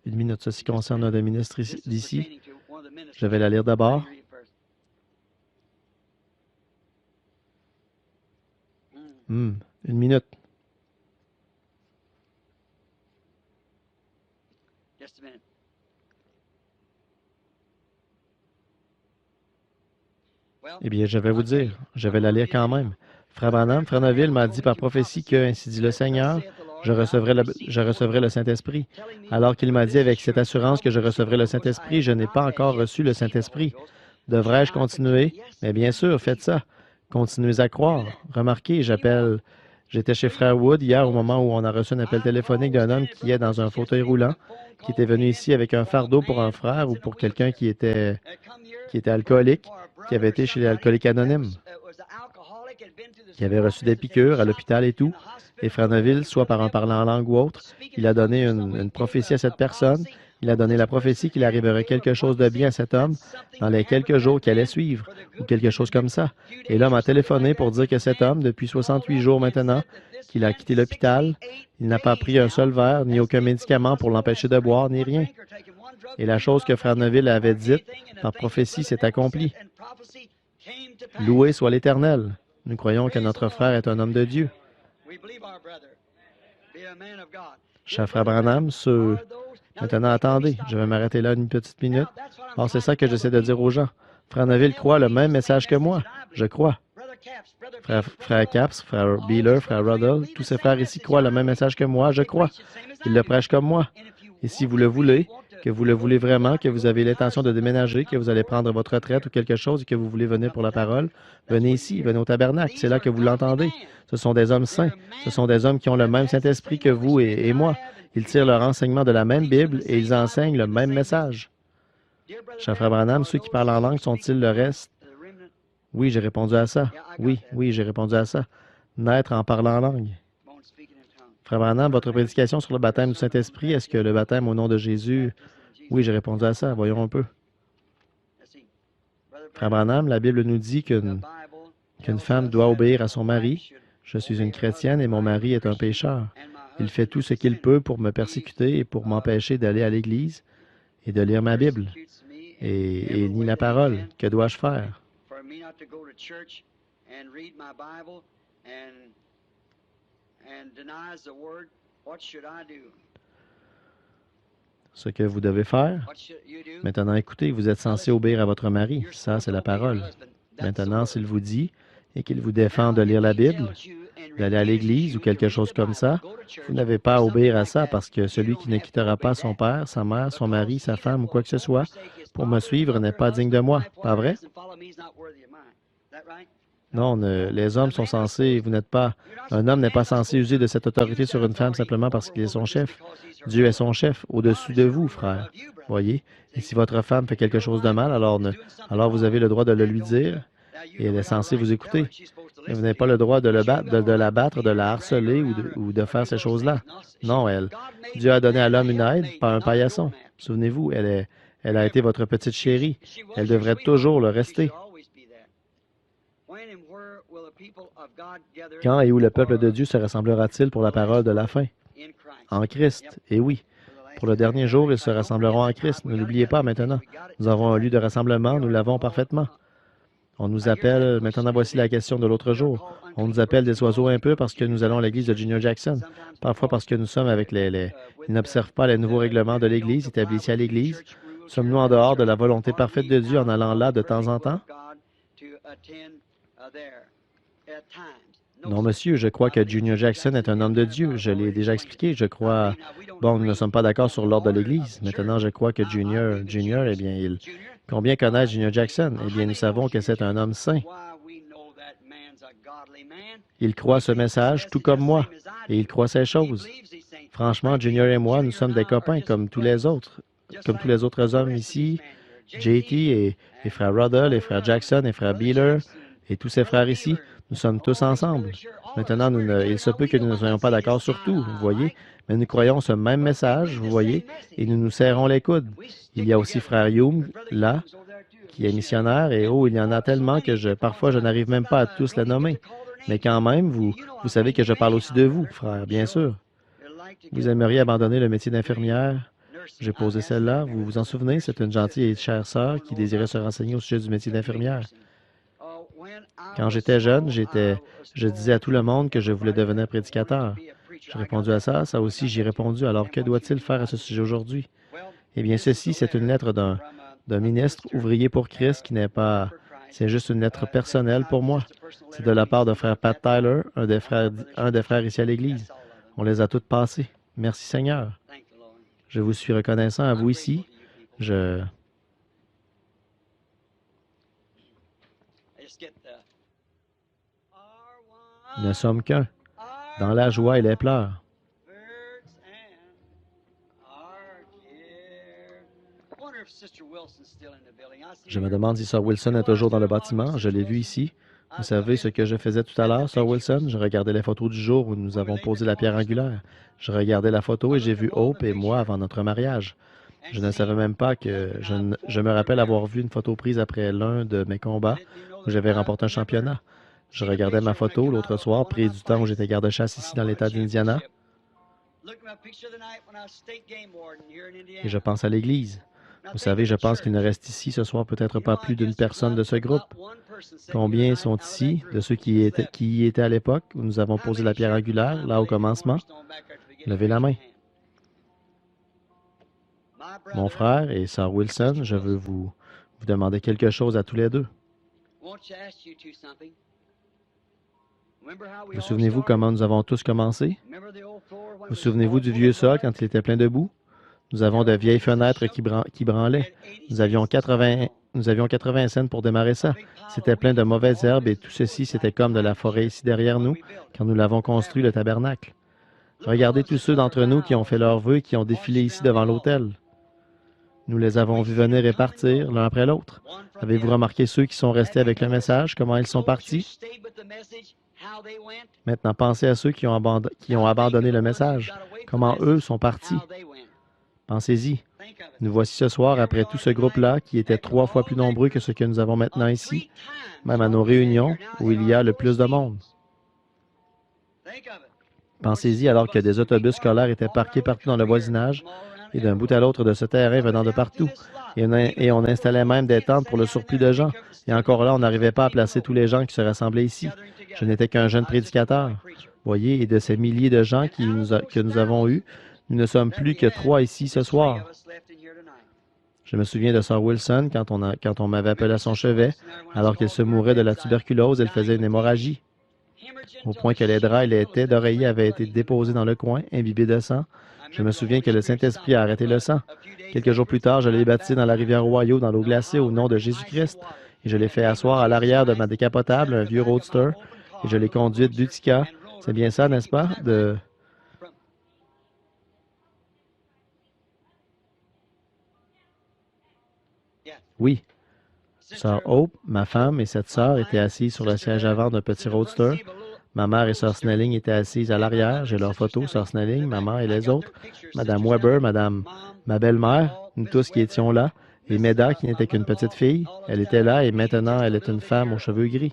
une minute. Ceci concerne un des ministres d'ici. Je vais la lire d'abord. Une minute. Eh bien, je vais vous dire, je vais la lire quand même. Frère Branham, Frère Neville m'a dit par prophétie que, ainsi dit le Seigneur, je recevrai le Saint-Esprit. Alors qu'il m'a dit avec cette assurance que je recevrai le Saint-Esprit, je n'ai pas encore reçu le Saint-Esprit. Devrais-je continuer? Mais bien sûr, faites ça. Continuez à croire. Remarquez, j'étais chez Frère Wood hier au moment où on a reçu un appel téléphonique d'un homme qui est dans un fauteuil roulant, qui était venu ici avec un fardeau pour un frère ou pour quelqu'un qui était alcoolique, qui avait été chez les alcooliques anonymes, qui avait reçu des piqûres à l'hôpital et tout. Et Frère Neville, soit par un parlant en langue ou autre, il a donné une prophétie à cette personne. Il a donné la prophétie qu'il arriverait quelque chose de bien à cet homme dans les quelques jours qui allaient suivre, ou quelque chose comme ça. Et l'homme a téléphoné pour dire que cet homme, depuis 68 jours maintenant, qu'il a quitté l'hôpital, il n'a pas pris un seul verre, ni aucun médicament pour l'empêcher de boire, ni rien. Et la chose que Frère Neville avait dite par prophétie s'est accomplie. Loué soit l'Éternel. Nous croyons que notre frère est un homme de Dieu. Cher Frère Branham, maintenant attendez, je vais m'arrêter là une petite minute. Or, c'est ça que j'essaie de dire aux gens. Frère Neville croit le même message que moi. Je crois. Frère Capps, Frère Beeler, Frère Ruddle, tous ces frères ici croient le même message que moi. Je crois. Ils le prêchent comme moi. Et si vous le voulez, que vous le voulez vraiment, que vous avez l'intention de déménager, que vous allez prendre votre retraite ou quelque chose et que vous voulez venir pour la parole, venez ici, venez au tabernacle. C'est là que vous l'entendez. Ce sont des hommes saints. Ce sont des hommes qui ont le même Saint-Esprit que vous et moi. Ils tirent leur enseignement de la même Bible et ils enseignent le même message. Cher Frère Branham, ceux qui parlent en langue sont-ils le reste? Oui, j'ai répondu à ça. Oui, j'ai répondu à ça. Naître en parlant en langue. Frère Branham, votre prédication sur le baptême du Saint-Esprit, est-ce que le baptême au nom de Jésus... Oui, j'ai répondu à ça. Voyons un peu. Frère Branham, la Bible nous dit qu'une femme doit obéir à son mari. Je suis une chrétienne et mon mari est un pécheur. Il fait tout ce qu'il peut pour me persécuter et pour m'empêcher d'aller à l'Église et de lire ma Bible. Et il nie la parole. Que dois-je faire? Ce que vous devez faire. Maintenant, écoutez, vous êtes censé obéir à votre mari. Ça, c'est la parole. Maintenant, s'il vous dit et qu'il vous défend de lire la Bible, d'aller à l'Église ou quelque chose comme ça, vous n'avez pas à obéir à ça parce que celui qui ne quittera pas son père, sa mère, son mari, sa femme ou quoi que ce soit pour me suivre n'est pas digne de moi. Pas vrai? Non, les hommes sont censés, vous n'êtes pas, un homme n'est pas censé user de cette autorité sur une femme simplement parce qu'il est son chef. Dieu est son chef, au-dessus de vous, frère. Voyez? Et si votre femme fait quelque chose de mal, alors vous avez le droit de le lui dire et elle est censée vous écouter. Mais vous n'avez pas le droit de, de la battre, de la harceler ou de faire ces choses-là. Non, Dieu a donné à l'homme une aide, pas un paillasson. Souvenez-vous, elle a été votre petite chérie. Elle devrait toujours le rester. Quand et où le peuple de Dieu se rassemblera-t-il pour la parole de la fin? En Christ, et oui. Pour le dernier jour, ils se rassembleront en Christ. Ne l'oubliez pas maintenant. Nous avons un lieu de rassemblement, nous l'avons parfaitement. On nous appelle, maintenant voici la question de l'autre jour. On nous appelle des oiseaux un peu parce que nous allons à l'église de Junior Jackson. Parfois parce que nous sommes avec Ils n'observent pas les nouveaux règlements de l'église établis ici à l'église. Sommes-nous en dehors de la volonté parfaite de Dieu en allant là de temps en temps? Non, monsieur, je crois que Junior Jackson est un homme de Dieu. Je l'ai déjà expliqué. Je crois... Bon, nous ne sommes pas d'accord sur l'ordre de l'Église. Maintenant, je crois que Junior, eh bien, Combien connaît Junior Jackson? Eh bien, nous savons que c'est un homme saint. Il croit ce message tout comme moi, et il croit ces choses. Franchement, Junior et moi, nous sommes des copains comme tous les autres hommes ici, JT et frère Ruddle, et frère Jackson, et frère Beeler, et tous ces frères ici. Nous sommes tous ensemble. Maintenant, il se peut que nous ne soyons pas d'accord sur tout, vous voyez, mais nous croyons ce même message, vous voyez, et nous nous serrons les coudes. Il y a aussi frère Young, là, qui est missionnaire, et oh, il y en a tellement que parfois, je n'arrive même pas à tous les nommer. Mais quand même, vous savez que je parle aussi de vous, frère, bien sûr. Vous aimeriez abandonner le métier d'infirmière? J'ai posé celle-là. Vous vous en souvenez? C'est une gentille et chère sœur qui désirait se renseigner au sujet du métier d'infirmière. Quand j'étais jeune, je disais à tout le monde que je voulais devenir prédicateur. J'ai répondu à ça, ça aussi j'y ai répondu. Alors que doit-il faire à ce sujet aujourd'hui? Eh bien, ceci, c'est une lettre d'un ministre ouvrier pour Christ qui n'est pas... C'est juste une lettre personnelle pour moi. C'est de la part de frère Pat Tyler, un des frères ici à l'Église. On les a toutes passées. Merci Seigneur. Je vous suis reconnaissant à vous ici. Nous ne sommes qu'un, dans la joie et les pleurs. Je me demande si Sir Wilson est toujours dans le bâtiment. Je l'ai vu ici. Vous savez ce que je faisais tout à l'heure, Sir Wilson? Je regardais les photos du jour où nous avons posé la pierre angulaire. Je regardais la photo et j'ai vu Hope et moi avant notre mariage. Je ne savais même pas que... Je me rappelle avoir vu une photo prise après l'un de mes combats où j'avais remporté un championnat. Je regardais ma photo l'autre soir, prise du temps où j'étais garde-chasse ici dans l'État d'Indiana. Et je pense à l'Église. Vous savez, je pense qu'il ne reste ici ce soir peut-être pas plus d'une personne de ce groupe. Combien sont ici de ceux qui y étaient à l'époque où nous avons posé la pierre angulaire, là au commencement? Levez la main. Mon frère et Sir Wilson, je veux vous demander quelque chose à tous les deux. Vous souvenez-vous comment nous avons tous commencé? Vous souvenez-vous du vieux sol quand il était plein de boue? Nous avons de vieilles fenêtres qui branlaient. Nous avions 80 cents pour démarrer ça. C'était plein de mauvaises herbes et tout ceci, c'était comme de la forêt ici derrière nous quand nous l'avons construit, le tabernacle. Regardez tous ceux d'entre nous qui ont fait leurs vœux et qui ont défilé ici devant l'autel. Nous les avons vus venir et partir l'un après l'autre. Avez-vous remarqué ceux qui sont restés avec le message, comment ils sont partis? Maintenant, pensez à ceux qui ont abandonné le message, comment eux sont partis. Pensez-y. Nous voici ce soir après tout ce groupe-là qui était 3 fois plus nombreux que ce que nous avons maintenant ici, même à nos réunions où il y a le plus de monde. Pensez-y alors que des autobus scolaires étaient parqués partout dans le voisinage et d'un bout à l'autre de ce terrain venant de partout. Et on installait même des tentes pour le surplus de gens. Et encore là, on n'arrivait pas à placer tous les gens qui se rassemblaient ici. Je n'étais qu'un jeune prédicateur. Voyez, et de ces milliers de gens que nous avons eus, nous ne sommes plus que 3 ici ce soir. Je me souviens de Sir Wilson quand on m'avait appelé à son chevet, alors qu'elle se mourait de la tuberculose, elle faisait une hémorragie, au point que les draps et les têtes d'oreiller avaient été déposés dans le coin, imbibés de sang. Je me souviens que le Saint-Esprit a arrêté le sang. Quelques jours plus tard, je l'ai baptisé dans la rivière Ohio, dans l'eau glacée, au nom de Jésus-Christ. et je l'ai fait asseoir à l'arrière de ma décapotable, un vieux roadster, et je l'ai conduite d'Utica. C'est bien ça, n'est-ce pas? Oui. Sœur Hope, ma femme et cette sœur étaient assises sur le siège avant d'un petit roadster. Ma mère et Sœur Snelling étaient assises à l'arrière. J'ai leurs photos, Sœur Snelling, ma mère et les autres. Madame Weber, ma belle-mère, nous tous qui étions là. Et Meda, qui n'était qu'une petite fille, elle était là et maintenant elle est une femme aux cheveux gris.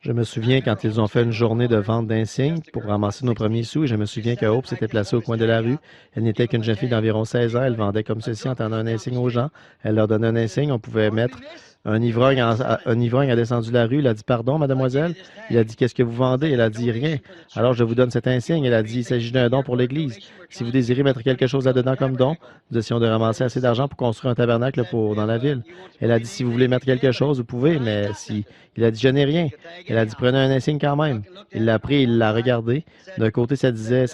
Je me souviens quand ils ont fait une journée de vente d'insignes pour ramasser nos premiers sous, et je me souviens que Hope s'était placée au coin de la rue. Elle n'était qu'une jeune fille d'environ 16 ans. Elle vendait comme ceci en tendant un insigne aux gens. Elle leur donnait un insigne. On pouvait mettre un ivrogne. Un ivrogne a descendu la rue. Il a dit « Pardon, mademoiselle? » Il a dit « Qu'est-ce que vous vendez? » Elle a dit « Rien. » Alors je vous donne cet insigne. Elle a dit « Il s'agit d'un don pour l'Église. Si vous désirez mettre quelque chose là-dedans comme don, nous essayons de ramasser assez d'argent pour construire un tabernacle dans la ville. » Elle a dit « Si vous voulez mettre quelque chose, vous pouvez, mais si... » Il a dit « Je n'ai rien. » Elle a dit « Prenez un insigne quand même. » Il l'a pris, il l'a regardé. D'un côté, ça disait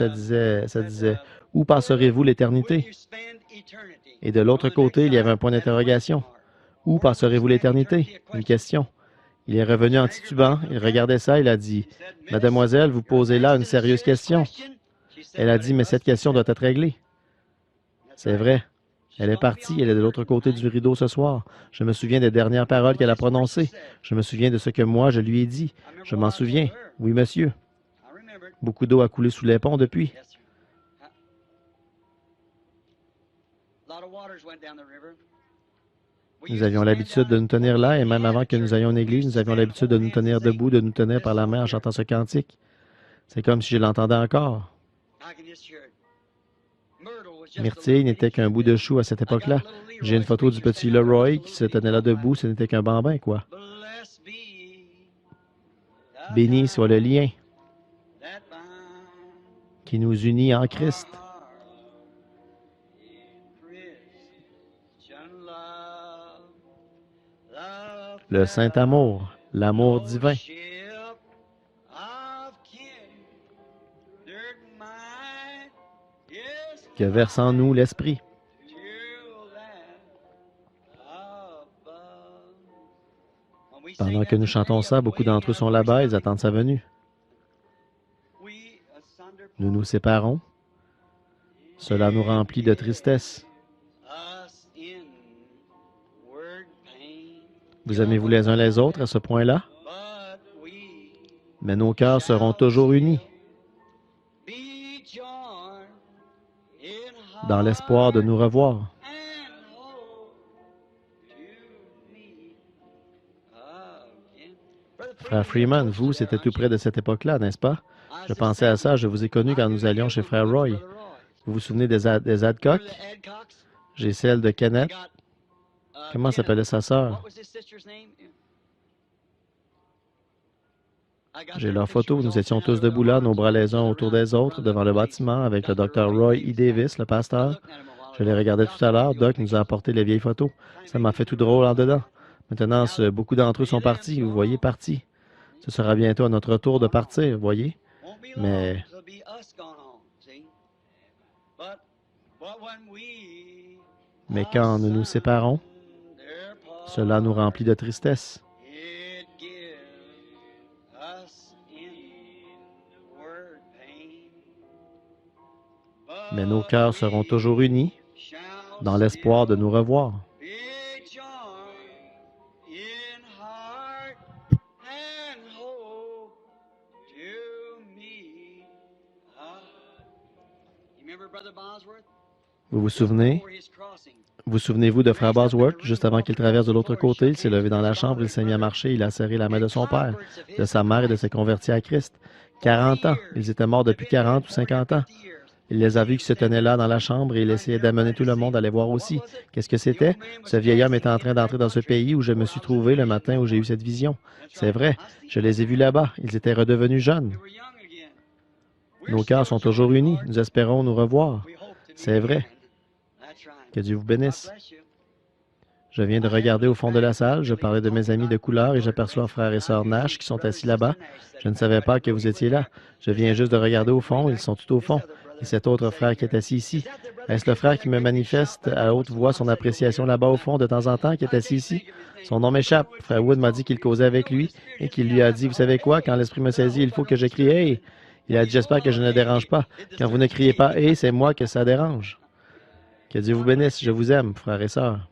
« Où passerez-vous l'éternité? » Et de l'autre côté, il y avait un point d'interrogation. « Où passerez-vous l'éternité? » Une question. Il est revenu en titubant, il regardait ça, il a dit « Mademoiselle, vous posez là une sérieuse question. » Elle a dit « Mais cette question doit être réglée. » C'est vrai. Elle est partie, elle est de l'autre côté du rideau ce soir. Je me souviens des dernières paroles qu'elle a prononcées. Je me souviens de ce que moi, je lui ai dit. Je m'en souviens. Oui, monsieur. Beaucoup d'eau a coulé sous les ponts depuis. Nous avions l'habitude de nous tenir là, et même avant que nous allions en église, nous avions l'habitude de nous tenir debout, de nous tenir par la main en chantant ce cantique. C'est comme si je l'entendais encore. Myrtille n'était qu'un bout de chou à cette époque-là. J'ai une photo du petit Leroy qui se tenait là debout, ce n'était qu'un bambin, quoi. Béni soit le lien qui nous unit en Christ. Le saint amour, l'amour divin. Que verse en nous l'Esprit. Pendant que nous chantons ça, beaucoup d'entre eux sont là-bas, ils attendent sa venue. Nous nous séparons. Cela nous remplit de tristesse. Vous aimez-vous les uns les autres à ce point-là? Mais nos cœurs seront toujours unis dans l'espoir de nous revoir. Frère Freeman, vous, c'était tout près de cette époque-là, n'est-ce pas? Je pensais à ça, je vous ai connu quand nous allions chez Frère Roy. Vous vous souvenez des Adcock? J'ai celle de Kenneth. Comment s'appelait sa sœur? J'ai leur photo. Nous étions tous debout là, nos bras les uns autour des autres, devant le bâtiment, avec le docteur Roy E. Davis, le pasteur. Je les regardais tout à l'heure. Doc nous a apporté les vieilles photos. Ça m'a fait tout drôle en dedans. Maintenant, beaucoup d'entre eux sont partis, vous voyez, partis. Ce sera bientôt à notre tour de partir, vous voyez. Mais quand nous nous séparons, cela nous remplit de tristesse. Mais nos cœurs seront toujours unis dans l'espoir de nous revoir. Vous vous souvenez? Vous souvenez-vous de Frère Bosworth? Juste avant qu'il traverse de l'autre côté, il s'est levé dans la chambre, il s'est mis à marcher, il a serré la main de son père, de sa mère et de ses convertis à Christ. 40 ans. Ils étaient morts depuis 40 ou 50 ans. Il les a vus qui se tenaient là dans la chambre et il essayait d'amener tout le monde à les voir aussi. Qu'est-ce que c'était? Ce vieil homme était en train d'entrer dans ce pays où je me suis trouvé le matin où j'ai eu cette vision. C'est vrai, je les ai vus là-bas. Ils étaient redevenus jeunes. Nos cœurs sont toujours unis. Nous espérons nous revoir. C'est vrai. Que Dieu vous bénisse. Je viens de regarder au fond de la salle, je parlais de mes amis de couleur et j'aperçois frères et sœurs Nash qui sont assis là-bas. Je ne savais pas que vous étiez là. Je viens juste de regarder au fond, ils sont tout au fond. Et cet autre frère qui est assis ici. Est-ce le frère qui me manifeste à haute voix son appréciation là-bas au fond de temps en temps qui est assis ici? Son nom m'échappe. Frère Wood m'a dit qu'il causait avec lui et qu'il lui a dit, vous savez quoi, quand l'esprit me saisit, il faut que je crie « Hey !» Il a dit, j'espère que je ne dérange pas. Quand vous ne criez pas « Hey !», c'est moi que ça dérange. Que Dieu vous bénisse, je vous aime, frères et sœurs.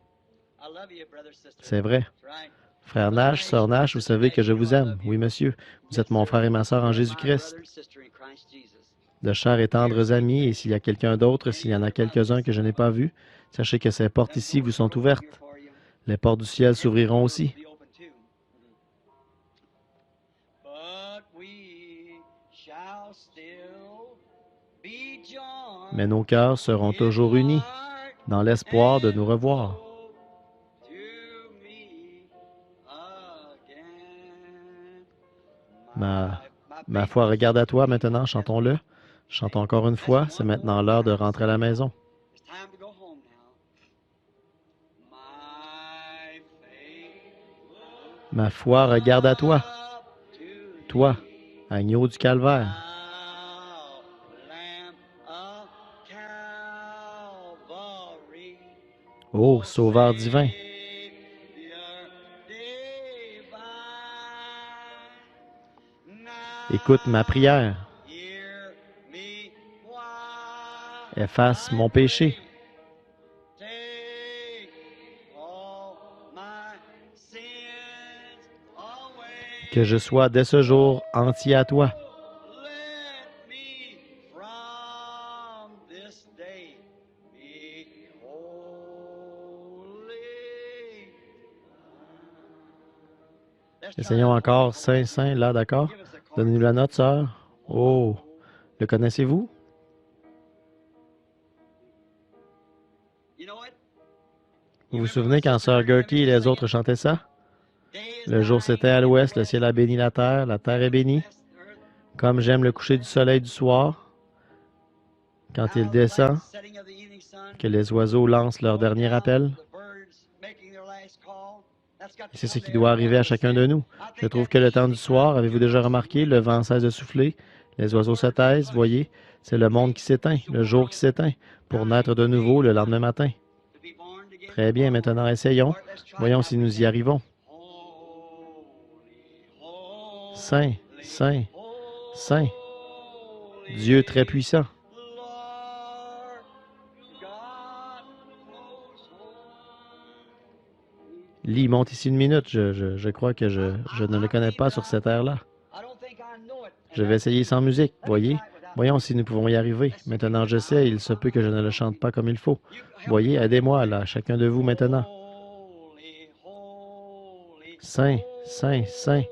C'est vrai. Frère Nash, sœur Nash, vous savez que je vous aime. Oui, monsieur. Vous êtes mon frère et ma sœur en Jésus-Christ. De chers et tendres amis, et s'il y a quelqu'un d'autre, s'il y en a quelques-uns que je n'ai pas vus, sachez que ces portes ici vous sont ouvertes. Les portes du ciel s'ouvriront aussi. Mais nos cœurs seront toujours unis dans l'espoir de nous revoir. Ma foi regarde à toi maintenant, chantons-le. Chantons encore une fois, c'est maintenant l'heure de rentrer à la maison. Ma foi regarde à toi. Toi, agneau du calvaire. Ô Sauveur divin. Écoute ma prière. Efface mon péché. Que je sois dès ce jour entier à toi. Essayons encore, Saint, Saint, là, d'accord? Donnez-nous la note, sœur. Oh, le connaissez-vous? Vous vous souvenez quand sœur Gertie et les autres chantaient ça? Le jour s'éteint à l'ouest, le ciel a béni la terre est bénie. Comme j'aime le coucher du soleil du soir, quand il descend, que les oiseaux lancent leur dernier appel. Et c'est ce qui doit arriver à chacun de nous. Je trouve que le temps du soir, avez-vous déjà remarqué, le vent cesse de souffler, les oiseaux se taisent, voyez, c'est le monde qui s'éteint, le jour qui s'éteint, pour naître de nouveau le lendemain matin. Très bien, maintenant essayons. Voyons si nous y arrivons. Saint, Saint, Saint, Dieu très puissant. Lee, monte ici une minute. Je crois que je ne le connais pas sur cette air-là. Je vais essayer sans musique, voyez. Voyons si nous pouvons y arriver. Maintenant, je sais, il se peut que je ne le chante pas comme il faut. Voyez, aidez-moi, là, chacun de vous maintenant. Saint, Saint, Saint.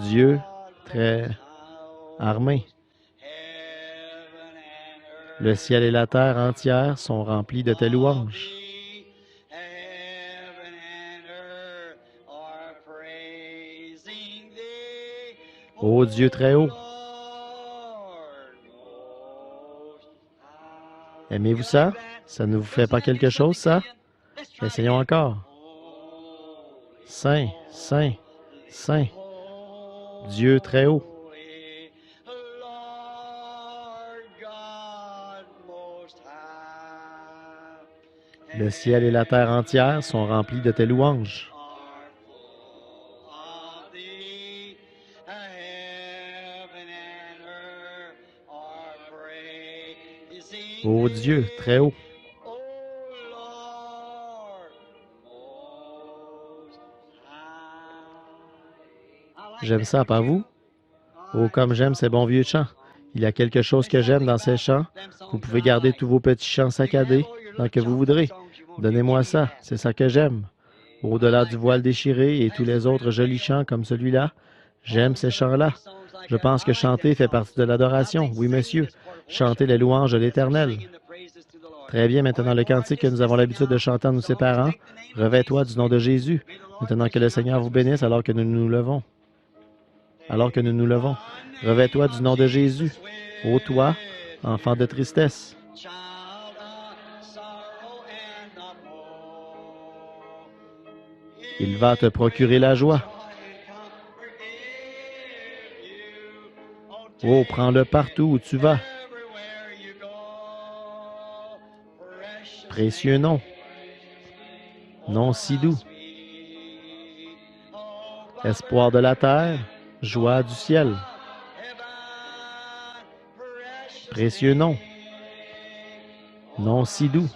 Dieu très armé. Le ciel et la terre entière sont remplis de tes louanges. Ô Dieu très haut. Aimez-vous ça? Ça ne vous fait pas quelque chose, ça? Essayons encore. Saint, Saint, Saint. Dieu très haut. Le ciel et la terre entière sont remplis de tes louanges. Ô Dieu très haut. J'aime ça, pas vous? Oh, comme j'aime ces bons vieux chants. Il y a quelque chose que j'aime dans ces chants. Vous pouvez garder tous vos petits chants saccadés, tant que vous voudrez. Donnez-moi ça, c'est ça que j'aime. Au-delà du voile déchiré et tous les autres jolis chants comme celui-là, j'aime ces chants-là. Je pense que chanter fait partie de l'adoration. Oui, monsieur. Chanter les louanges de l'Éternel. Très bien, maintenant le cantique que nous avons l'habitude de chanter en nous séparant. Revêt-toi du nom de Jésus. Maintenant que le Seigneur vous bénisse alors que nous nous levons. Alors que nous nous levons. Revêt-toi du nom de Jésus. Ô toi, enfant de tristesse. Il va te procurer la joie. Oh, prends-le partout où tu vas. Précieux nom. Nom si doux. Espoir de la terre, joie du ciel. Précieux nom. Nom si doux.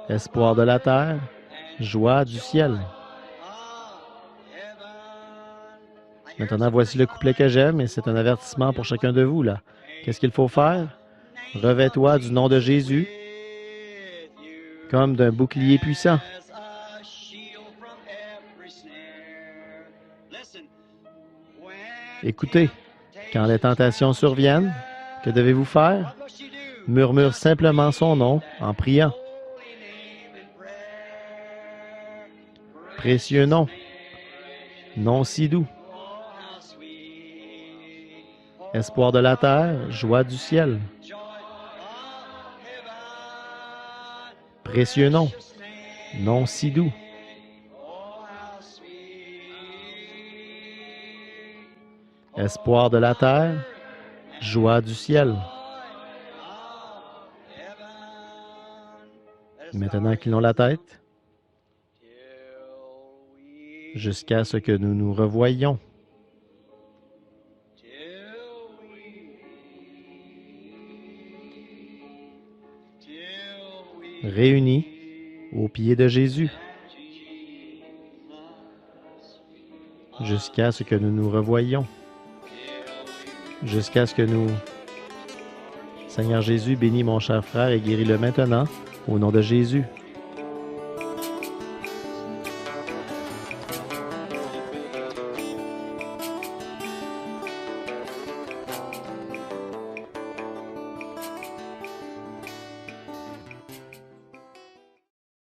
Espoir de la terre, joie du ciel. Maintenant, voici le couplet que j'aime et c'est un avertissement pour chacun de vous, là. Qu'est-ce qu'il faut faire? Revêt-toi du nom de Jésus comme d'un bouclier puissant. Écoutez, quand les tentations surviennent, que devez-vous faire? Murmure simplement son nom en priant. Précieux nom, nom si doux. Espoir de la terre, joie du ciel. Précieux nom, nom si doux. Espoir de la terre, joie du ciel. Maintenant, inclinons la tête jusqu'à ce que nous nous revoyions. Réunis aux pieds de Jésus, jusqu'à ce que nous nous revoyions, jusqu'à ce que nous... Seigneur Jésus, bénis mon cher frère et guéris-le maintenant, au nom de Jésus.